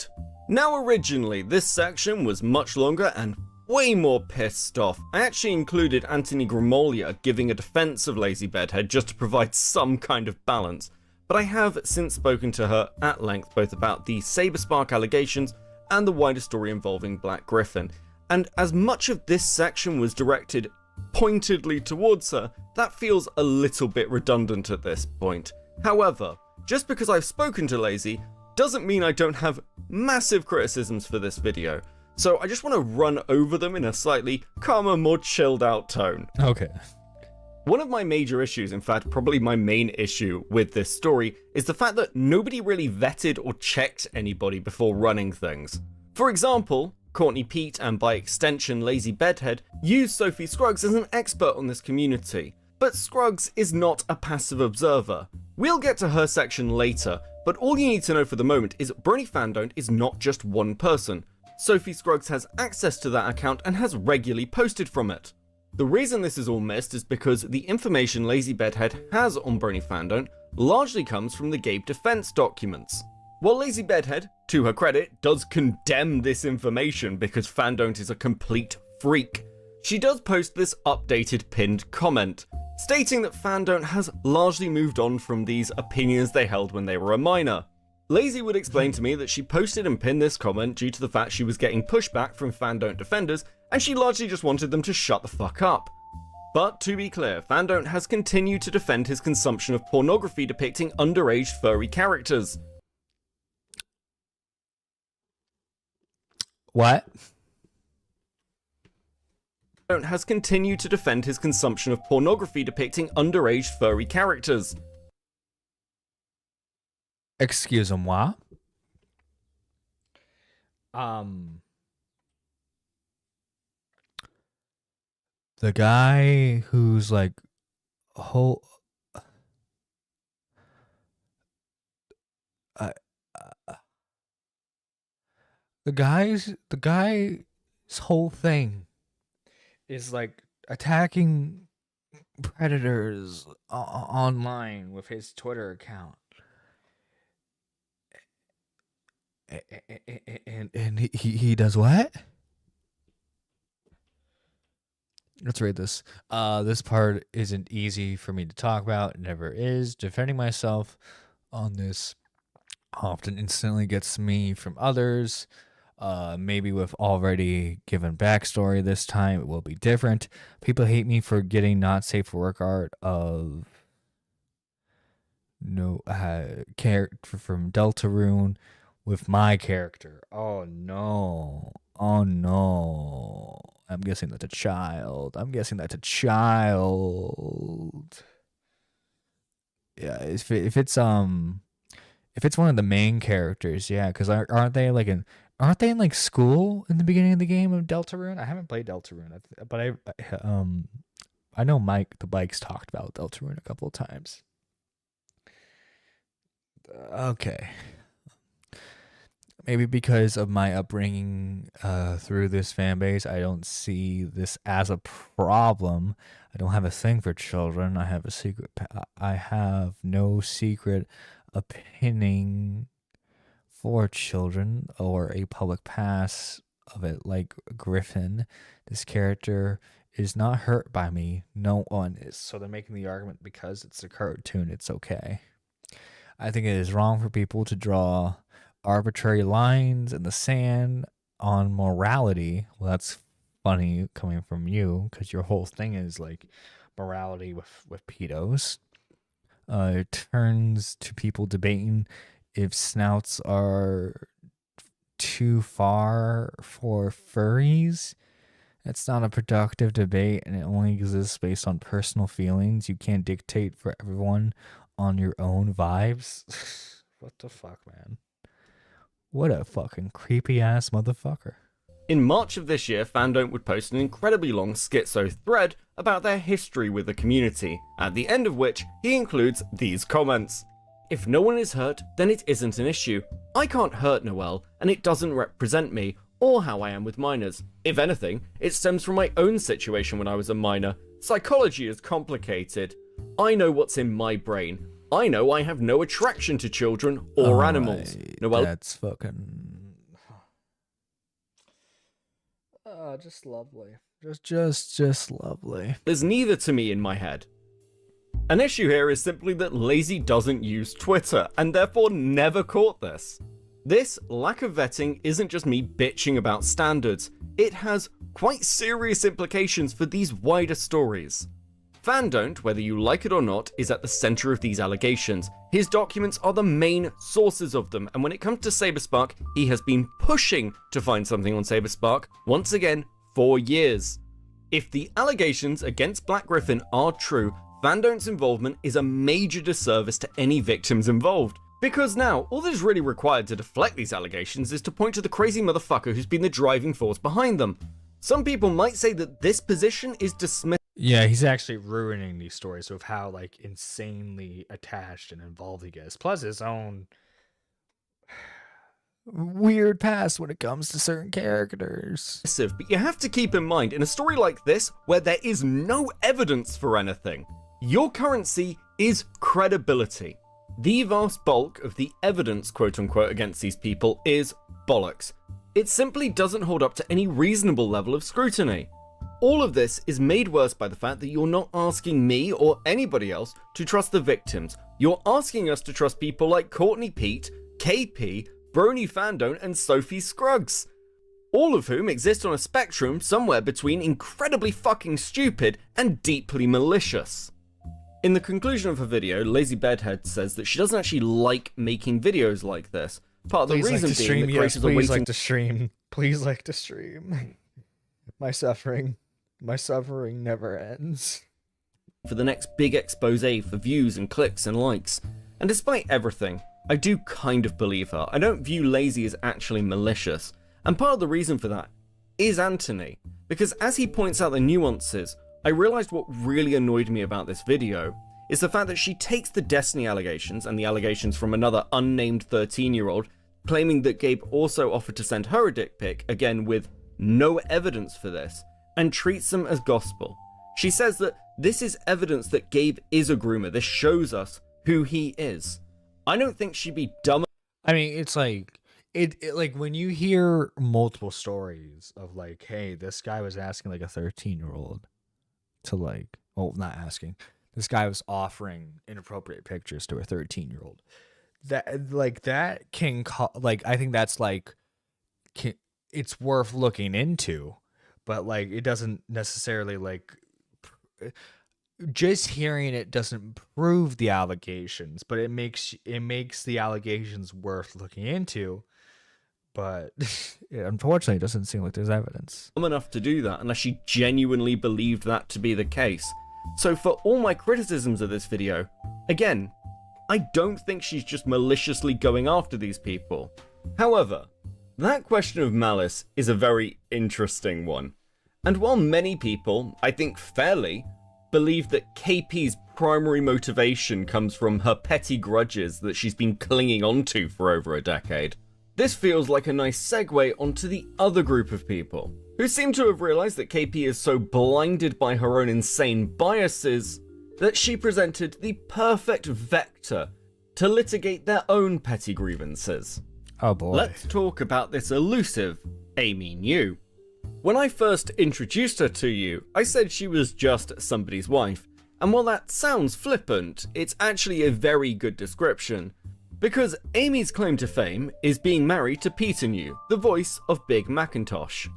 Now originally, this section was much longer and way more pissed off. I actually included Anthony Grimolia giving a defense of Lazy Bedhead just to provide some kind of balance, but I have since spoken to her at length both about the Saberspark allegations and the wider story involving Black Griffin, and as much of this section was directed pointedly towards her, that feels a little bit redundant at this point. However, just because I've spoken to Lazy doesn't mean I don't have massive criticisms for this video. So I just want to run over them in a slightly calmer, more chilled out tone. Okay. One of my major issues, in fact probably my main issue with this story, is the fact that nobody really vetted or checked anybody before running things. For example, Courtney Pete, and by extension Lazy Bedhead, use Sophie Scruggs as an expert on this community. But Scruggs is not a passive observer. We'll get to her section later, but all you need to know for the moment is that Brony Fandom is not just one person. Sophie Scruggs has access to that account and has regularly posted from it. The reason this is all missed is because the information Lazy Bedhead has on Brony Fandom largely comes from the Gabe defense documents. While Lazy Bedhead, to her credit, does condemn this information because Fandom is a complete freak, she does post this updated pinned comment, stating that Fandom has largely moved on from these opinions they held when they were a minor. Lazy would explain to me that she posted and pinned this comment due to the fact she was getting pushback from Fandom defenders, and she largely just wanted them to shut the fuck up. But to be clear, Fandom has continued to defend his consumption of pornography depicting underage furry characters. What? Has continued to defend his consumption of pornography depicting underage furry characters. Excusez-moi. The guy who's like whole the guy's whole thing is like attacking predators online with his Twitter account. And he does what? Let's read this. This part isn't easy for me to talk about. It never is. Defending myself on this often instantly gets me from others. Maybe with already given backstory this time, it will be different. People hate me for getting not safe for work art of no character from Deltarune with my character. Oh no. Oh no. I'm guessing that's a child. Yeah, if it's one of the main characters, yeah, because aren't they in like school in the beginning of the game of Deltarune? I haven't played Deltarune, but I know Mike the Bikes talked about Deltarune a couple of times. Okay. Maybe because of my upbringing through this fan base, I don't see this as a problem. I don't have a thing for children. I have no secret opinion for children or a public pass of it like Griffin. This character is not hurt by me. No one is. So they're making the argument because it's a cartoon, it's okay. I think it is wrong for people to draw arbitrary lines in the sand on morality. Well, that's funny coming from you because your whole thing is like morality with pedos. It turns to people debating if snouts are too far for furries. It's not a productive debate, and it only exists based on personal feelings. You can't dictate for everyone on your own vibes. What the fuck, man? What a fucking creepy ass motherfucker. In March of this year, Fandom would post an incredibly long schizo thread about their history with the community, at the end of which he includes these comments. If no one is hurt, then it isn't an issue. I can't hurt Noelle, and it doesn't represent me or how I am with minors. If anything, it stems from my own situation when I was a minor. Psychology is complicated. I know what's in my brain. I know I have no attraction to children or animals. Noelle, that's fucking just lovely. Just lovely. There's neither to me in my head. An issue here is simply that Lazy doesn't use Twitter, and therefore never caught this. This lack of vetting isn't just me bitching about standards, it has quite serious implications for these wider stories. Fandom, whether you like it or not, is at the center of these allegations. His documents are the main sources of them, and when it comes to Saberspark, he has been pushing to find something on Saberspark, once again, for years. If the allegations against Black Griffin are true, Fandom's involvement is a major disservice to any victims involved. Because now, all that is really required to deflect these allegations is to point to the crazy motherfucker who's been the driving force behind them. Some people might say that this position is dismissed. Yeah, he's actually ruining these stories of how, like, insanely attached and involved he gets. Plus his own weird past when it comes to certain characters. But you have to keep in mind, in a story like this, where there is no evidence for anything, your currency is credibility. The vast bulk of the evidence, quote-unquote, against these people is bollocks. It simply doesn't hold up to any reasonable level of scrutiny. All of this is made worse by the fact that you're not asking me or anybody else to trust the victims. You're asking us to trust people like Courtney Pete, KP, Brony Fandone, and Sophie Scruggs. All of whom exist on a spectrum somewhere between incredibly fucking stupid and deeply malicious. In the conclusion of her video, Lazy Bedhead says that she doesn't actually like making videos like this. Part of the reason being that creators are waiting... Please like to stream. Please like to stream. My suffering never ends. For the next big expose for views and clicks and likes. And despite everything, I do kind of believe her. I don't view Lazy as actually malicious. And part of the reason for that is Anthony. Because as he points out the nuances, I realized what really annoyed me about this video is the fact that she takes the Destiny allegations and the allegations from another unnamed 13-year-old claiming that Gabe also offered to send her a dick pic, again with no evidence for this, and treats them as gospel. She says that this is evidence that Gabe is a groomer. This shows us who he is. I don't think she'd be dumb. I mean, it's like it like when you hear multiple stories of like, hey, this guy was asking like a 13-year-old to like, well, not asking. This guy was offering inappropriate pictures to a 13-year-old. That can like, I think that's like, it's worth looking into, but like it doesn't necessarily like just hearing it doesn't prove the allegations, but it makes the allegations worth looking into. But unfortunately, it doesn't seem like there's evidence enough to do that unless she genuinely believed that to be the case. So for all my criticisms of this video, again, I don't think she's just maliciously going after these people. However, that question of malice is a very interesting one. And while many people, I think fairly, believe that KP's primary motivation comes from her petty grudges that she's been clinging onto for over a decade, this feels like a nice segue onto the other group of people, who seem to have realized that KP is so blinded by her own insane biases that she presented the perfect vector to litigate their own petty grievances. Oh boy. Let's talk about this elusive Amy New. When I first introduced her to you, I said she was just somebody's wife, and while that sounds flippant, it's actually a very good description. Because Amy's claim to fame is being married to Peter New, the voice of Big Macintosh.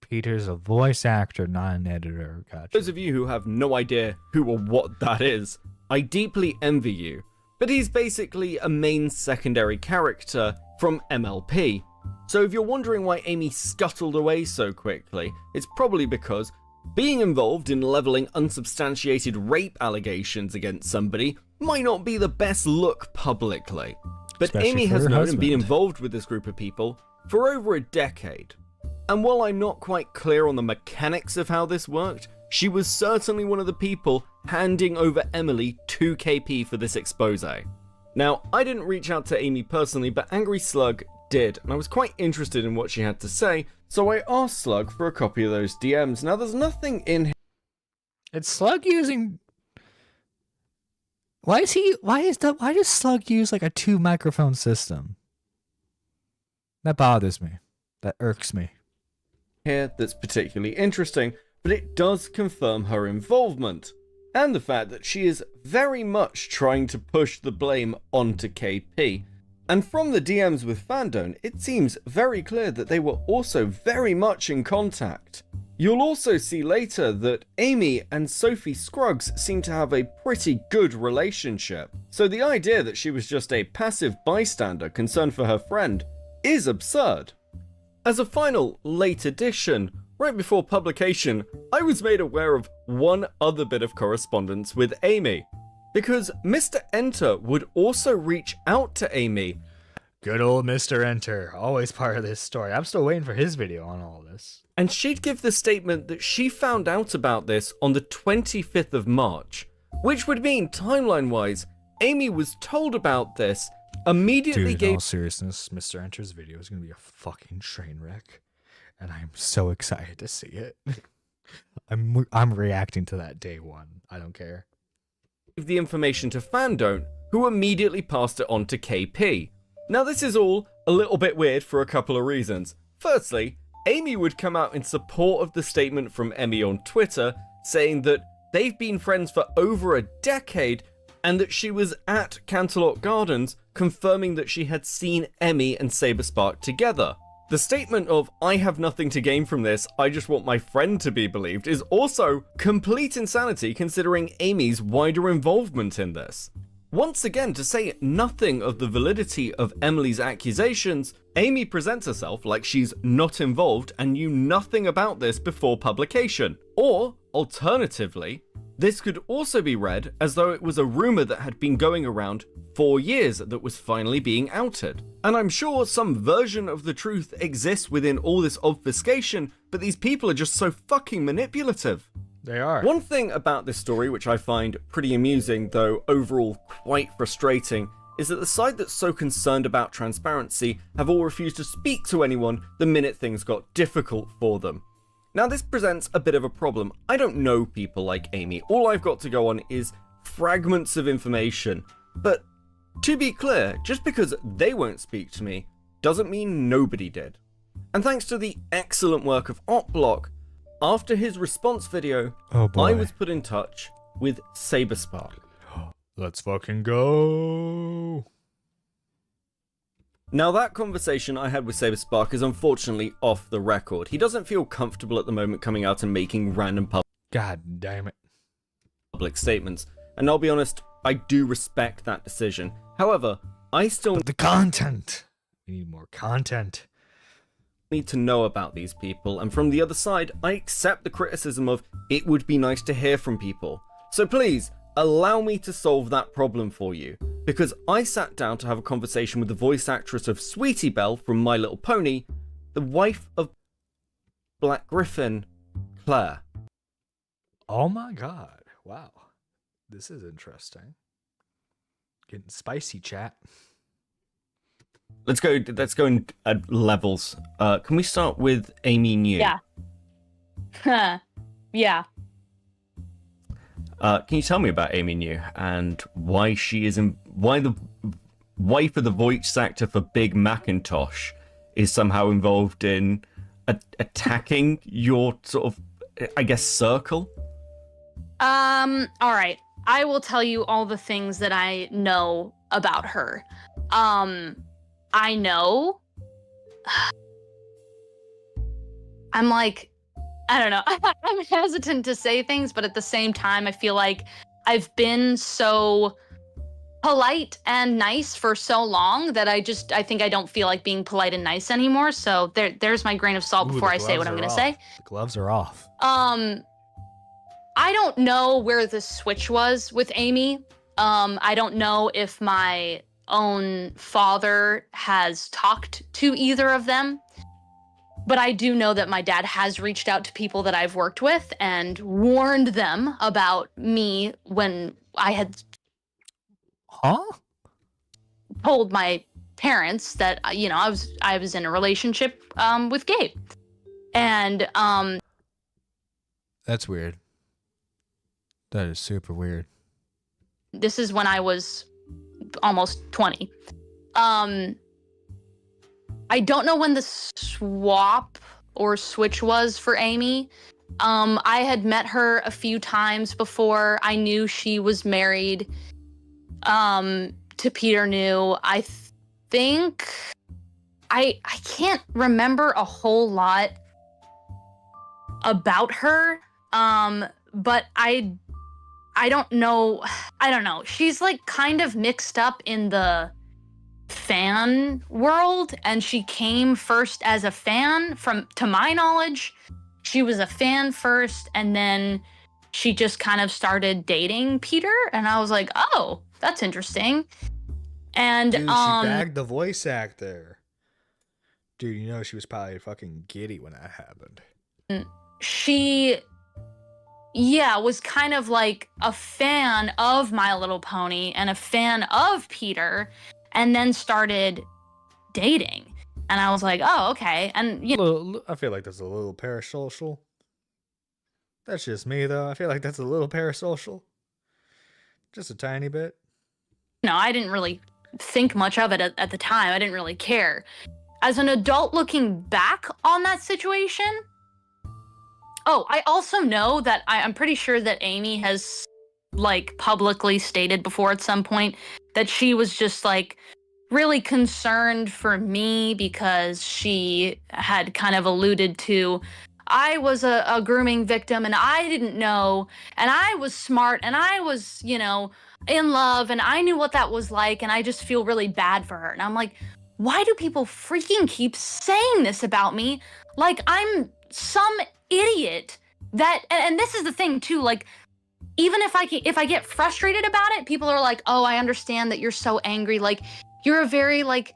Peter's a voice actor, not an editor. Gotcha. Those of you who have no idea who or what that is, I deeply envy you. But he's basically a main secondary character from MLP. So if you're wondering why Amy scuttled away so quickly, it's probably because being involved in leveling unsubstantiated rape allegations against somebody might not be the best look publicly. But Especially Amy for has her known husband. and been involved with this group of people for over a decade. And while I'm not quite clear on the mechanics of how this worked, she was certainly one of the people handing over Emily to KP for this expose. Now, I didn't reach out to Amy personally, but Angry Slug did, and I was quite interested in what she had to say, so I asked Slug for a copy of those DMs. Now, there's nothing in here. It's Slug using... Why does Slug use like a 2 microphone system? That bothers me. That irks me. Here that's particularly interesting, but it does confirm her involvement, and the fact that she is very much trying to push the blame onto KP. And from the DMs with Fandone, it seems very clear that they were also very much in contact. You'll also see later that Amy and Sophie Scruggs seem to have a pretty good relationship, so the idea that she was just a passive bystander concerned for her friend is absurd. As a final late addition, right before publication, I was made aware of one other bit of correspondence with Amy. because Mr. Enter would also reach out to Amy. Good old Mr. Enter, always part of this story. I'm still waiting for his video on all this. And she'd give the statement that she found out about this on the 25th of March, which would mean, timeline-wise, Amy was told about this, immediately Dude, in all seriousness, Mr. Enter's video is going to be a fucking train wreck, and I'm so excited to see it. I'm reacting to that day one. I don't care. The information to Fandone, who immediately passed it on to KP. Now this is all a little bit weird for a couple of reasons. Firstly, Amy would come out in support of the statement from Emmy on Twitter, saying that they've been friends for over a decade and that she was at Canterlot Gardens confirming that she had seen Emmy and Saberspark together. The statement of, I have nothing to gain from this, I just want my friend to be believed, is also complete insanity considering Amy's wider involvement in this. Once again, to say nothing of the validity of Emily's accusations, Amy presents herself like she's not involved and knew nothing about this before publication. Or, alternatively, this could also be read as though it was a rumor that had been going around for years that was finally being outed. And I'm sure some version of the truth exists within all this obfuscation, but these people are just so fucking manipulative. They are. One thing about this story which I find pretty amusing, though overall quite frustrating, is that the side that's so concerned about transparency have all refused to speak to anyone the minute things got difficult for them. Now this presents a bit of a problem. I don't know people like Amy. All I've got to go on is fragments of information. But to be clear, just because they won't speak to me doesn't mean nobody did. And thanks to the excellent work of Opblock, after his response video, I was put in touch with Saberspark. Let's fucking go. Now that conversation I had with Saberspark is unfortunately off the record. He doesn't feel comfortable at the moment coming out and making random God damn it. public statements. And I'll be honest, I do respect that decision. However, I still But the content. We need more content. need to know about these people, and from the other side, I accept the criticism of it would be nice to hear from people. So please, allow me to solve that problem for you, because I sat down to have a conversation with the voice actress of Sweetie Belle from My Little Pony, the wife of Black Griffin, Claire. Oh my god. Wow. This is interesting. Getting spicy, chat. Let's go in levels. Can we start with Amy New? Yeah. Yeah. Can you tell me about Amy New and why why the wife of the voice actor for Big Macintosh is somehow involved in attacking your sort of, I guess, circle? All right. I will tell you all the things that I know about her. I know. I'm like, I don't know. I'm hesitant to say things, but at the same time, I feel like I've been so polite and nice for so long that I think I don't feel like being polite and nice anymore. So there's my grain of salt before I say what I'm going to say. The gloves are off. I don't know where the switch was with Amy. I don't know if my own father has talked to either of them, but I do know that my dad has reached out to people that I've worked with and warned them about me when I had told my parents that I was in a relationship with Gabe. And That's weird. That is super weird. This is when I was almost 20. I don't know when the swap or switch was for Amy. I had met her a few times before. I knew she was married to Peter New. I think I can't remember a whole lot about her. But I don't know. I don't know. She's like kind of mixed up in the fan world, and she came first as a fan. To my knowledge, she was a fan first, and then she just kind of started dating Peter, and I was like, oh, that's interesting. And Dude, she bagged the voice actor. Dude, you know she was probably fucking giddy when that happened. She, yeah, was kind of like a fan of My Little Pony and a fan of Peter, and then started dating. And I was like, oh, okay. And you know, I feel like that's a little parasocial. That's just me, though. I feel like that's a little parasocial. Just a tiny bit. no, I didn't really think much of it at the time. I didn't really care. As an adult looking back on that situation, oh, I also know that I'm pretty sure that Amy has like publicly stated before at some point that she was just like really concerned for me because she had kind of alluded to I was a grooming victim and I didn't know, and I was smart and I was, you know, in love and I knew what that was like, and I just feel really bad for her. And I'm like, why do people freaking keep saying this about me? Like I'm some idiot that, and this is the thing too, like, even if I get frustrated about it, people are like, oh, I understand that you're so angry. Like, you're a very, like,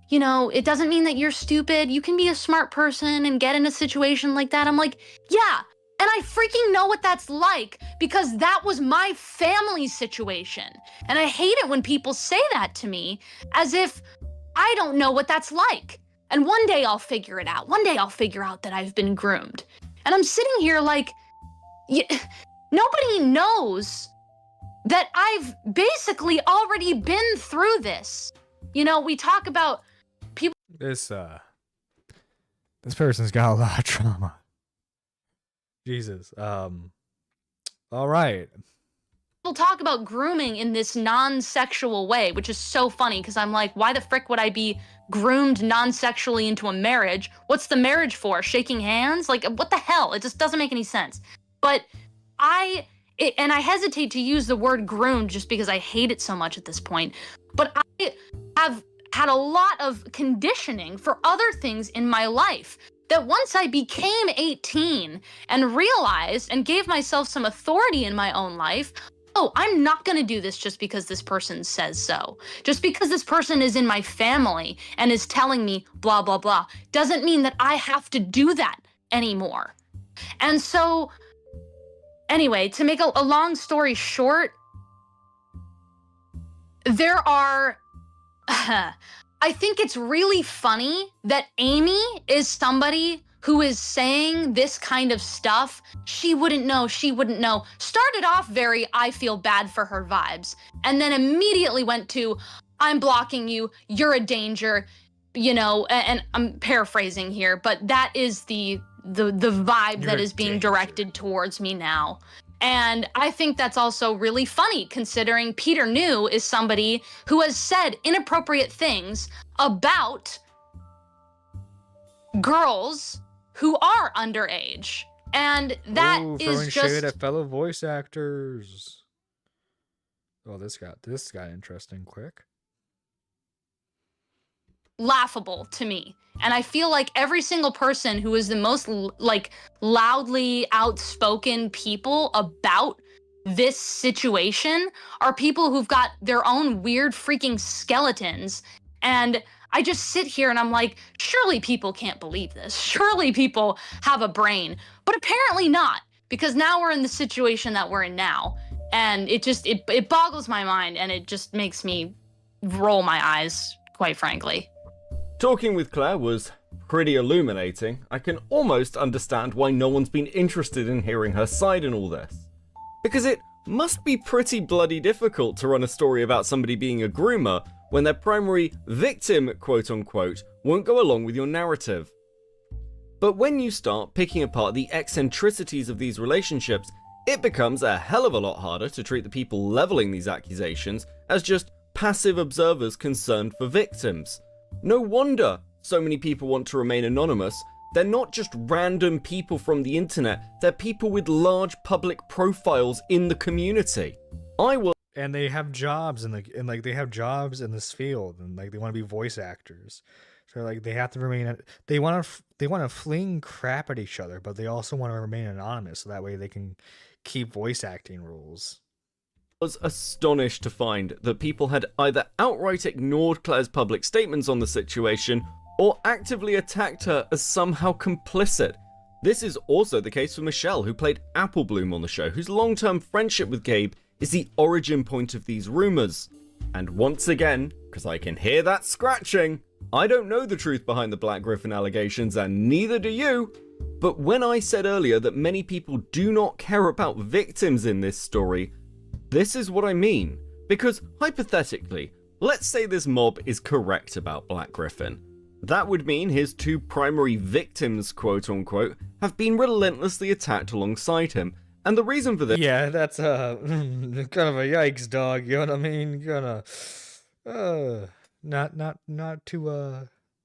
you know, it doesn't mean that you're stupid. You can be a smart person and get in a situation like that. I'm like, yeah. And I freaking know what that's like because that was my family's situation. And I hate it when people say that to me as if I don't know what that's like. And one day I'll figure it out. One day I'll figure out that I've been groomed. And I'm sitting here like, nobody knows that I've basically already been through this. You know, we talk about people. This person's got a lot of trauma. Jesus. All right. People talk about grooming in this non-sexual way, which is so funny because I'm like, why the frick would I be groomed non-sexually into a marriage? What's the marriage for? Shaking hands? Like, what the hell? It just doesn't make any sense. But I hesitate to use the word groomed just because I hate it so much at this point. But I have had a lot of conditioning for other things in my life that once I became 18 and realized and gave myself some authority in my own life, oh, I'm not going to do this just because this person says so. Just because this person is in my family and is telling me blah, blah, blah, doesn't mean that I have to do that anymore. And so, anyway, to make a long story short, there are... I think it's really funny that Amy is somebody who is saying this kind of stuff. She wouldn't know. Started off very, I feel bad for her vibes. And then immediately went to, I'm blocking you. You're a danger. You know, and I'm paraphrasing here, but that is the vibe that is being directed towards me now. And I think that's also really funny considering Peter New is somebody who has said inappropriate things about girls who are underage. And that is just shade at fellow voice actors. Oh, this got interesting quick. Laughable to me. And I feel like every single person who is the most like loudly outspoken people about this situation are people who've got their own weird freaking skeletons. And I just sit here and I'm like, surely people can't believe this. Surely people have a brain, but apparently not, because now we're in the situation that we're in now. And it boggles my mind, and it just makes me roll my eyes, quite frankly. Talking with Claire was pretty illuminating. I can almost understand why no one's been interested in hearing her side in all this. Because it must be pretty bloody difficult to run a story about somebody being a groomer when their primary victim, quote unquote, won't go along with your narrative. But when you start picking apart the eccentricities of these relationships, it becomes a hell of a lot harder to treat the people leveling these accusations as just passive observers concerned for victims. No wonder so many people want to remain anonymous. They're not just random people from the internet, they're people with large public profiles in the community. And they have jobs they have jobs in this field, and like they want to be voice actors. So like they have to remain, they want to fling crap at each other, but they also want to remain anonymous so that way they can keep voice acting rules. Was astonished to find that people had either outright ignored Claire's public statements on the situation or actively attacked her as somehow complicit. This is also the case for Michelle, who played Apple Bloom on the show, whose long-term friendship with Gabe is the origin point of these rumors. And once again, because I can hear that scratching, I don't know the truth behind the Black Griffin allegations, and neither do you. But when I said earlier that many people do not care about victims in this story, this is what I mean. Because, hypothetically, let's say this mob is correct about Black Griffin. That would mean his two primary victims, quote-unquote, have been relentlessly attacked alongside him. And the reason for this... Yeah, that's kind of a yikes, dog. You know what I mean?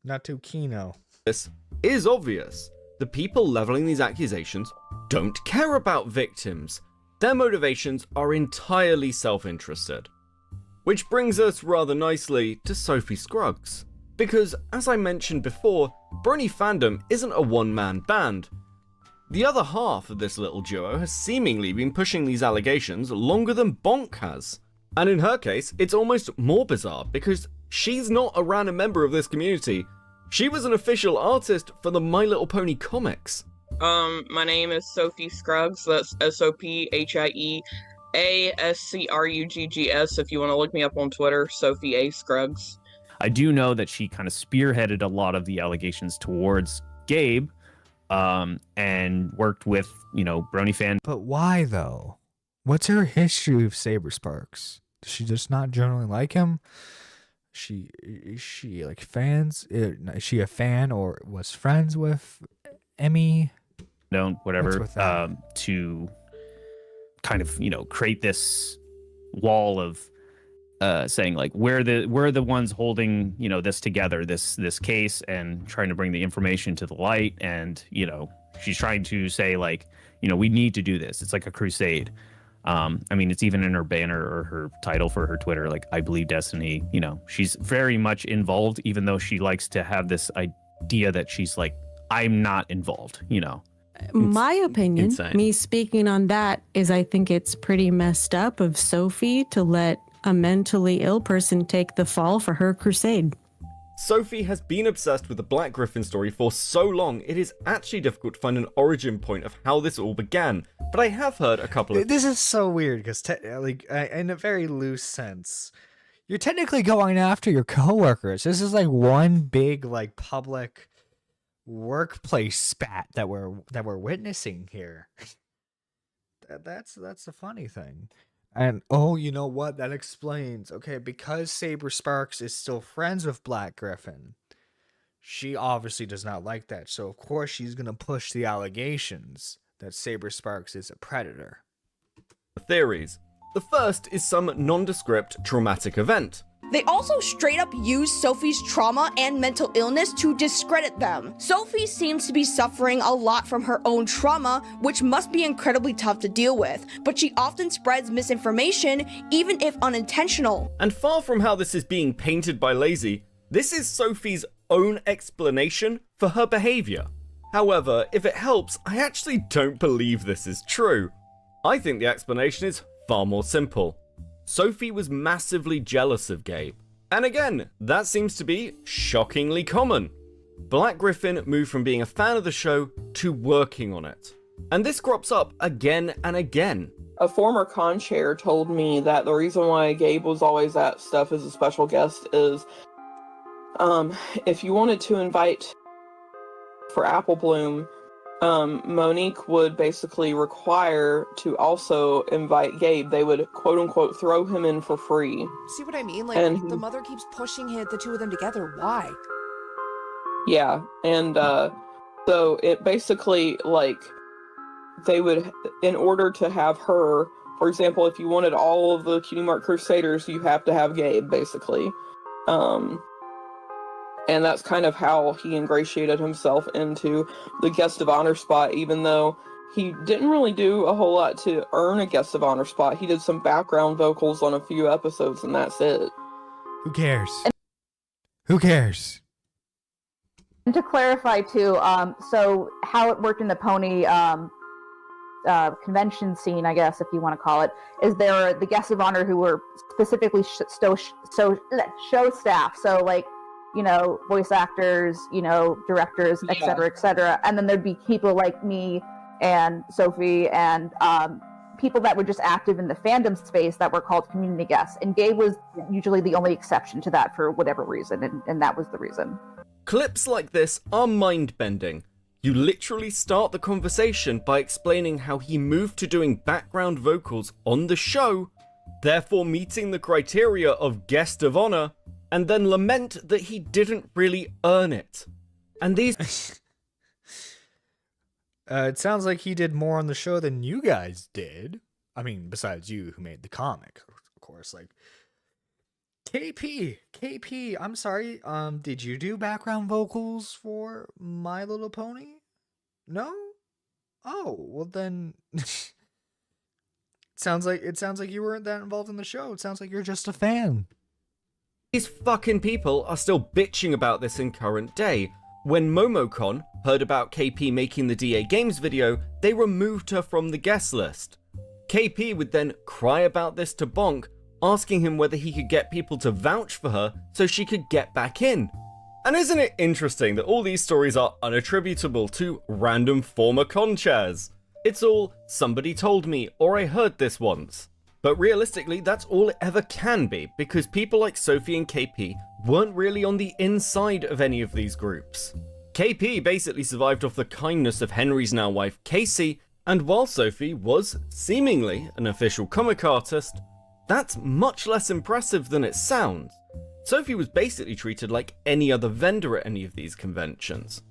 Not too keen-o. This is obvious. The people leveling these accusations don't care about victims. Their motivations are entirely self-interested. Which brings us rather nicely to Sophie Scruggs. Because, as I mentioned before, Brony fandom isn't a one-man band. The other half of this little duo has seemingly been pushing these allegations longer than Bonk has. And in her case, it's almost more bizarre because she's not a random member of this community. She was an official artist for the My Little Pony comics. My name is Sophie Scruggs. That's SOPHIEASCRUGGS. If you want to look me up on Twitter, Sophie A. Scruggs. I do know that she kind of spearheaded a lot of the allegations towards Gabe, and worked with, Brony fan. But why, though? What's her history of Saber Sparks? Does she just not generally like him? Is she like fans? Is she a fan or was friends with Emmy? Whatever, to kind of, create this wall of saying like we're the ones holding this together, this case, and trying to bring the information to the light, and she's trying to say like we need to do this. It's like a crusade. It's even in her banner or her title for her Twitter, like I believe Destiny. She's very much involved, even though she likes to have this idea that she's like, I'm not involved. My opinion, insane. Me speaking on that, is I think it's pretty messed up of Sophie to let a mentally ill person take the fall for her crusade. Sophie has been obsessed with the Black Griffin story for so long, it is actually difficult to find an origin point of how this all began. But I have heard a couple of... This is so weird, because in a very loose sense, you're technically going after your coworkers. This is like one big public workplace spat that we're witnessing here. That's the funny thing. And you know what? That explains. Okay, because Saber Sparks is still friends with Black Griffin, she obviously does not like that. So of course she's gonna push the allegations that Saber Sparks is a predator. Theories. The first is some nondescript traumatic event. They also straight up use Sophie's trauma and mental illness to discredit them. Sophie seems to be suffering a lot from her own trauma, which must be incredibly tough to deal with, but she often spreads misinformation, even if unintentional. And far from how this is being painted by Lazy, this is Sophie's own explanation for her behavior. However, if it helps, I actually don't believe this is true. I think the explanation is far more simple. Sophie was massively jealous of Gabe. And again, that seems to be shockingly common. Black Griffin moved from being a fan of the show to working on it. And this crops up again and again. A former con chair told me that the reason why Gabe was always at stuff as a special guest is if you wanted to invite for Apple Bloom, Monique would basically require to also invite Gabe. They would quote unquote throw him in for free. See what I mean? Like, and the mother keeps pushing the two of them together. Why? Yeah, and so it basically, they would, in order to have her, for example, if you wanted all of the Cutie Mark Crusaders, you have to have Gabe, basically. And that's kind of how he ingratiated himself into the guest of honor spot, even though he didn't really do a whole lot to earn a guest of honor spot. He did some background vocals on a few episodes, and that's it. Who cares? Who cares? And to clarify too, so how it worked in the pony convention scene, I guess, if you want to call it, is there are the guests of honor who were specifically show staff. So like, you know, voice actors, you know, directors, et cetera, and then there'd be people like me and Sophie and people that were just active in the fandom space that were called community guests. And Gabe was usually the only exception to that for whatever reason, and that was the reason. Clips like this are mind-bending. You literally start the conversation by explaining how he moved to doing background vocals on the show, therefore meeting the criteria of guest of honor, and then lament that he didn't really earn it. And these... It sounds like he did more on the show than you guys did. I mean, besides you who made the comic, of course. Like, KP, I'm sorry, did you do background vocals for My Little Pony? No? Oh, well then... Sounds like you weren't that involved in the show. It sounds like you're just a fan. These fucking people are still bitching about this in current day. When MomoCon heard about KP making the DA Games video, they removed her from the guest list. KP would then cry about this to Bonk, asking him whether he could get people to vouch for her so she could get back in. And isn't it interesting that all these stories are unattributable to random former con chairs? It's all, somebody told me, or I heard this once. But realistically, that's all it ever can be, because people like Sophie and KP weren't really on the inside of any of these groups. KP basically survived off the kindness of Henry's now wife Casey, and while Sophie was, seemingly, an official comic artist, that's much less impressive than it sounds. Sophie was basically treated like any other vendor at any of these conventions.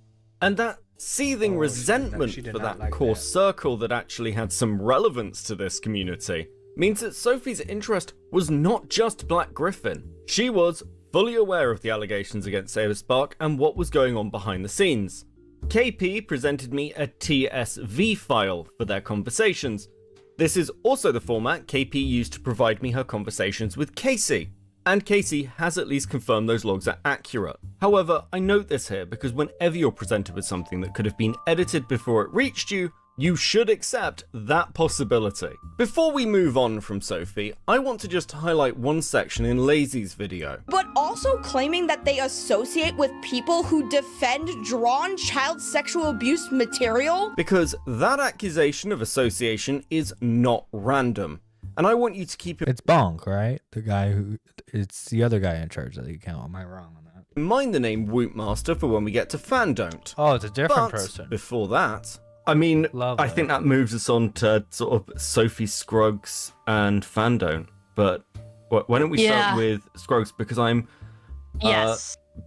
And that seething resentment for that core circle that actually had some relevance to this community means that Sophie's interest was not just Black Griffin. She was fully aware of the allegations against Saber Spark and what was going on behind the scenes. KP presented me a TSV file for their conversations. This is also the format KP used to provide me her conversations with Casey. And Casey has at least confirmed those logs are accurate. However, I note this here because whenever you're presented with something that could have been edited before it reached you, you should accept that possibility. Before we move on from Sophie, I want to just highlight one section in Lazy's video. But also claiming that they associate with people who defend drawn child sexual abuse material? Because that accusation of association is not random. And I want you to keep it... It's Bonk, right? The guy who... It's the other guy in charge of the account. Am I wrong on that? Mind the name Wootmaster for when we get to Fandon't. Oh, it's a different person. Before that... I mean, I think that moves us on to sort of Sophie Scruggs and Fandon't. But why don't we start with Scruggs? Because I'm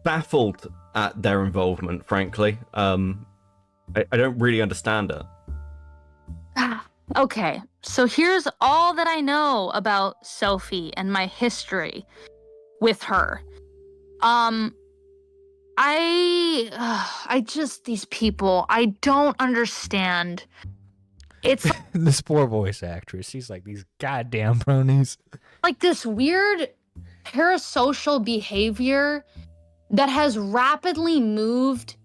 baffled at their involvement, frankly. I don't really understand it. Okay, so here's all that I know about Sophie and my history with her. I just, these people, I don't understand. It's this poor voice actress. She's like these goddamn bronies. Like this weird parasocial behavior that has rapidly moved.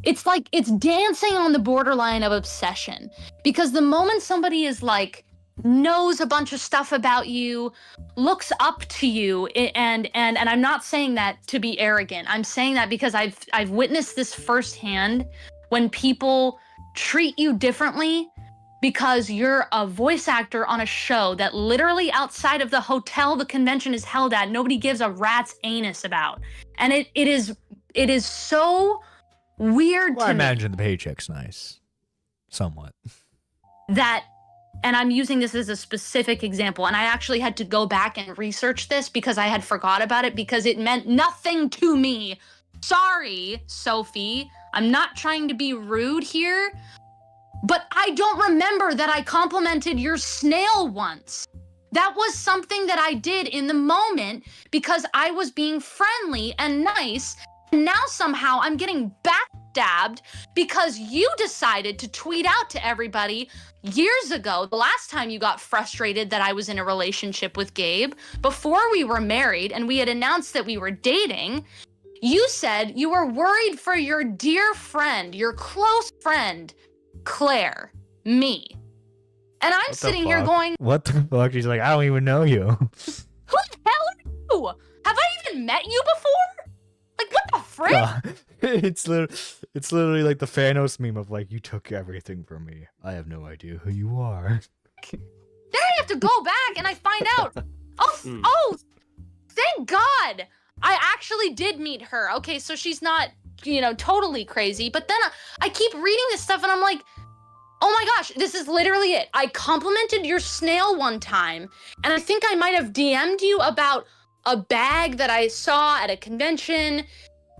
It's like it's dancing on the borderline of obsession. Because the moment somebody is like, knows a bunch of stuff about you, looks up to you, and I'm not saying that to be arrogant. I'm saying that because I've witnessed this firsthand when people treat you differently because you're a voice actor on a show that literally outside of the hotel the convention is held at, nobody gives a rat's anus about. And it is so weird to I imagine the paycheck's nice. Somewhat. That, and I'm using this as a specific example, and I actually had to go back and research this because I had forgot about it because it meant nothing to me. Sorry, Sophie. I'm not trying to be rude here, but I don't remember that I complimented your snail once. That was something that I did in the moment because I was being friendly and nice. And now somehow I'm getting backstabbed because you decided to tweet out to everybody years ago, the last time you got frustrated that I was in a relationship with Gabe, before we were married and we had announced that we were dating, you said you were worried for your dear friend, your close friend, Claire, me. And I'm sitting here going, what the fuck? She's like, I don't even know you. who the hell are you? Have I even met you before? Like, what the frick? It's literally like the Thanos meme of like, you took everything from me. I have no idea who you are. Then I have to go back and I find out. Oh, thank God. I actually did meet her. Okay, so she's not, totally crazy. But then I keep reading this stuff and I'm like, oh my gosh, this is literally it. I complimented your snail one time, and I think I might have DM'd you about a bag that I saw at a convention,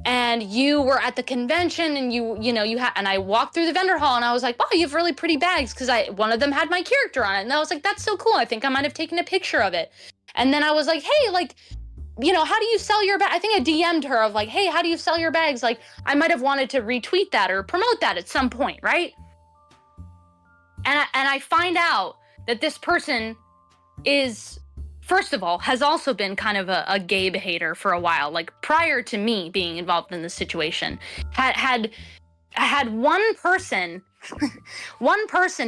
and you were at the convention, and and I walked through the vendor hall, and I was like, wow, you have really pretty bags, because one of them had my character on it, and I was like, that's so cool. I think I might have taken a picture of it. And then I was like, hey, like, how do you sell your bag? I think I DM'd her of like, hey, how do you sell your bags? Like, I might have wanted to retweet that or promote that at some point, right? And I find out that this person is, first of all, has also been kind of a Gabe hater for a while. Like, prior to me being involved in this situation, had one person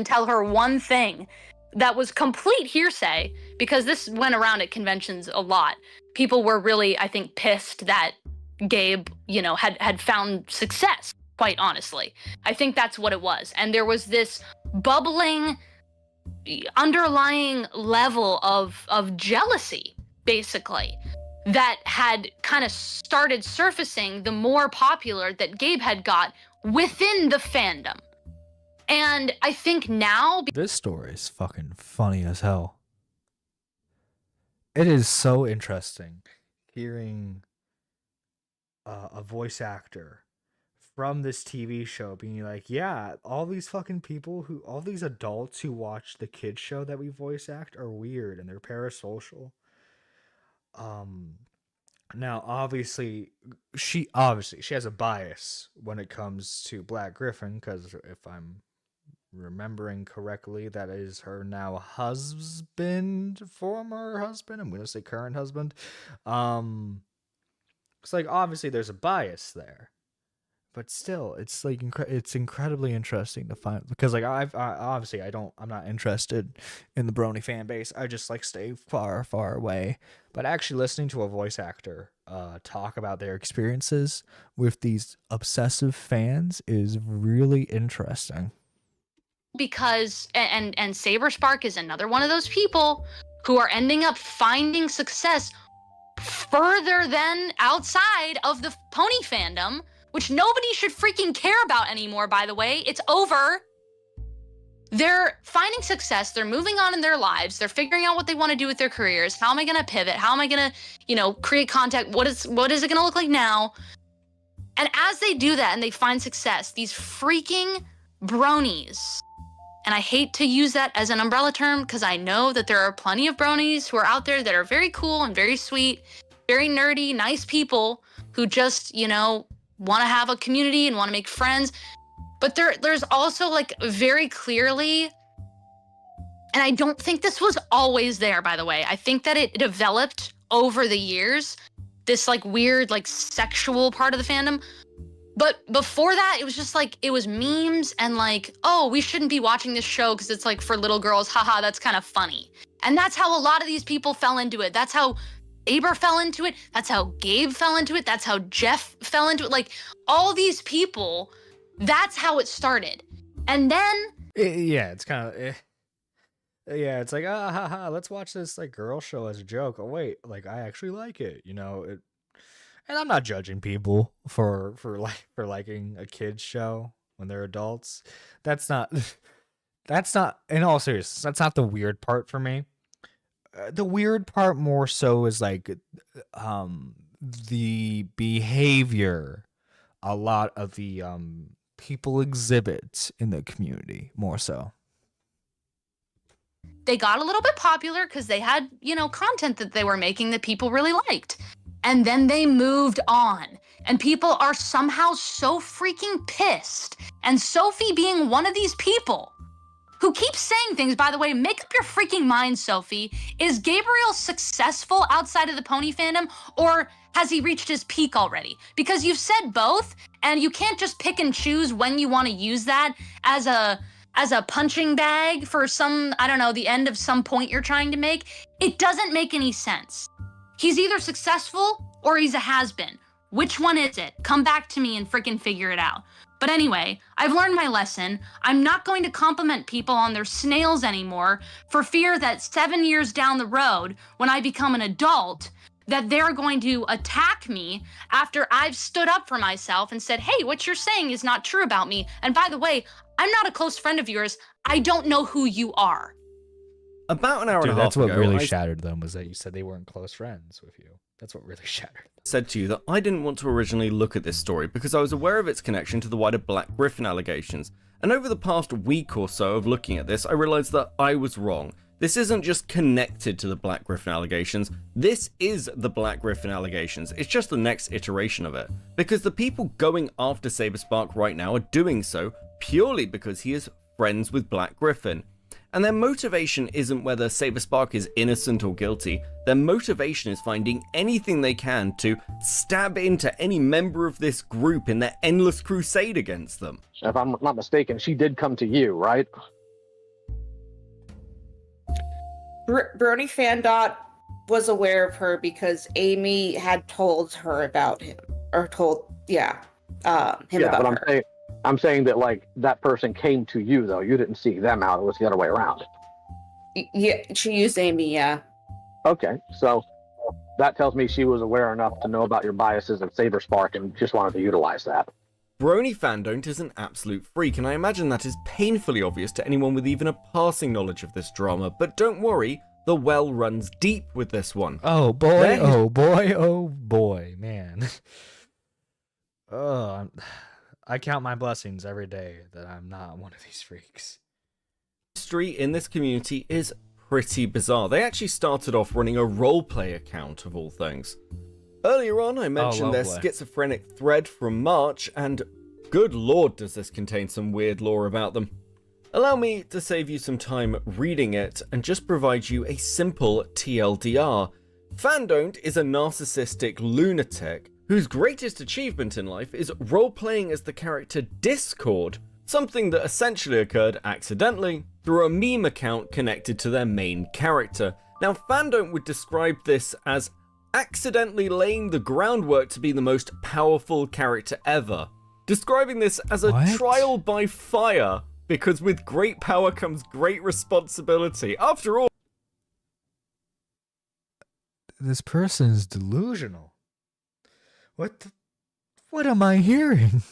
tell her one thing that was complete hearsay, because this went around at conventions a lot. People were really, I think, pissed that Gabe, had found success, quite honestly. I think that's what it was. And there was this bubbling, underlying level of jealousy, basically, that had kind of started surfacing the more popular that Gabe had got within the fandom. And I think now... This story is fucking funny as hell. It is so interesting hearing a voice actor from this TV show being like, yeah, all these fucking people all these adults who watch the kids show that we voice act are weird and they're parasocial. Now obviously she has a bias when it comes to Black Griffin, because if I'm remembering correctly, that is her now former husband. I'm gonna say current husband. It's like obviously there's a bias there. But still, it's like it's incredibly interesting to find, because like I'm not interested in the Brony fan base. I just like stay far, far away. But actually listening to a voice actor talk about their experiences with these obsessive fans is really interesting. Because and Saberspark is another one of those people who are ending up finding success further than outside of the pony fandom, which nobody should freaking care about anymore, by the way. It's over. They're finding success. They're moving on in their lives. They're figuring out what they want to do with their careers. How am I going to pivot? How am I going to, create content? What is it going to look like now? And as they do that and they find success, these freaking bronies, and I hate to use that as an umbrella term because I know that there are plenty of bronies who are out there that are very cool and very sweet, very nerdy, nice people who just, want to have a community and want to make friends. But there's also like very clearly, and I don't think this was always there, by the way. I think that it developed over the years, this like weird like sexual part of the fandom. But before that, it was just like, it was memes and like, oh, we shouldn't be watching this show because it's like for little girls. Haha, that's kind of funny. And that's how a lot of these people fell into it. That's how Aber fell into it. That's how Gabe fell into it. That's how Jeff fell into it. Like all these people, that's how it started. And then it's kind of it's like let's watch this like girl show as a joke. Oh wait, like I actually like it, it. And I'm not judging people for liking a kids show when they're adults. That's not in all seriousness, that's not the weird part for me. The weird part more so is like the behavior a lot of the people exhibit in the community, more so. They got a little bit popular because they had, content that they were making that people really liked. And then they moved on. And people are somehow so freaking pissed. And Sophie being one of these people who keeps saying things, by the way, make up your freaking mind, Sophie. Is Gabriel successful outside of the pony fandom, or has he reached his peak already? Because you've said both, and you can't just pick and choose when you want to use that as a as a punching bag for some, I don't know, the end of some point you're trying to make, it doesn't make any sense. He's either successful or he's a has-been. Which one is it? Come back to me and freaking figure it out. But anyway, I've learned my lesson. I'm not going to compliment people on their snails anymore for fear that 7 years down the road, when I become an adult, that they're going to attack me after I've stood up for myself and said, hey, what you're saying is not true about me. And by the way, I'm not a close friend of yours. I don't know who you are. About an hour Dude, and a half that's what ago, really I shattered them, was that you said they weren't close friends with you. That's what really shattered. said to you that I didn't want to originally look at this story because I was aware of its connection to the wider Black Griffin allegations. And over the past week or so of looking at this, I realized that I was wrong. This isn't just connected to the Black Griffin allegations, this is the Black Griffin allegations. It's just the next iteration of it. Because the people going after Saberspark right now are doing so purely because he is friends with Black Griffin. And their motivation isn't whether Saberspark is innocent or guilty, their motivation is finding anything they can to stab into any member of this group in their endless crusade against them. If I'm not mistaken, she did come to you, right? Brony Fandot was aware of her because Amy had told her about him, or told, him about her. I'm saying that, like, that person came to you, though. You didn't seek them out. It was the other way around. Yeah, she used Amy, yeah. Okay, so that tells me she was aware enough to know about your biases at Saberspark and just wanted to utilize that. Brony Fandot is an absolute freak, and I imagine that is painfully obvious to anyone with even a passing knowledge of this drama, but don't worry, the well runs deep with this one. Oh boy, oh boy, oh boy, man. I count my blessings every day that I'm not one of these freaks. History in this community is pretty bizarre. They actually started off running a roleplay account of all things. Earlier on, I mentioned their schizophrenic thread from March, and good lord does this contain some weird lore about them. Allow me to save you some time reading it and just provide you a simple TLDR. Fandot is a narcissistic lunatic whose greatest achievement in life is role-playing as the character Discord, something that essentially occurred accidentally through a meme account connected to their main character. Now, Fandot would describe this as accidentally laying the groundwork to be the most powerful character ever, describing this as a trial by fire, because with great power comes great responsibility. After all, this person is delusional. What am I hearing?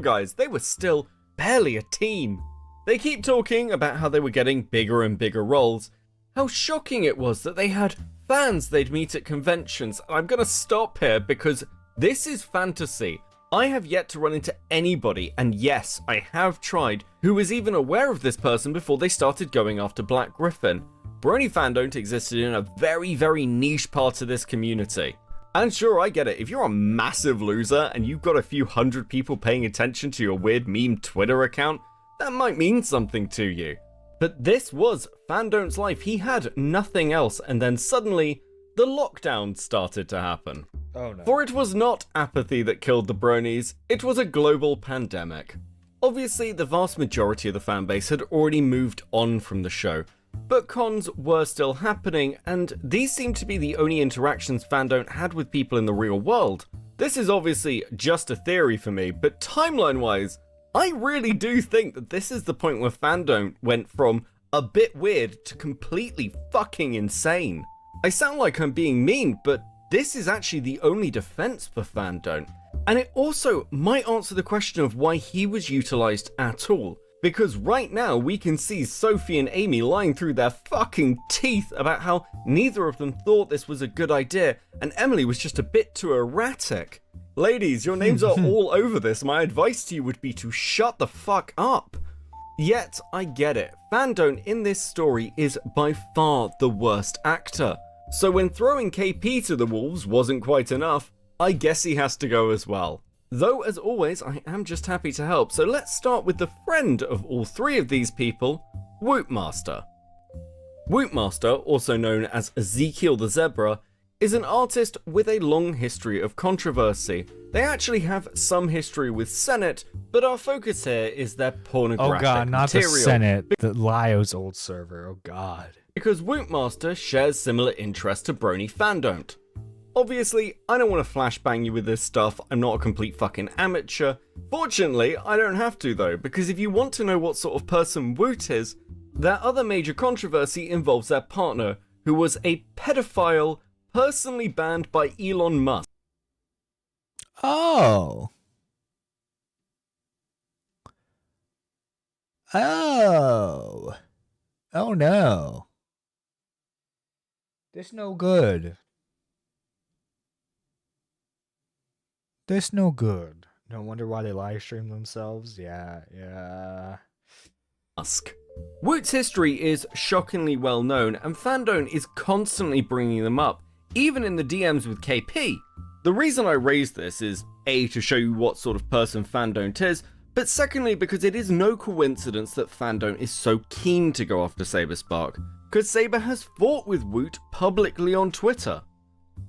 Guys, they were still barely a team. They keep talking about how they were getting bigger and bigger roles, how shocking it was that they had fans they'd meet at conventions. I'm gonna stop here because this is fantasy. I have yet to run into anybody, and yes, I have tried, who was even aware of this person before they started going after Black Griffin. Brony Fandot existed in a very, very niche part of this community. And sure, I get it, if you're a massive loser and you've got a few hundred people paying attention to your weird meme Twitter account, that might mean something to you. But this was Fandot's life. He had nothing else, and then suddenly, the lockdown started to happen. Oh no. For it was not apathy that killed the bronies, it was a global pandemic. Obviously, the vast majority of the fanbase had already moved on from the show, but cons were still happening, and these seemed to be the only interactions Fandot had with people in the real world. This is obviously just a theory for me, but timeline-wise, I really do think that this is the point where Fandot went from a bit weird to completely fucking insane. I sound like I'm being mean, but this is actually the only defense for Fandot. And it also might answer the question of why he was utilized at all. Because right now we can see Sophie and Amy lying through their fucking teeth about how neither of them thought this was a good idea, and Emily was just a bit too erratic. Ladies, your names are all over this. My advice to you would be to shut the fuck up. Yet, I get it. Fandot in this story is by far the worst actor. So when throwing KP to the wolves wasn't quite enough, I guess he has to go as well. Though, as always, I am just happy to help, so let's start with the friend of all three of these people, Whoopmaster. Whoopmaster, also known as Ezekiel the Zebra, is an artist with a long history of controversy. They actually have some history with Senate, but our focus here is their pornographic Oh god, not material. the Senate, the Lio's old server. Oh god. Because Wootmaster shares similar interests to Brony Fandon't. Obviously, I don't want to flashbang you with this stuff, I'm not a complete fucking amateur. Fortunately, I don't have to though, because if you want to know what sort of person Woot is, their other major controversy involves their partner, who was a pedophile personally banned by Elon Musk. Oh. Oh. Oh no. This no good. This no good. No wonder why they live stream themselves. Yeah. Musk. Woot's history is shockingly well known, and Fandone is constantly bringing them up, even in the DMs with KP. The reason I raise this is A, to show you what sort of person Fandone is, but secondly because it is no coincidence that Fandone is so keen to go after Saberspark, because Saber has fought with Woot publicly on Twitter.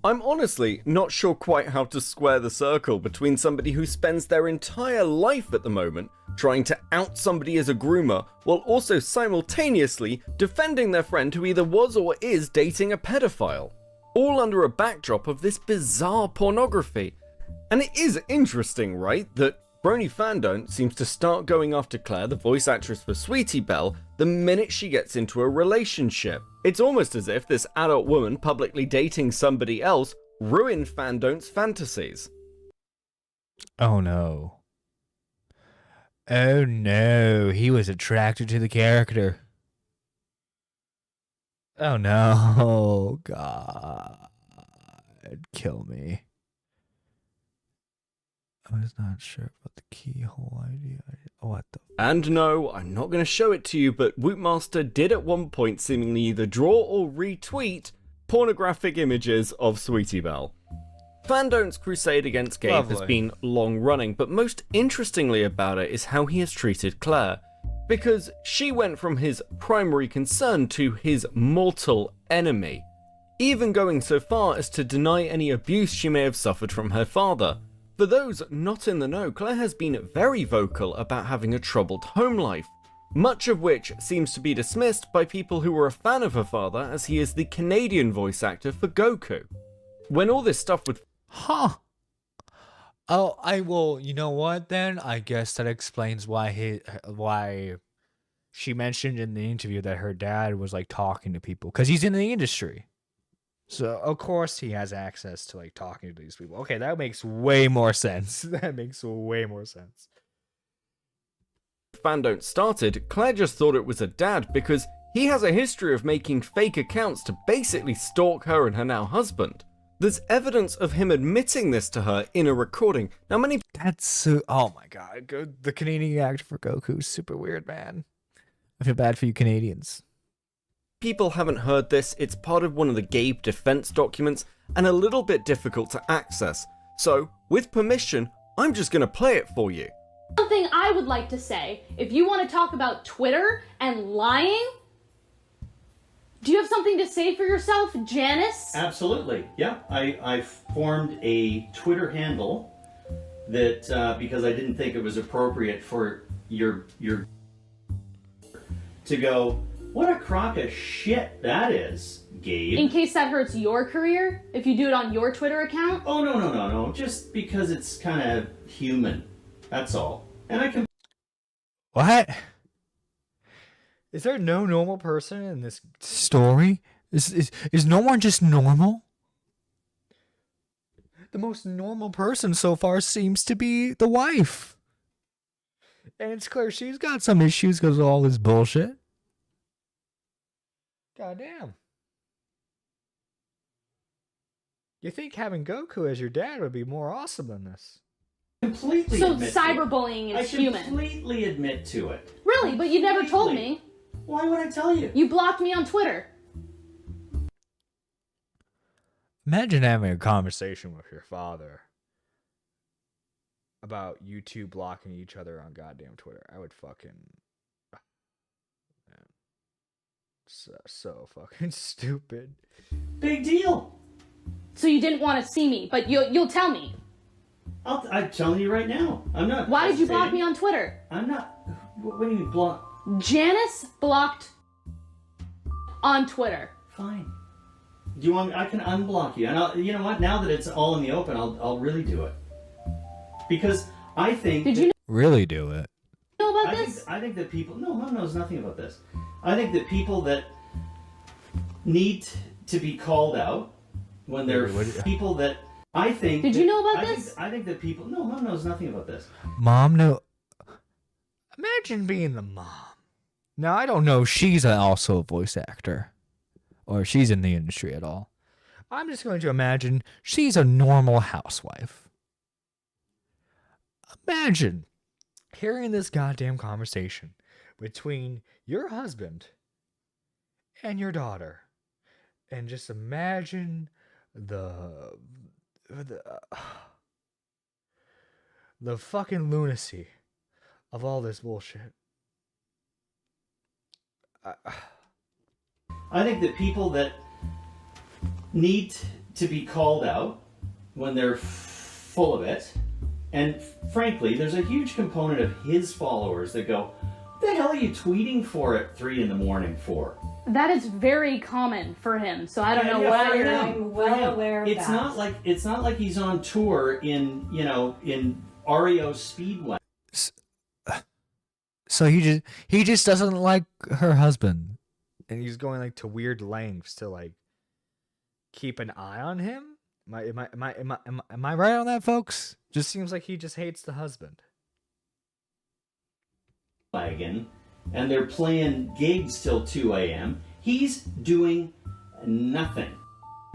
I'm honestly not sure quite how to square the circle between somebody who spends their entire life at the moment trying to out somebody as a groomer while also simultaneously defending their friend who either was or is dating a pedophile. All under a backdrop of this bizarre pornography. And it is interesting, right, that Brony Fandone seems to start going after Claire, the voice actress for Sweetie Belle, the minute she gets into a relationship. It's almost as if this adult woman publicly dating somebody else ruined Fandone's fantasies. Oh no. Oh no, he was attracted to the character. Oh no, God, kill me. I was not sure about the keyhole idea. What the? And no, I'm not going to show it to you, but Wootmaster did at one point seemingly either draw or retweet pornographic images of Sweetie Belle. Fandone's crusade against Gabe has been long running, but most interestingly about it is how he has treated Claire. Because she went from his primary concern to his mortal enemy, even going so far as to deny any abuse she may have suffered from her father. For those not in the know, Claire has been very vocal about having a troubled home life, much of which seems to be dismissed by people who were a fan of her father, as he is the Canadian voice actor for Goku. When all this stuff would... Huh. Oh, I will. You know what? Then I guess that explains why she mentioned in the interview that her dad was like talking to people because he's in the industry. So of course he has access to like talking to these people. Okay, that makes way more sense. That makes way more sense. Fandone started, Claire just thought it was a dad because he has a history of making fake accounts to basically stalk her and her now husband. There's evidence of him admitting this to her in a recording. Now many... That's so... Oh my god. The Canadian actor for Goku is super weird, man. I feel bad for you Canadians. People haven't heard this. It's part of one of the Gabe defense documents and a little bit difficult to access. So, with permission, I'm just going to play it for you. Something I would like to say, if you want to talk about Twitter and lying, do you have something to say for yourself, Janice? Absolutely, yeah. I formed a Twitter handle that, because I didn't think it was appropriate for your to go, what a crock of shit that is, Gabe. In case that hurts your career, if you do it on your Twitter account? Oh, no. Just because it's kind of human. That's all. And I can... What? Is there no normal person in this story? Is no one just normal? The most normal person so far seems to be the wife. And it's clear she's got some issues because of all this bullshit. Goddamn. You think having Goku as your dad would be more awesome than this? Completely so admit cyberbullying is human. I completely admit to it. Really? But you never told me. Why would I tell you? You blocked me on Twitter. Imagine having a conversation with your father about you two blocking each other on goddamn Twitter. I would fucking... Man. So fucking stupid. Big deal. So you didn't want to see me, but you'll tell me. I'm telling you right now. I'm not. Why did you block me on Twitter? I'm not. What do you mean block? Janice blocked on Twitter. Fine. Do you want me? I can unblock you. And you know what? Now that it's all in the open, I'll really do it. Because I think. Did you really do it? Know about this? I think that people. No, Mom knows nothing about this. I think that people that need to be called out when they're people that I think. Did you know about this? I think that people. No, Mom knows nothing about this. Mom, no. Imagine being the mom. Now, I don't know if she's also a voice actor or she's in the industry at all. I'm just going to imagine she's a normal housewife. Imagine hearing this goddamn conversation between your husband and your daughter. And just imagine the fucking lunacy of all this bullshit. I think that people that need to be called out when they're full of it, and frankly, there's a huge component of his followers that go, "What the hell are you tweeting for at 3 a.m. for?" That is very common for him, so I don't know why you're. I'm well aware of It's that. It's not like he's on tour in REO Speedway. So he just doesn't like her husband, and he's going like to weird lengths to like keep an eye on him. Am I right on that, folks? Just seems like he just hates the husband. Wagon, and they're playing gigs till 2 a.m. He's doing nothing.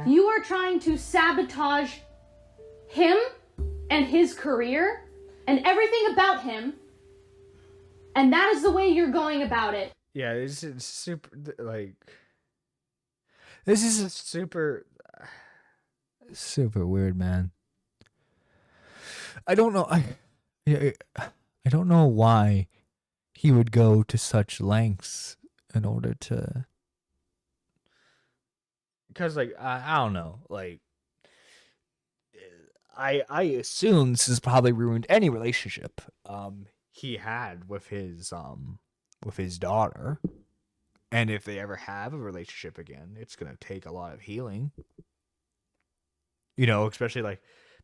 You are trying to sabotage him and his career and everything about him, and that is the way you're going about it. Yeah, it's super like. This is a super weird, man. I don't know. I don't know why he would go to such lengths in order to. Because like I don't know, like I assume this has probably ruined any relationship he had with his daughter. And if they ever have a relationship again, it's going to take a lot of healing. You know, especially like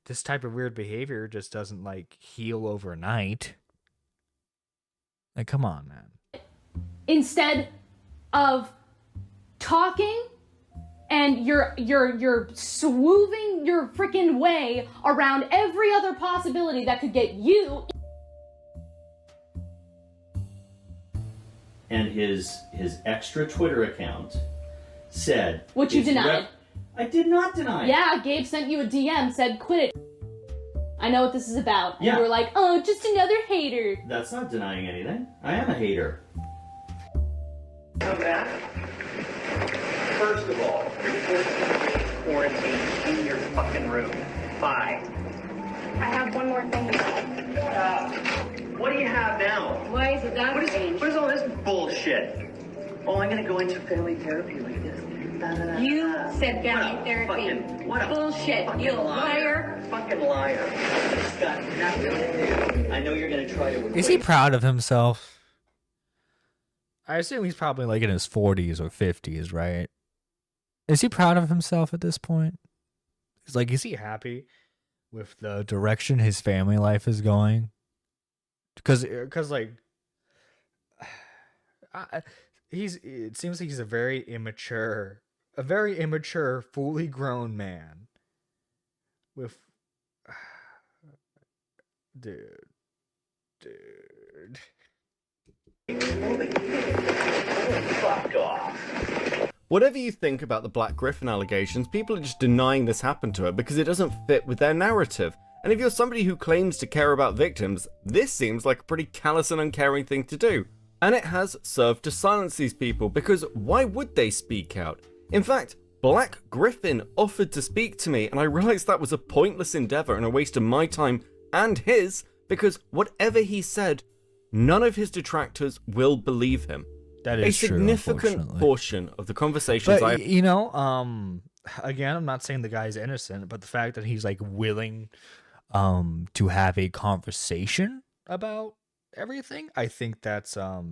this type of weird behavior just doesn't like heal overnight. Like, come on, man. Instead of talking and you're swooving your freaking way around every other possibility that could get you. And his extra Twitter account said, Which you denied. I did not deny it. Yeah, Gabe sent you a DM, said quit it. I know what this is about. And Yeah. you were like, oh, just another hater. That's not denying anything. I am a hater. Come back. First of all, you're forced to be quarantined in your fucking room. Bye. I have one more thing. What do you have now? Why is it that What is all this bullshit? Oh, I'm gonna go into family therapy like this. You said family therapy. What a bullshit. fucking You liar. Fucking liar. It's got nothing to do. I know you're gonna try to. Is he proud of himself? I assume he's probably like in his 40s or 50s, right? Is he proud of himself at this point? It's like, is he happy with the direction his family life is going? Because like, it seems like he's a very immature, fully grown man. With, dude. Fuck off. Whatever you think about the Black Griffin allegations, people are just denying this happened to her because it doesn't fit with their narrative. And if you're somebody who claims to care about victims, this seems like a pretty callous and uncaring thing to do. And it has served to silence these people, because why would they speak out? In fact, Black Griffin offered to speak to me, and I realized that was a pointless endeavor and a waste of my time and his, because whatever he said, none of his detractors will believe him. That is a significant true, portion of the conversations but, you know, again, I'm not saying the guy's innocent, but the fact that he's like willing to have a conversation about everything, I think that's a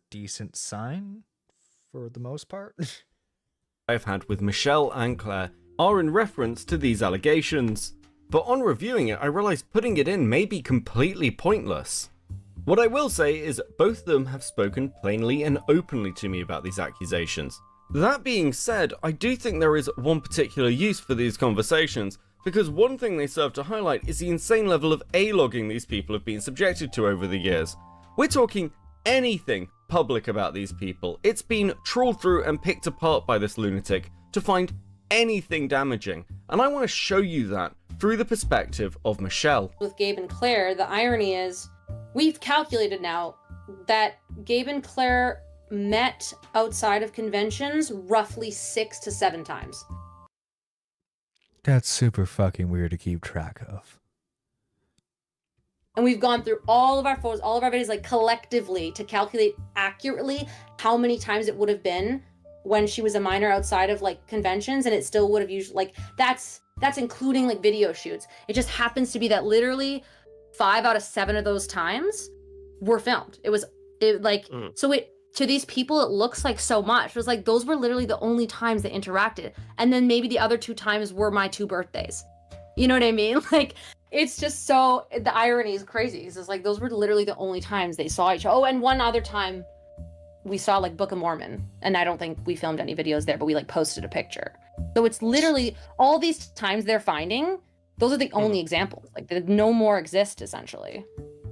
decent sign for the most part. I've had with Michelle and Claire are in reference to these allegations, but on reviewing it I realised putting it in may be completely pointless. What I will say is both of them have spoken plainly and openly to me about these accusations. That being said, I do think there is one particular use for these conversations, because one thing they serve to highlight is the insane level of A-logging these people have been subjected to over the years. We're talking anything public about these people. It's been trawled through and picked apart by this lunatic to find anything damaging, and I want to show you that through the perspective of Michelle. With Gabe and Claire, the irony is we've calculated now that Gabe and Claire met outside of conventions roughly 6 to 7 times. That's super fucking weird to keep track of. And we've gone through all of our photos, all of our videos, like collectively to calculate accurately how many times it would have been when she was a minor outside of like conventions, and it still would have usually, like, that's including like video shoots. It just happens to be that literally 5 out of 7 of those times were filmed. So to these people it looks like so much. It was like those were literally the only times they interacted, and then maybe the other 2 times were my 2 birthdays. You know what I mean? Like, it's just so, the irony is crazy. It's just like those were literally the only times they saw each other. Oh, and one other time we saw like Book of Mormon, and I don't think we filmed any videos there, but we like posted a picture. So it's literally all these times they're finding, those are the only examples. Like, no more exist essentially.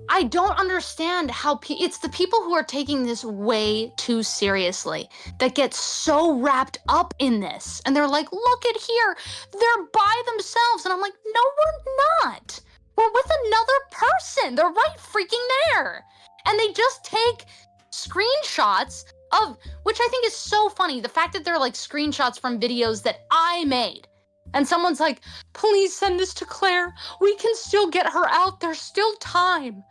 I don't understand how it's the people who are taking this way too seriously that get so wrapped up in this. And they're like, look at here, they're by themselves. And I'm like, no, we're not. We're with another person. They're right freaking there. And they just take screenshots of, which I think is so funny. The fact that they're like screenshots from videos that I made. And someone's like, please send this to Claire. We can still get her out. There's still time.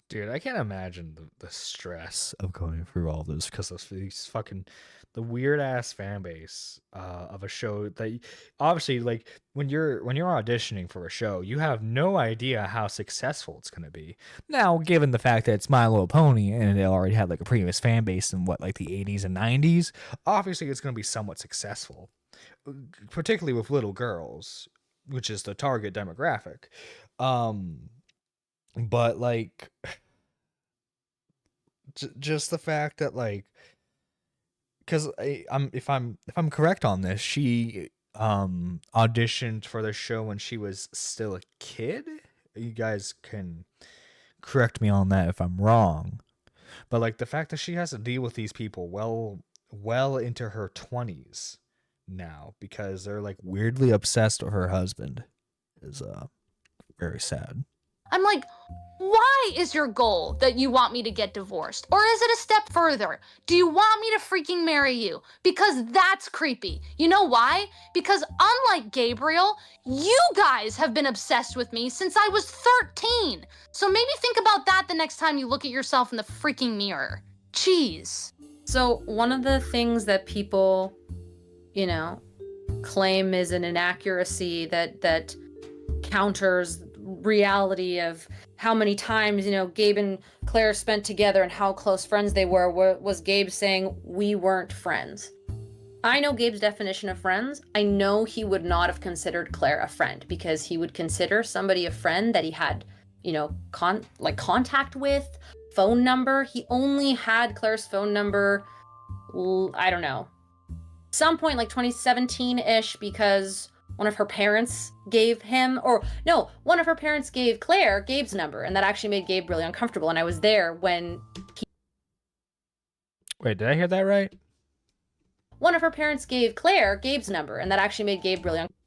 Dude, I can't imagine the stress of going through all this because of these fucking, the weird ass fan base of a show that obviously, like, when you're auditioning for a show, you have no idea how successful it's gonna be. Now, given the fact that it's My Little Pony and it already had like a previous fan base in what, like the 80s and 90s, obviously it's gonna be somewhat successful, particularly with little girls, which is the target demographic. But like, just the fact that like, because if I'm correct on this, she auditioned for the show when she was still a kid. You guys can correct me on that if I'm wrong, but like the fact that she has to deal with these people well into her 20s now because they're like weirdly obsessed with her husband is very sad. I'm like, why is your goal that you want me to get divorced? Or is it a step further? Do you want me to freaking marry you? Because that's creepy. You know why? Because unlike Gabriel, you guys have been obsessed with me since I was 13. So maybe think about that the next time you look at yourself in the freaking mirror. Jeez. So one of the things that people, you know, claim is an inaccuracy that counters reality of how many times, you know, Gabe and Claire spent together and how close friends they were was Gabe saying we weren't friends. I know Gabe's definition of friends. I know he would not have considered Claire a friend because he would consider somebody a friend that he had, you know, contact with, phone number. He only had Claire's phone number, I don't know, some point like 2017-ish because one of her parents gave him, or no, one of her parents gave Claire Gabe's number, and that actually made Gabe really uncomfortable. And I was there when Wait, did I hear that right? One of her parents gave Claire Gabe's number, and that actually made Gabe really uncomfortable.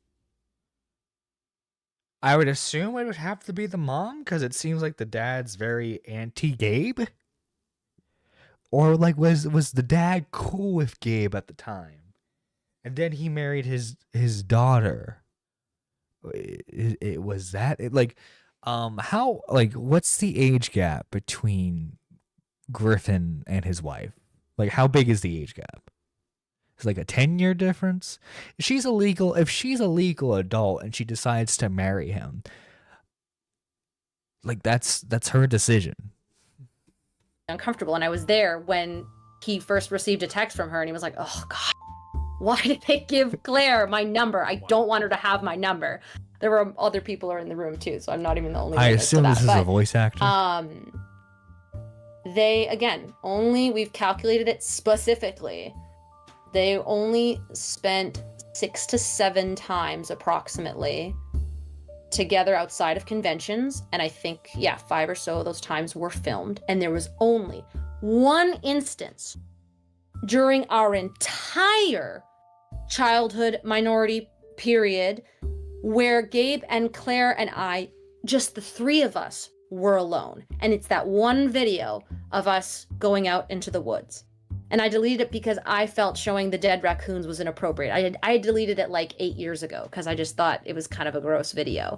I would assume it would have to be the mom, because it seems like the dad's very anti-Gabe. Or like, was the dad cool with Gabe at the time? And then he married his daughter. It was that how, like, what's the age gap between Griffin and his wife? Like, how big is the age gap? It's like a 10-year difference. If she's a legal adult and she decides to marry him, like that's her decision. Uncomfortable. And I was there when he first received a text from her and he was like, oh God, why did they give Claire my number? I don't want her to have my number. There were other people are in the room too, so I'm not even the only one. I assume this is a voice actor. We've calculated it specifically. They only spent 6 to 7 times approximately together outside of conventions. And I think, 5 or so of those times were filmed. And there was only one instance during our entire childhood minority period where Gabe and Claire and I, just the 3 of us, were alone. And it's that one video of us going out into the woods. And I deleted it because I felt showing the dead raccoons was inappropriate. I deleted it like 8 years ago because I just thought it was kind of a gross video.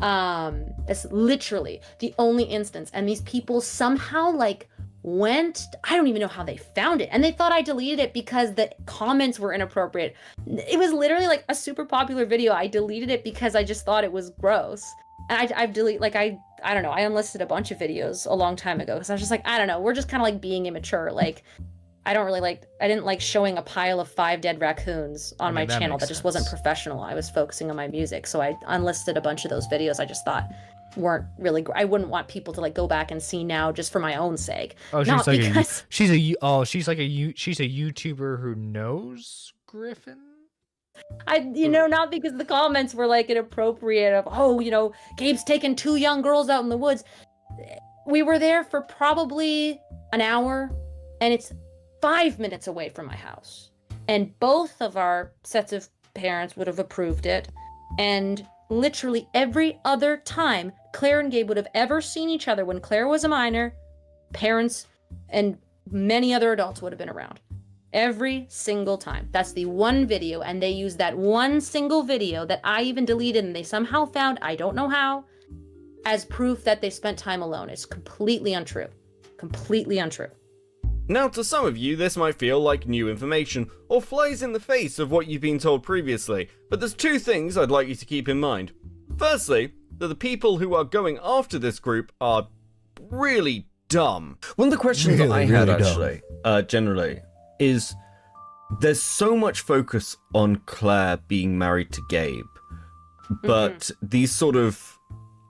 It's literally the only instance. And these people somehow I don't even know how they found it. And they thought I deleted it because the comments were inappropriate. It was literally like a super popular video. I deleted it because I just thought it was gross. And I've deleted, I don't know, I unlisted a bunch of videos a long time ago because I was just like, I don't know, we're just kind of like being immature. Like, I didn't like showing a pile of 5 dead raccoons on my channel. That just wasn't professional. I was focusing on my music. So I unlisted a bunch of those videos I just thought weren't really, I wouldn't want people to go back and see now just for my own sake. Oh, she's Not like because... she's a YouTuber who knows Griffin? Not because the comments were inappropriate of, Gabe's taking 2 young girls out in the woods. We were there for probably an hour and it's 5 minutes away from my house. And both of our sets of parents would have approved it. And literally every other time Claire and Gabe would have ever seen each other when Claire was a minor, parents and many other adults would have been around. Every single time. That's the one video, and they used that one single video that I even deleted and they somehow found, I don't know how, as proof that they spent time alone. It's completely untrue. Completely untrue. Now, to some of you, this might feel like new information, or flies in the face of what you've been told previously, but there's 2 things I'd like you to keep in mind. Firstly, that the people who are going after this group are really dumb. One of the questions that I had, actually, generally, is there's so much focus on Claire being married to Gabe, but these sort of,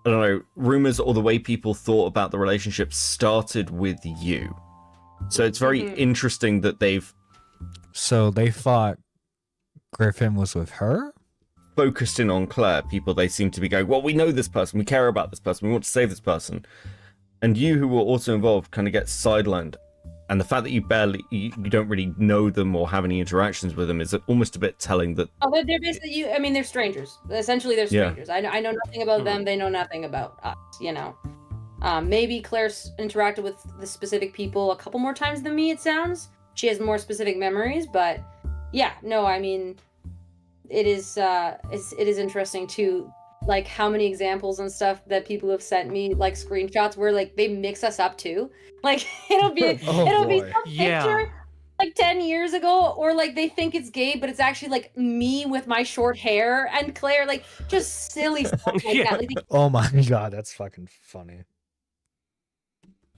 I don't know, rumors or the way people thought about the relationship started with you. So it's very interesting that So they thought Griffin was with her? Focused in on Claire. People, they seem to be going, well, we know this person, we care about this person, we want to save this person. And you, who were also involved, kind of get sidelined. And the fact that you don't really know them or have any interactions with them is almost a bit telling that... Oh, they're basically, they're strangers. Essentially, they're strangers. Yeah. I know nothing about them, they know nothing about us, Maybe Claire's interacted with the specific people a couple more times than me, it sounds. She has more specific memories, but it is interesting too, how many examples and stuff that people have sent me, screenshots where they mix us up too. It'll be some picture 10 years ago, or they think it's Gabe, but it's actually me with my short hair and Claire, just silly stuff that. Oh my god, that's fucking funny.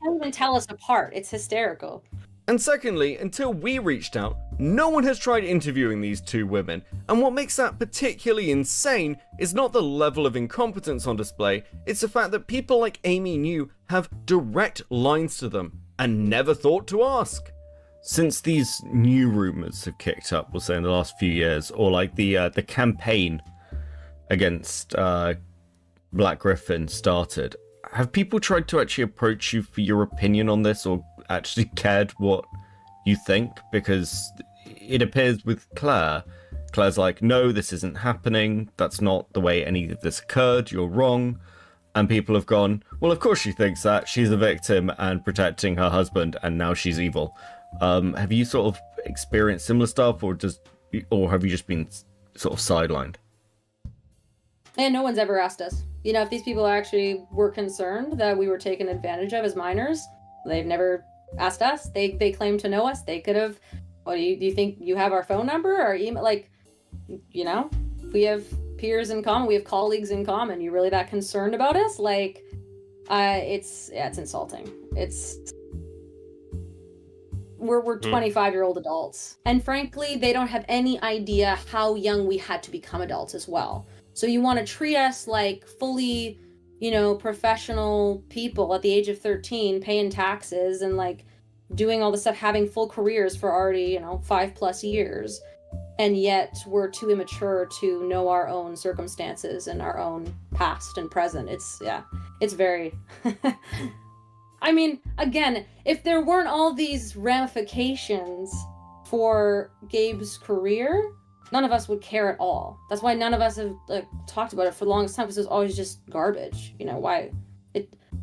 Can't even tell us apart. It's hysterical. And secondly, until we reached out, no one has tried interviewing these 2 women, and what makes that particularly insane is not the level of incompetence on display, it's the fact that people like Amy New have direct lines to them, and never thought to ask. Since these new rumors have kicked up, we'll say in the last few years, or the campaign against Black Griffin started, have people tried to actually approach you for your opinion on this, or actually cared what you think? Because it appears with Claire's like, no, this isn't happening, that's not the way any of this occurred, you're wrong. And people have gone, well, of course she thinks that, she's a victim and protecting her husband, and now she's evil. Have you sort of experienced similar stuff, or have you just been sort of sidelined? And no one's ever asked us. If these people actually were concerned that we were taken advantage of as minors, they've never asked us. They claim to know us. They could have What do you think you have our phone number or email? Like, you know, we have peers in common, we have colleagues in common. You really that concerned about us? Like, it's insulting. We're 25-year-old adults, and frankly, they don't have any idea how young we had to become adults as well. So you want to treat us like fully, you know, professional people at the age of 13, paying taxes and like doing all this stuff, having full careers for already, you know, 5+ years. And yet we're too immature to know our own circumstances and our own past and present. It's very, I mean, again, if there weren't all these ramifications for Gabe's career, none of us would care at all. That's why none of us have like talked about it for the longest time, because it was always just garbage. You know, why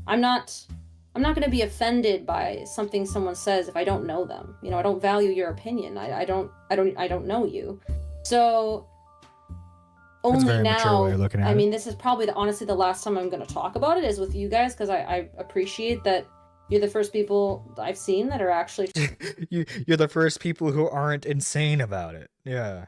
I'm not going to be offended by something someone says if I don't know them. You know, I don't value your opinion. I don't know you. So only now, I mean, this is probably honestly the last time I'm going to talk about it is with you guys, because I appreciate that you're the first people I've seen that are actually you're the first people who aren't insane about it. Yeah.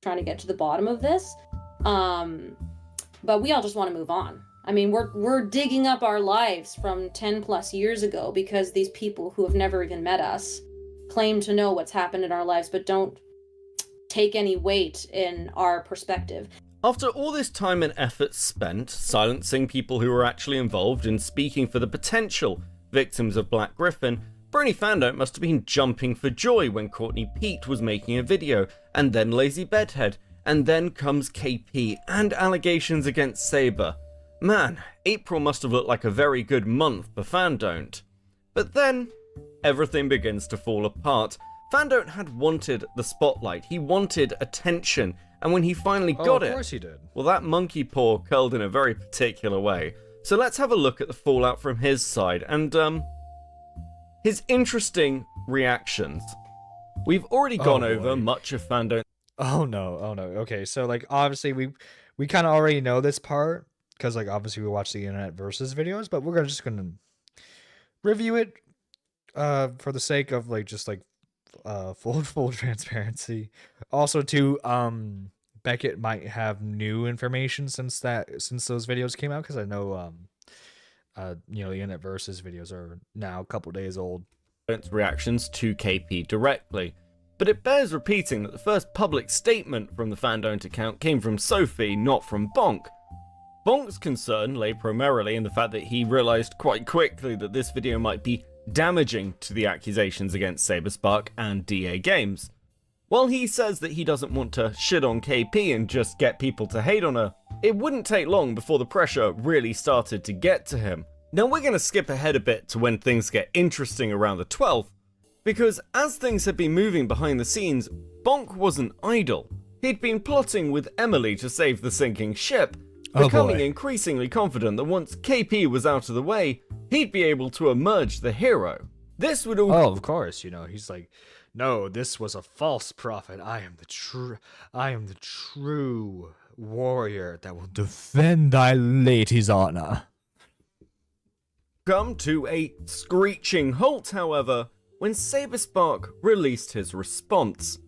Trying to get to the bottom of this. But we all just want to move on. I mean, we're digging up our lives from 10+ years ago because these people who have never even met us claim to know what's happened in our lives, but don't take any weight in our perspective. After all this time and effort spent silencing people who were actually involved and speaking for the potential victims of Black Griffin, Brony Fandom must have been jumping for joy when Courtney Pete was making a video, and then Lazy Bedhead, and then comes KP and allegations against Saber. Man, April must have looked like a very good month for Fandom. But then, everything begins to fall apart. Fandom had wanted the spotlight, he wanted attention, and when he finally got it, of course he did. Well, that monkey paw curled in a very particular way. So let's have a look at the fallout from his side, and his interesting reactions. We've already gone over much of Fandom. Oh no. Okay, so like obviously we kind of already know this part because like obviously we watch the Internet Versus videos, but we're just gonna review it for the sake of like just like full transparency. Also too, Beckett might have new information since those videos came out, because I know you know, the Internet Versus videos are now a couple days old. Reactions to KP directly, but it bears repeating that the first public statement from the Fandom account came from Sophie, not from Bonk. Bonk's concern lay primarily in the fact that he realized quite quickly that this video might be damaging to the accusations against Saberspark and DA Games. While he says that he doesn't want to shit on KP and just get people to hate on her, it wouldn't take long before the pressure really started to get to him. Now we're going to skip ahead a bit to when things get interesting around the 12th, because as things had been moving behind the scenes, Bonk wasn't idle. He'd been plotting with Emily to save the sinking ship, becoming increasingly confident that once KP was out of the way, he'd be able to emerge the hero. This would all... Oh, of course, you know, he's like, no, this was a false prophet. I am the true warrior that will defend thy lady's honor. Come to a screeching halt, however, when Saberspark released his response.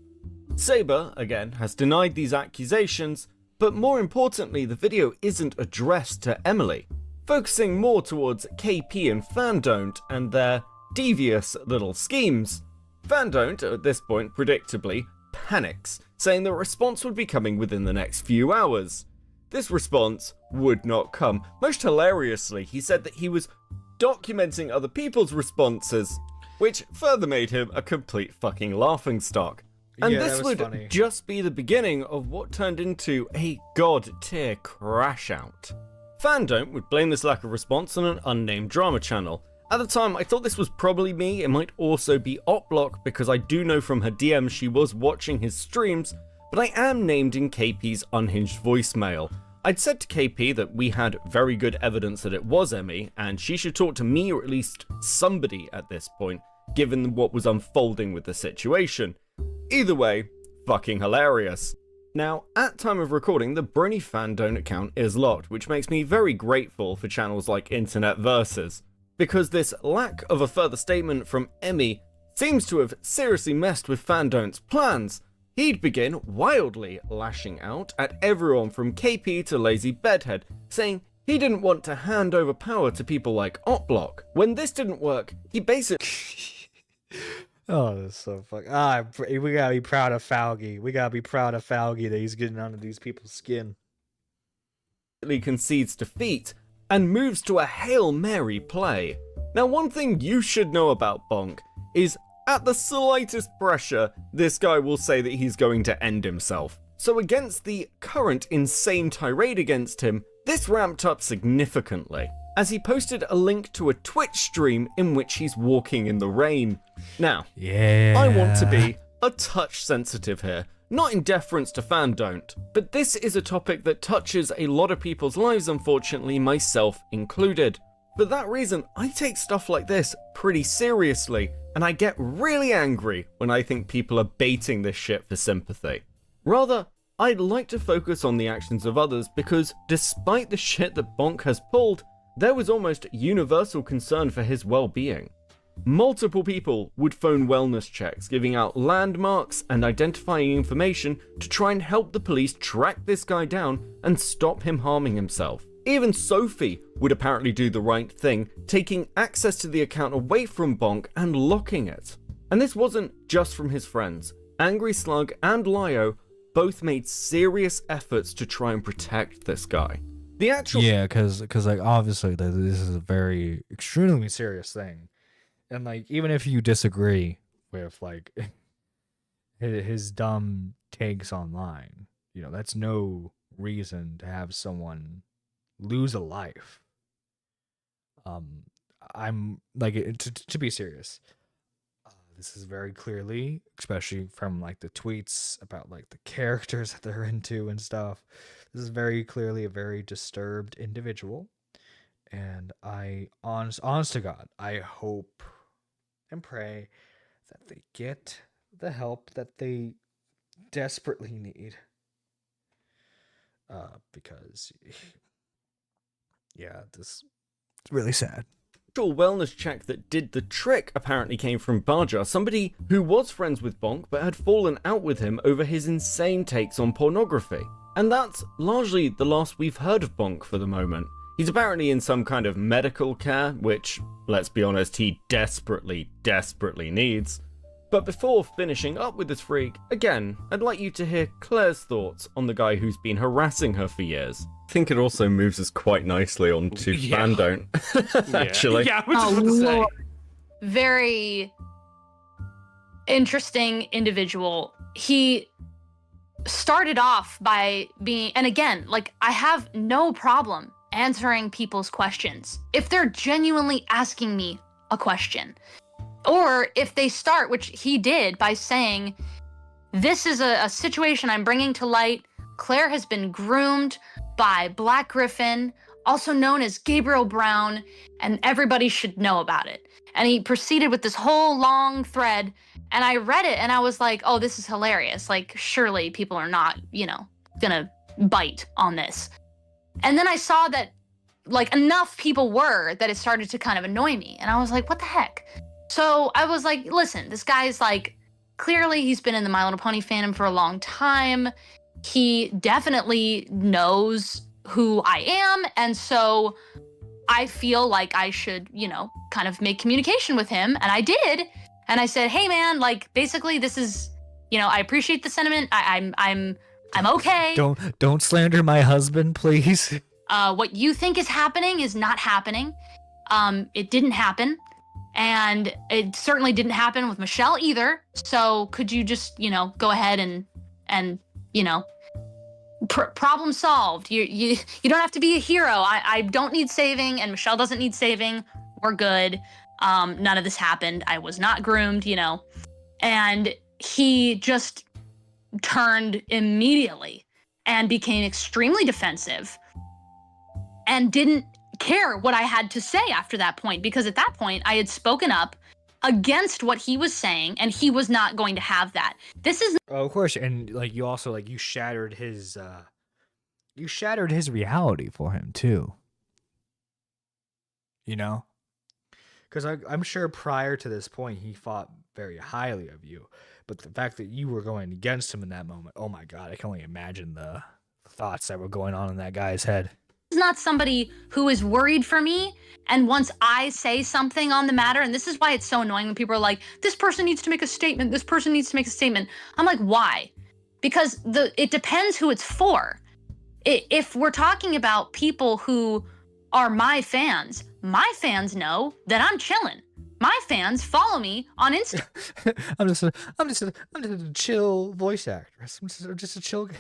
Saber, again, has denied these accusations, but more importantly, the video isn't addressed to Emily, focusing more towards KP and Fandom and their devious little schemes. Fandom, at this point, predictably, panics, saying the response would be coming within the next few hours. This response would not come. Most hilariously, he said that he was documenting other people's responses, which further made him a complete fucking laughingstock. And this would just be the beginning of what turned into a god-tier crash-out. Fandom would blame this lack of response on an unnamed drama channel. At the time, I thought this was probably me. It might also be Opblock, because I do know from her DMs she was watching his streams, but I am named in KP's unhinged voicemail. I'd said to KP that we had very good evidence that it was Emmy, and she should talk to me or at least somebody at this point, given what was unfolding with the situation. Either way, fucking hilarious. Now, at time of recording, the Brony Fandom account is locked, which makes me very grateful for channels like Internet Versus, because this lack of a further statement from Emmy seems to have seriously messed with Fandont's plans. He'd begin wildly lashing out at everyone from KP to Lazy Bedhead, saying he didn't want to hand over power to people like Otblock. When this didn't work, he basically... Oh, that's so fucking... we gotta be proud of Falgi. We gotta be proud of Falgi that he's getting under these people's skin. ...concedes defeat and moves to a Hail Mary play. Now, one thing you should know about Bonk is at the slightest pressure, this guy will say that he's going to end himself. So against the current insane tirade against him, this ramped up significantly, as he posted a link to a Twitch stream in which he's walking in the rain. Now, I want to be a touch sensitive here, not in deference to Fandont, but this is a topic that touches a lot of people's lives, unfortunately, myself included. For that reason, I take stuff like this pretty seriously, and I get really angry when I think people are baiting this shit for sympathy. Rather, I'd like to focus on the actions of others because despite the shit that Bonk has pulled, there was almost universal concern for his well-being. Multiple people would phone wellness checks, giving out landmarks and identifying information to try and help the police track this guy down and stop him harming himself. Even Sophie would apparently do the right thing, taking access to the account away from Bonk and locking it. And this wasn't just from his friends. Angry Slug and Lyo both made serious efforts to try and protect this guy. The actual... Yeah, because like, obviously, this is a very, extremely serious thing. And, like, even if you disagree with, like, his dumb takes online, you know, that's no reason to have someone lose a life. I'm like, to be serious, this is very clearly, especially from like the tweets about like the characters that they're into and stuff, this is very clearly a very disturbed individual, and I honest to God, I hope and pray that they get the help that they desperately need, because yeah, this is really sad. The wellness check that did the trick apparently came from Baja, somebody who was friends with Bonk but had fallen out with him over his insane takes on pornography. And that's largely the last we've heard of Bonk for the moment. He's apparently in some kind of medical care, which, let's be honest, he desperately needs. But before finishing up with this freak, again, I'd like you to hear Claire's thoughts on the guy who's been harassing her for years. I think it also moves us quite nicely onto Fandont, actually. Yeah, I was just about to say. Very interesting individual. He started off by being, and again, like, I have no problem answering people's questions if they're genuinely asking me a question. Or if they start, which he did, by saying, this is a situation I'm bringing to light. Claire has been groomed by Black Griffin, also known as Gabriel Brown, and everybody should know about it. And he proceeded with this whole long thread, and I read it, and I was like, oh, this is hilarious. Like, surely people are not, you know, gonna bite on this. And then I saw that, like, enough people were that it started to kind of annoy me. And I was like, what the heck? So I was like, listen, this guy's like, clearly he's been in the My Little Pony fandom for a long time. He definitely knows who I am. And so I feel like I should, you know, kind of make communication with him. And I did. And I said, hey, man, like, basically this is, you know, I appreciate the sentiment. I'm okay. Don't slander my husband, please. What you think is happening is not happening. It didn't happen. And it certainly didn't happen with Michelle either. So could you just, you know, go ahead and you know, problem solved. You don't have to be a hero. I don't need saving, and Michelle doesn't need saving. We're good. None of this happened. I was not groomed, you know. And he just turned immediately and became extremely defensive and didn't care what I had to say after that point, because at that point I had spoken up against what he was saying, and he was not going to have that. This is of course, and like you also like you shattered his reality for him too. You know, because I'm sure prior to this point he thought very highly of you, but the fact that you were going against him in that moment, oh my god, I can only imagine the thoughts that were going on in that guy's head. He's not somebody who is worried for me. And once I say something on the matter, and this is why it's so annoying when people are like, this person needs to make a statement, this person needs to make a statement. I'm like, why? Because it depends who it's for. If we're talking about people who are my fans know that I'm chilling. My fans follow me on Instagram. I'm just a chill voice actress. I'm just a chill guy.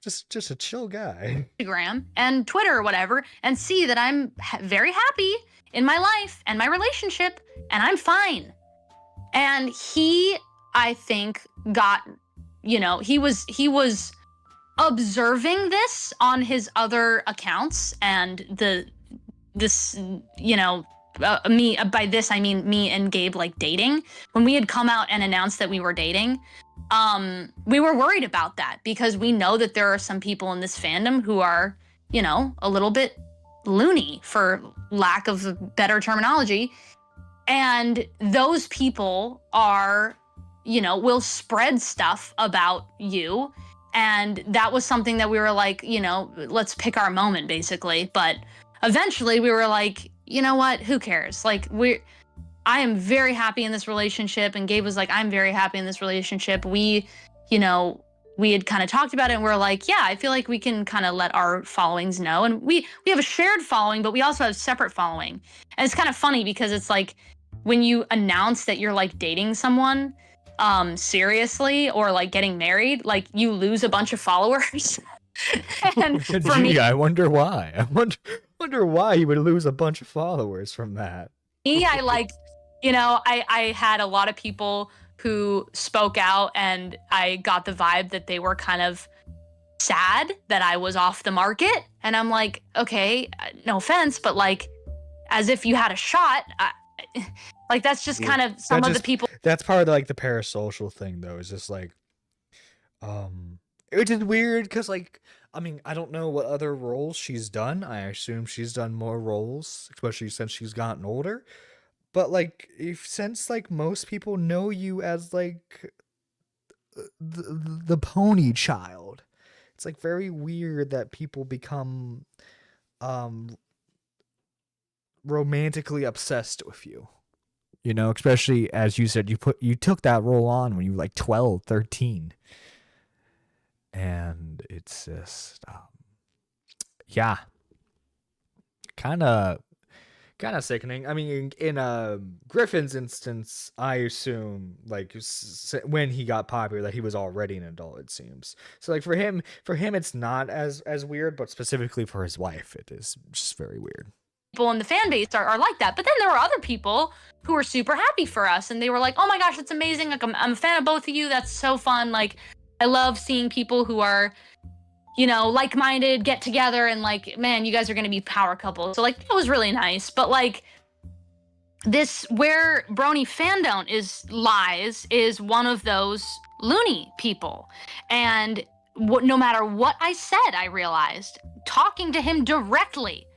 Just a chill guy. Instagram and Twitter or whatever, and see that I'm very happy in my life and my relationship, and I'm fine. And he, I think, got, he was observing this on his other accounts, and me, by this I mean me and Gabe like dating. When we had come out and announced that we were dating, we were worried about that because we know that there are some people in this fandom who are, a little bit loony, for lack of better terminology. And those people are, will spread stuff about you. And that was something that we were like, let's pick our moment, basically. But eventually we were like, you know what? Who cares? Like, I am very happy in this relationship. And Gabe was like, I'm very happy in this relationship. We had kind of talked about it, and we're like, yeah, I feel like we can kind of let our followings know. And we have a shared following, but we also have separate following. And it's kind of funny because it's like when you announce that you're like dating someone seriously, or like getting married, like you lose a bunch of followers. And for me, I wonder why. I wonder why you would lose a bunch of followers from that. I like, I had a lot of people who spoke out, and I got the vibe that they were kind of sad that I was off the market. And I'm like, okay, no offense, but like, as if you had a shot. Like, that's just kind of some of the people. That's part of like the parasocial thing, though. Is just like, which is weird because, like, I mean, I don't know what other roles she's done. I assume she's done more roles, especially since she's gotten older. But like, since like most people know you as like the pony child, it's like very weird that people become romantically obsessed with you. Especially as you said, you took that role on when you were like 12, 13. And it's just, yeah, kind of sickening. I mean, in Griffin's instance, I assume like when he got popular that he was already an adult. It seems so. Like for him, it's not as weird, but specifically for his wife, it is just very weird. People in the fan base are like that, but then there were other people who were super happy for us, and they were like, "Oh my gosh, it's amazing! Like I'm a fan of both of you. That's so fun! Like I love seeing people who are, like-minded get together, and like, man, you guys are gonna be power couples." So like, it was really nice. But like, this where Brony fandom lies is one of those loony people, and no matter what I said, I realized talking to him directly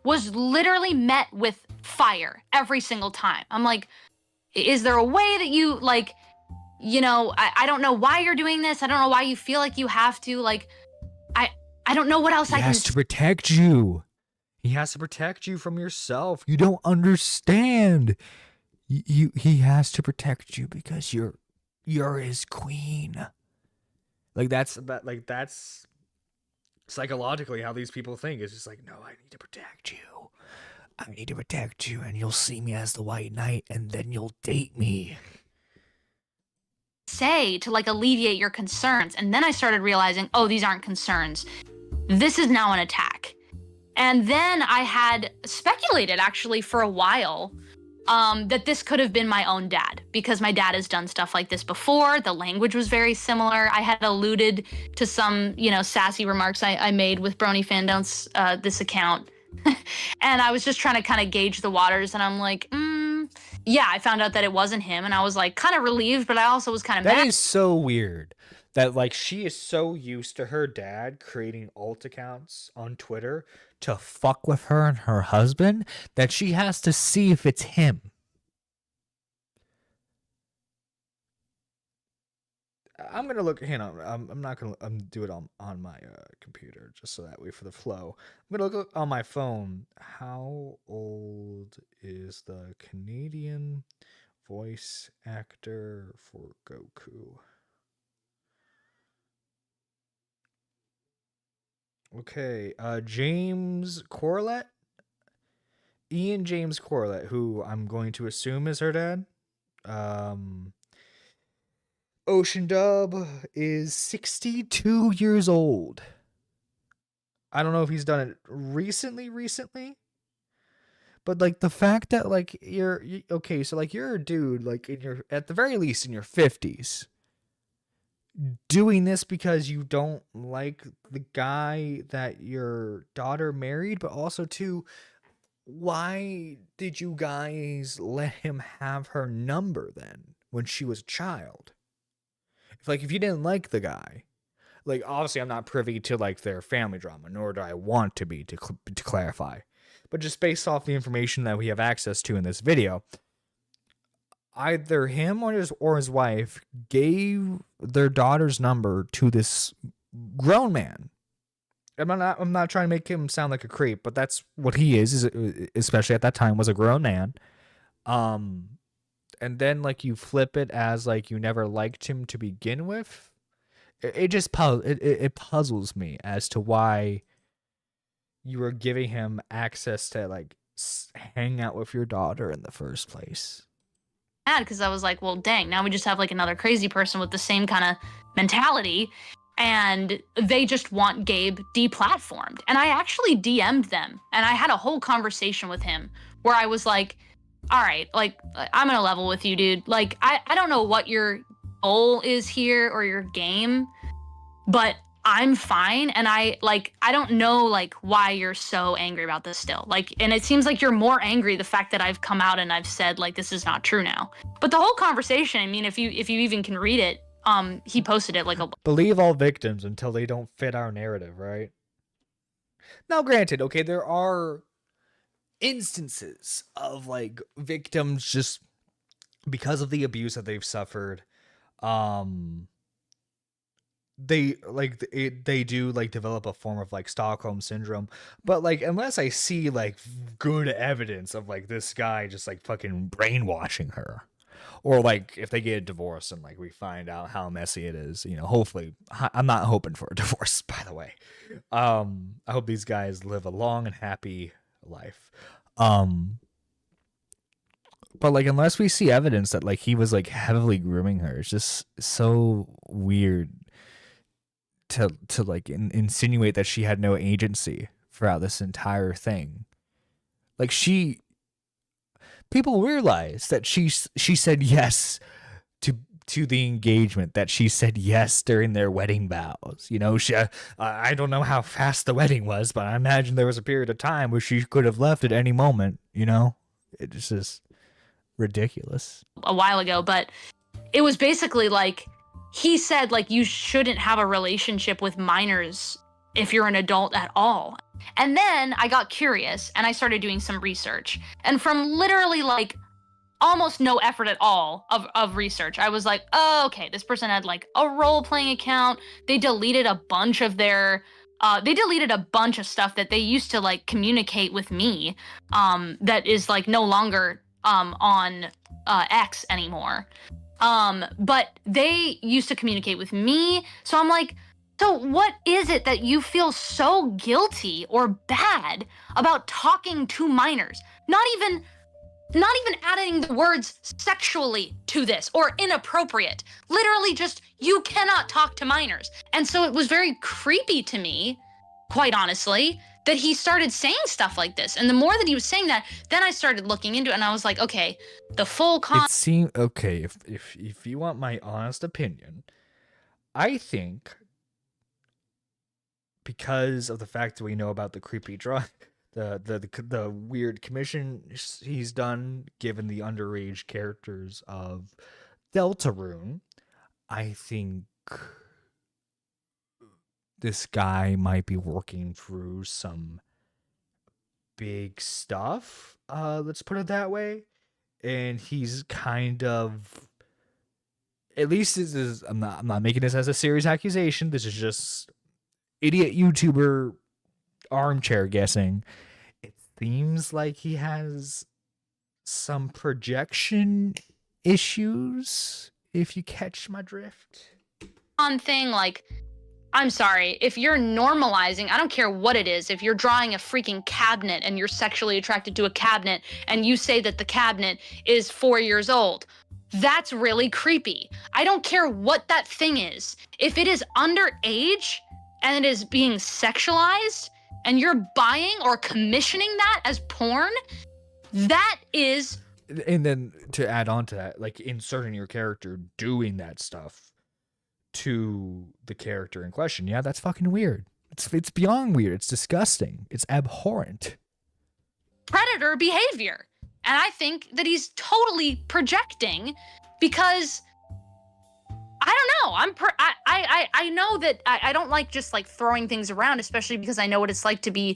was literally met with fire every single time. I'm like, is there a way that you like, I don't know why you're doing this. I don't know why you feel like you have to. Like, I don't know what else I can. He has to protect you. He has to protect you from yourself. You don't understand. He has to protect you because you're his queen. That's psychologically how these people think. It's just like, no, I need to protect you. I need to protect you, and you'll see me as the White Knight, and then you'll date me. Say to like alleviate your concerns. And then I started realizing, oh, these aren't concerns. This is now an attack. And then I had speculated actually for a while that this could have been my own dad, because my dad has done stuff like this before. The language was very similar. I had alluded to some, sassy remarks I made with Brony Fandom's this account. And I was just trying to kind of gauge the waters, and I'm like, yeah, I found out that it wasn't him, and I was like kind of relieved, but I also was kind of mad. That is so weird that like she is so used to her dad creating alt accounts on Twitter to fuck with her and her husband that she has to see if it's him. I'm gonna look. Hang on. I'm not gonna. Do it on my computer just so that way for the flow. I'm gonna look on my phone. How old is the Canadian voice actor for Goku? Okay, James Corlett, Ian James Corlett, who I'm going to assume is her dad. Ocean Dub is 62 years old. I don't know if he's done it recently, but like the fact that like okay, so like you're a dude like in your at the very least in your 50s doing this because you don't like the guy that your daughter married, but also too, why did you guys let him have her number then when she was a child? If you didn't like the guy, like obviously I'm not privy to like their family drama, nor do I want to be to clarify, but just based off the information that we have access to in this video, either him or his wife gave their daughter's number to this grown man. I'm not trying to make him sound like a creep, but that's what he is especially at that time, was a grown man. And then like you flip it as like you never liked him to begin with. It just puzzles me as to why you were giving him access to like hang out with your daughter in the first place. Because I was like, well, dang, now we just have like another crazy person with the same kind of mentality, and they just want Gabe deplatformed. And I actually DM'd them, and I had a whole conversation with him where I was like, all right, like I'm gonna level with you, dude. Like I don't know what your goal is here or your game, but I'm fine, and I don't know like why you're so angry about this still. Like, and it seems like you're more angry the fact that I've come out and I've said like this is not true now. But the whole conversation, I mean, if you even can read it, he posted it like a believe all victims until they don't fit our narrative, right? Now, granted, okay, there are instances of like victims just because of the abuse that they've suffered, they do like develop a form of like Stockholm syndrome, but like unless I see like good evidence of like this guy just like fucking brainwashing her, or like if they get a divorce and like we find out how messy it is, you know, hopefully I'm not hoping for a divorce, by the way. I hope these guys live a long and happy life. But like unless we see evidence that like he was like heavily grooming her, it's just so weird to like insinuate that she had no agency throughout this entire thing. Like people realize that she said yes to the engagement, that she said yes during their wedding vows. You know, I don't know how fast the wedding was, but I imagine there was a period of time where she could have left at any moment, you know? It's just ridiculous. A while ago, but it was basically like he said like you shouldn't have a relationship with minors if you're an adult at all. And then I got curious and I started doing some research, and from literally like almost no effort at all of research, I was like, oh, okay, this person had like a role-playing account. They deleted a bunch of their stuff that they used to like communicate with me, that is like no longer on X anymore. But they used to communicate with me. So I'm like, so what is it that you feel so guilty or bad about talking to minors? Not even adding the words sexually to this or inappropriate. Literally just, you cannot talk to minors. And so it was very creepy to me, quite honestly, that he started saying stuff like this. And the more that he was saying that, then I started looking into it and I was like, okay, the full It seemed okay. If you want my honest opinion, I think because of the fact that we know about the creepy drug, the weird commission he's done, given the underage characters of Deltarune, I think this guy might be working through some big stuff, let's put it that way. And he's kind of, at least this is, I'm not making this as a serious accusation. This is just idiot YouTuber armchair guessing. It seems like he has some projection issues, if you catch my drift. On thing, like, I'm sorry, if you're normalizing, I don't care what it is, if you're drawing a freaking cabinet and you're sexually attracted to a cabinet and you say that the cabinet is 4 years old, that's really creepy. I don't care what that thing is. If it is underage and it is being sexualized and you're buying or commissioning that as porn, that is... And then to add on to that, like inserting your character doing that stuff to the character in question. Yeah, that's fucking weird. It's beyond weird. It's disgusting. It's abhorrent. Predator behavior. And I think that he's totally projecting because I don't know. I know that I don't like just like throwing things around, especially because I know what it's like to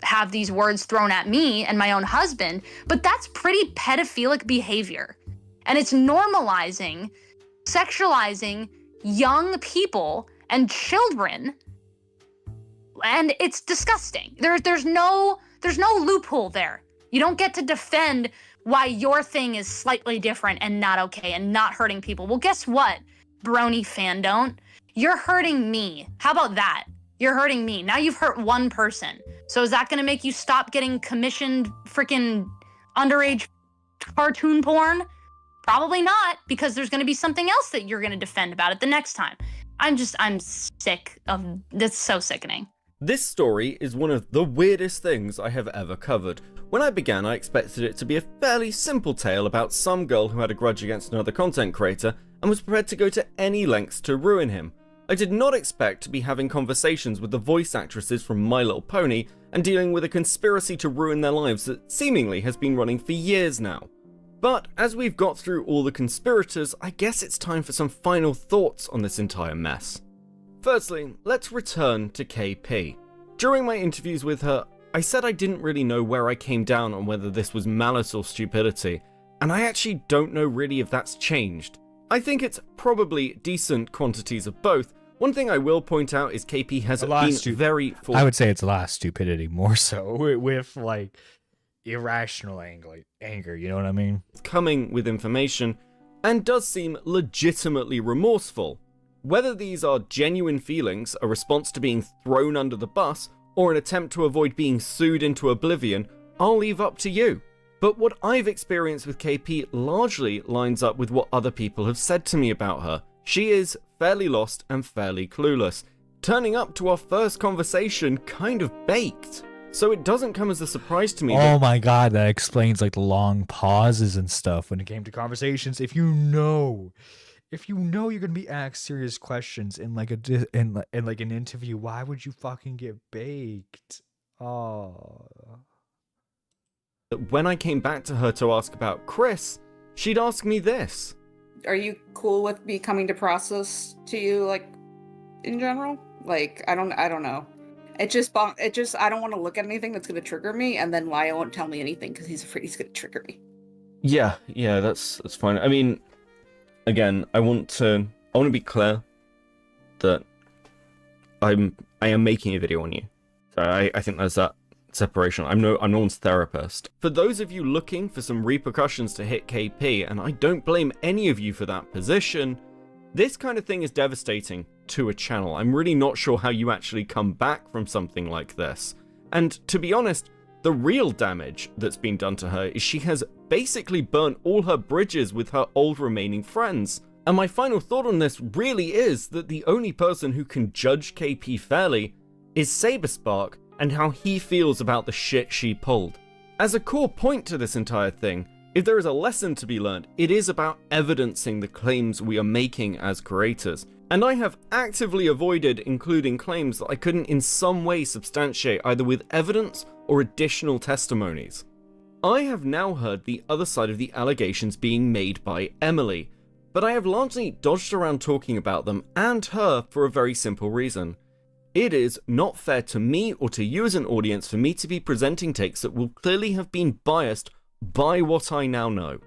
have these words thrown at me and my own husband, but that's pretty pedophilic behavior. And it's normalizing, sexualizing young people and children, and it's disgusting. There's no loophole there. You don't get to defend why your thing is slightly different and not okay and not hurting people. Well, guess what, brony fan don't? You're hurting me. How about that? You're hurting me. Now you've hurt one person. So is that going to make you stop getting commissioned freaking underage cartoon porn? Probably not, because there's going to be something else that you're going to defend about it the next time. I'm sick of this. So sickening. This story is one of the weirdest things I have ever covered. When I began, I expected it to be a fairly simple tale about some girl who had a grudge against another content creator and was prepared to go to any lengths to ruin him. I did not expect to be having conversations with the voice actresses from My Little Pony and dealing with a conspiracy to ruin their lives that seemingly has been running for years now. But as we've got through all the conspirators, I guess it's time for some final thoughts on this entire mess. Firstly, let's return to KP. During my interviews with her, I said I didn't really know where I came down on whether this was malice or stupidity, and I actually don't know really if that's changed. I think it's probably decent quantities of both. One thing I will point out is KP has been very... I would say it's a lot of stupidity more so, with like irrational anger, you know what I mean? Coming with information, and does seem legitimately remorseful. Whether these are genuine feelings, a response to being thrown under the bus, or an attempt to avoid being sued into oblivion, I'll leave up to you. But what I've experienced with KP largely lines up with what other people have said to me about her. She is fairly lost and fairly clueless, turning up to our first conversation kind of baked. So it doesn't come as a surprise to me. Oh my god, that explains like the long pauses and stuff when it came to conversations. If you know you're gonna be asked serious questions in like in like an interview, why would you fucking get baked? Oh. When I came back to her to ask about Chris, she'd ask me this. Are you cool with me coming to process to you, like, in general? Like, I don't know. It just I don't want to look at anything that's going to trigger me, and then Lyle won't tell me anything because he's afraid he's going to trigger me. Yeah, that's fine. I mean, again, I want to be clear that I am making a video on you. So I think there's that separation. I'm no one's therapist. For those of you looking for some repercussions to hit KP, and I don't blame any of you for that position, this kind of thing is devastating to a channel. I'm really not sure how you actually come back from something like this. And to be honest, the real damage that's been done to her is she has basically burnt all her bridges with her old remaining friends. And my final thought on this really is that the only person who can judge KP fairly is Saberspark and how he feels about the shit she pulled. As a core point to this entire thing, if there is a lesson to be learned, it is about evidencing the claims we are making as creators. And I have actively avoided including claims that I couldn't in some way substantiate either with evidence or additional testimonies. I have now heard the other side of the allegations being made by Emily, but I have largely dodged around talking about them and her for a very simple reason. It is not fair to me or to you as an audience for me to be presenting takes that will clearly have been biased by what I now know.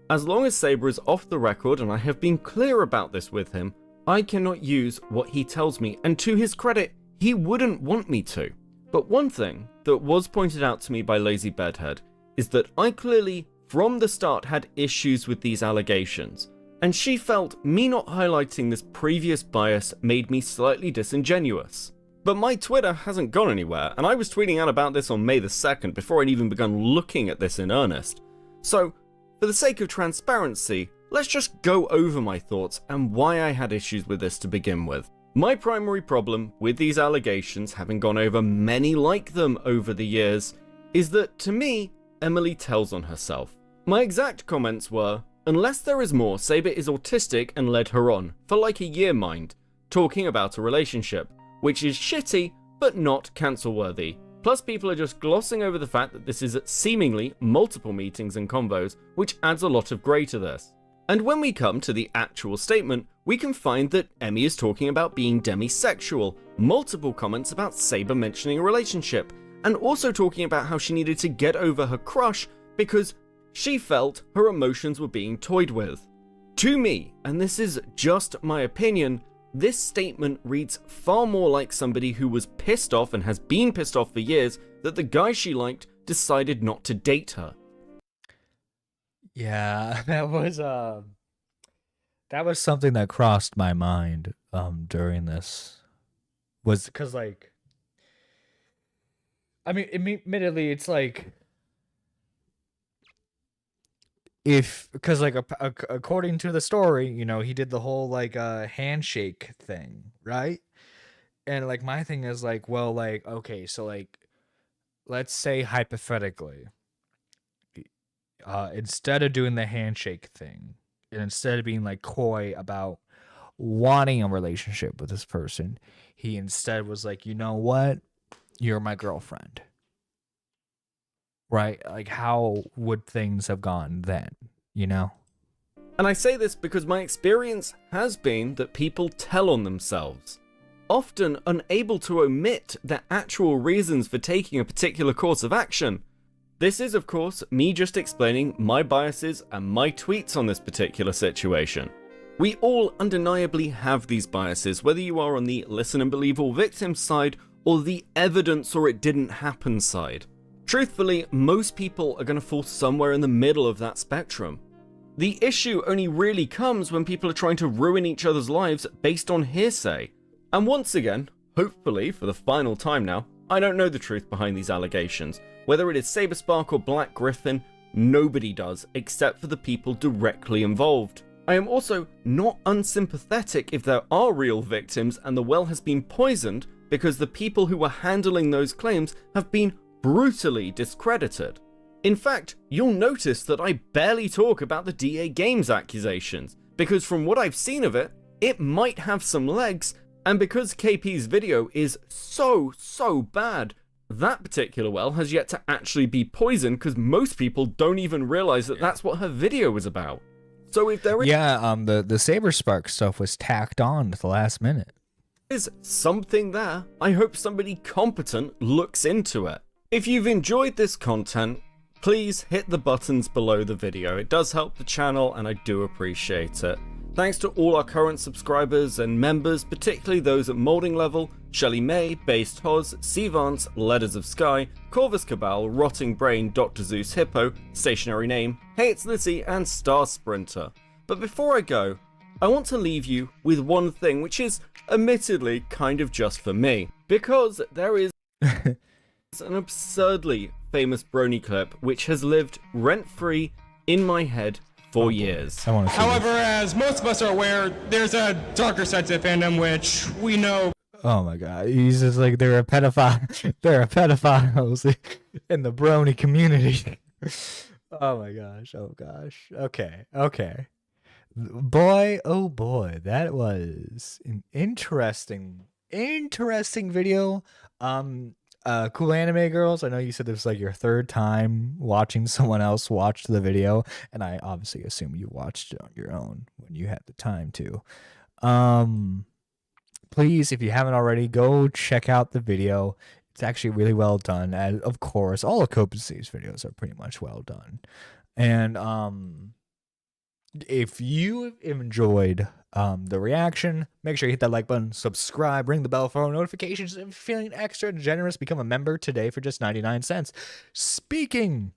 As long as Saber is off the record and I have been clear about this with him, I cannot use what he tells me, and to his credit, he wouldn't want me to. But one thing that was pointed out to me by Lazy Bedhead is that I clearly, from the start, had issues with these allegations, and she felt me not highlighting this previous bias made me slightly disingenuous. But my Twitter hasn't gone anywhere, and I was tweeting out about this on May the 2nd before I'd even begun looking at this in earnest. So, for the sake of transparency, let's just go over my thoughts and why I had issues with this to begin with. My primary problem with these allegations, having gone over many like them over the years, is that, to me, Emily tells on herself. My exact comments were, unless there is more, Saber is autistic and led her on, for like a year mind, talking about a relationship, which is shitty, but not cancel-worthy. Plus people are just glossing over the fact that this is seemingly multiple meetings and convos, which adds a lot of grey to this. And when we come to the actual statement, we can find that Emmy is talking about being demisexual, multiple comments about Saber mentioning a relationship, and also talking about how she needed to get over her crush because she felt her emotions were being toyed with. To me, and this is just my opinion, this statement reads far more like somebody who was pissed off and has been pissed off for years that the guy she liked decided not to date her. Yeah, that was something that crossed my mind during this. Was because, like, I mean, admittedly, it's like, because like according to the story, you know, he did the whole like handshake thing, right? And like my thing is like, well, like, okay, so like, let's say hypothetically, instead of doing the handshake thing, and instead of being like coy about wanting a relationship with this person, he instead was like, you know what, you're my girlfriend. Right? Like, how would things have gone then, you know? And I say this because my experience has been that people tell on themselves, often unable to omit their actual reasons for taking a particular course of action. This is, of course, me just explaining my biases and my tweets on this particular situation. We all undeniably have these biases, whether you are on the listen and believe all victims side or the evidence or it didn't happen side. Truthfully, most people are going to fall somewhere in the middle of that spectrum. The issue only really comes when people are trying to ruin each other's lives based on hearsay. And once again, hopefully for the final time now, I don't know the truth behind these allegations. Whether it is Saberspark or Black Griffin, nobody does, except for the people directly involved. I am also not unsympathetic if there are real victims and the well has been poisoned because the people who were handling those claims have been brutally discredited. In fact, you'll notice that I barely talk about the DA Games accusations, because from what I've seen of it, it might have some legs, and because KP's video is so bad, that particular well has yet to actually be poisoned because most people don't even realize that that's what her video was about. So if there is... Yeah, the Saberspark stuff was tacked on at the last minute. Is something there, I hope somebody competent looks into it. If you've enjoyed this content, please hit the buttons below the video. It does help the channel and I do appreciate it. Thanks to all our current subscribers and members, particularly those at molding level: Shelly May, Based Hoz, Sivance, Letters of Sky, Corvus Cabal, Rotting Brain, Dr. Zeus Hippo, Stationary Name, Hey It's Lizzie, and Star Sprinter. But before I go, I want to leave you with one thing, which is admittedly kind of just for me, because there is an absurdly famous brony clip which has lived rent-free in my head for years. However, as most of us are aware, there's a darker side to the fandom which we know. Oh my god, he's just like, they're a pedophile. There are pedophiles in the brony community. Oh my gosh, oh gosh. Okay. Boy, oh boy, that was an interesting video. Cool Anime Girls, I know you said this was like your third time watching someone else watch the video, and I obviously assume you watched it on your own when you had the time to. please, if you haven't already, go check out the video. It's actually really well done. And of course, all of Copenhagen's videos are pretty much well done. And if you enjoyed the reaction, make sure you hit that like button, subscribe, ring the bell for notifications. If you're feeling extra generous, become a member today for just 99 cents. Speaking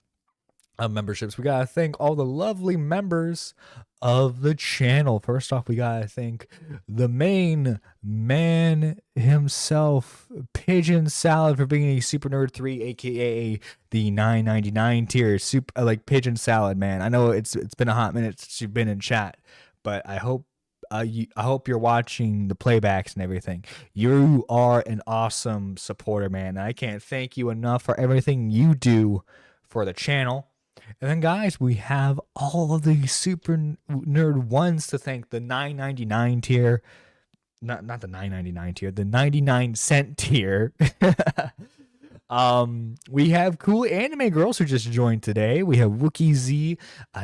of memberships, we gotta thank all the lovely members of the channel. First off, we gotta thank the main man himself, Pigeon Salad, for being a Super Nerd 3, aka the $9.99 tier. Super like Pigeon Salad, man. I know it's been a hot minute since you've been in chat, but I hope I hope you're watching the playbacks and everything. You are an awesome supporter, man. I can't thank you enough for everything you do for the channel. And then, guys, we have all of the Super Nerd ones to thank. The $9.99 tier. Not the $9.99 tier. The 99-cent tier. We have cool anime girls who just joined today. We have Wookie Z,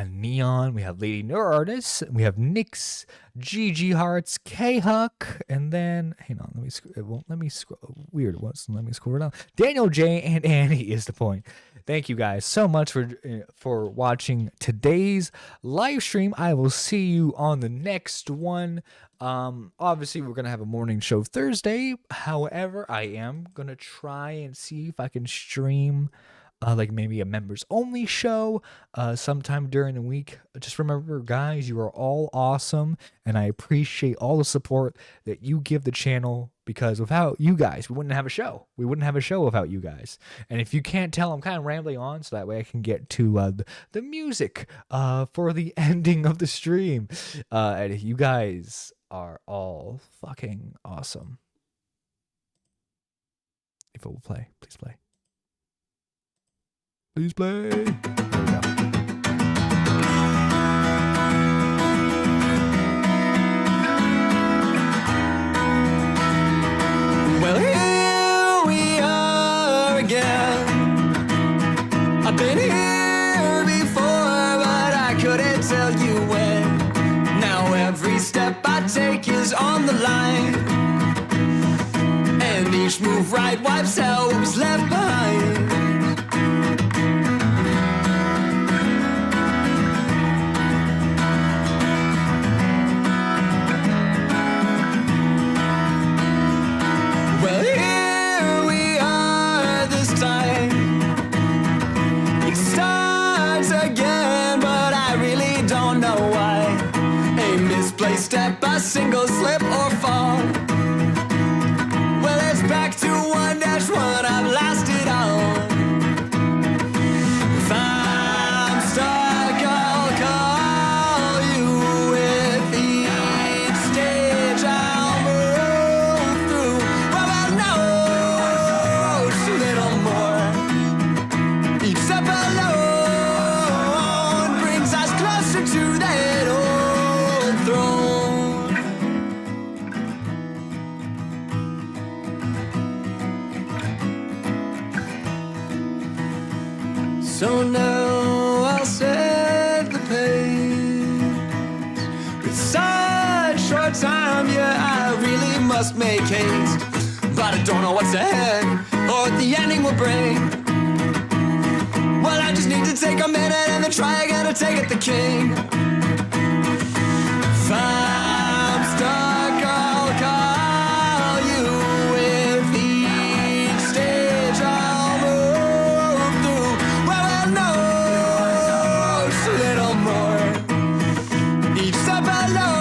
Neon. We have Lady Nerd Artist. We have Nyx, GG Hearts, K Huck, and then hang on. It won't let me scroll. Weird. Let me scroll down. Daniel J and Annie is the point. Thank you guys so much for watching today's live stream. I will see you on the next one. Obviously we're gonna have a morning show Thursday. However, I am gonna try and see if I can stream like maybe a members only show sometime during the week. Just remember, guys, you are all awesome, and I appreciate all the support that you give the channel, because without you guys, we wouldn't have a show. We wouldn't have a show without you guys. And if you can't tell, I'm kind of rambling on, so that way I can get to the music for the ending of the stream. And you guys are all fucking awesome. If it will play, please play. Please play. There we go. Well, here we are again. I've been here before, but I couldn't tell you when. Now every step I take is on the line, and each move right wipes out what was left behind. Well, here we are this time. It starts again, but I really don't know why. A misplaced step, a single slip or fall. Well, it's back to 1-1, I've lost it all. If I'm stuck, I'll call you. With each stage I'll move through. Well, I'll know just a little more. Each step alone brings us closer to that old throne. So now I'll set the pace. With such short time, yeah, I really must make haste. But I don't know what's ahead or what the ending will bring. Well, I just need to take a minute and then try again to take it the king. If I'm stuck, I'll call you. With each stage I'll move through. Well, I know just a little more. Each step alone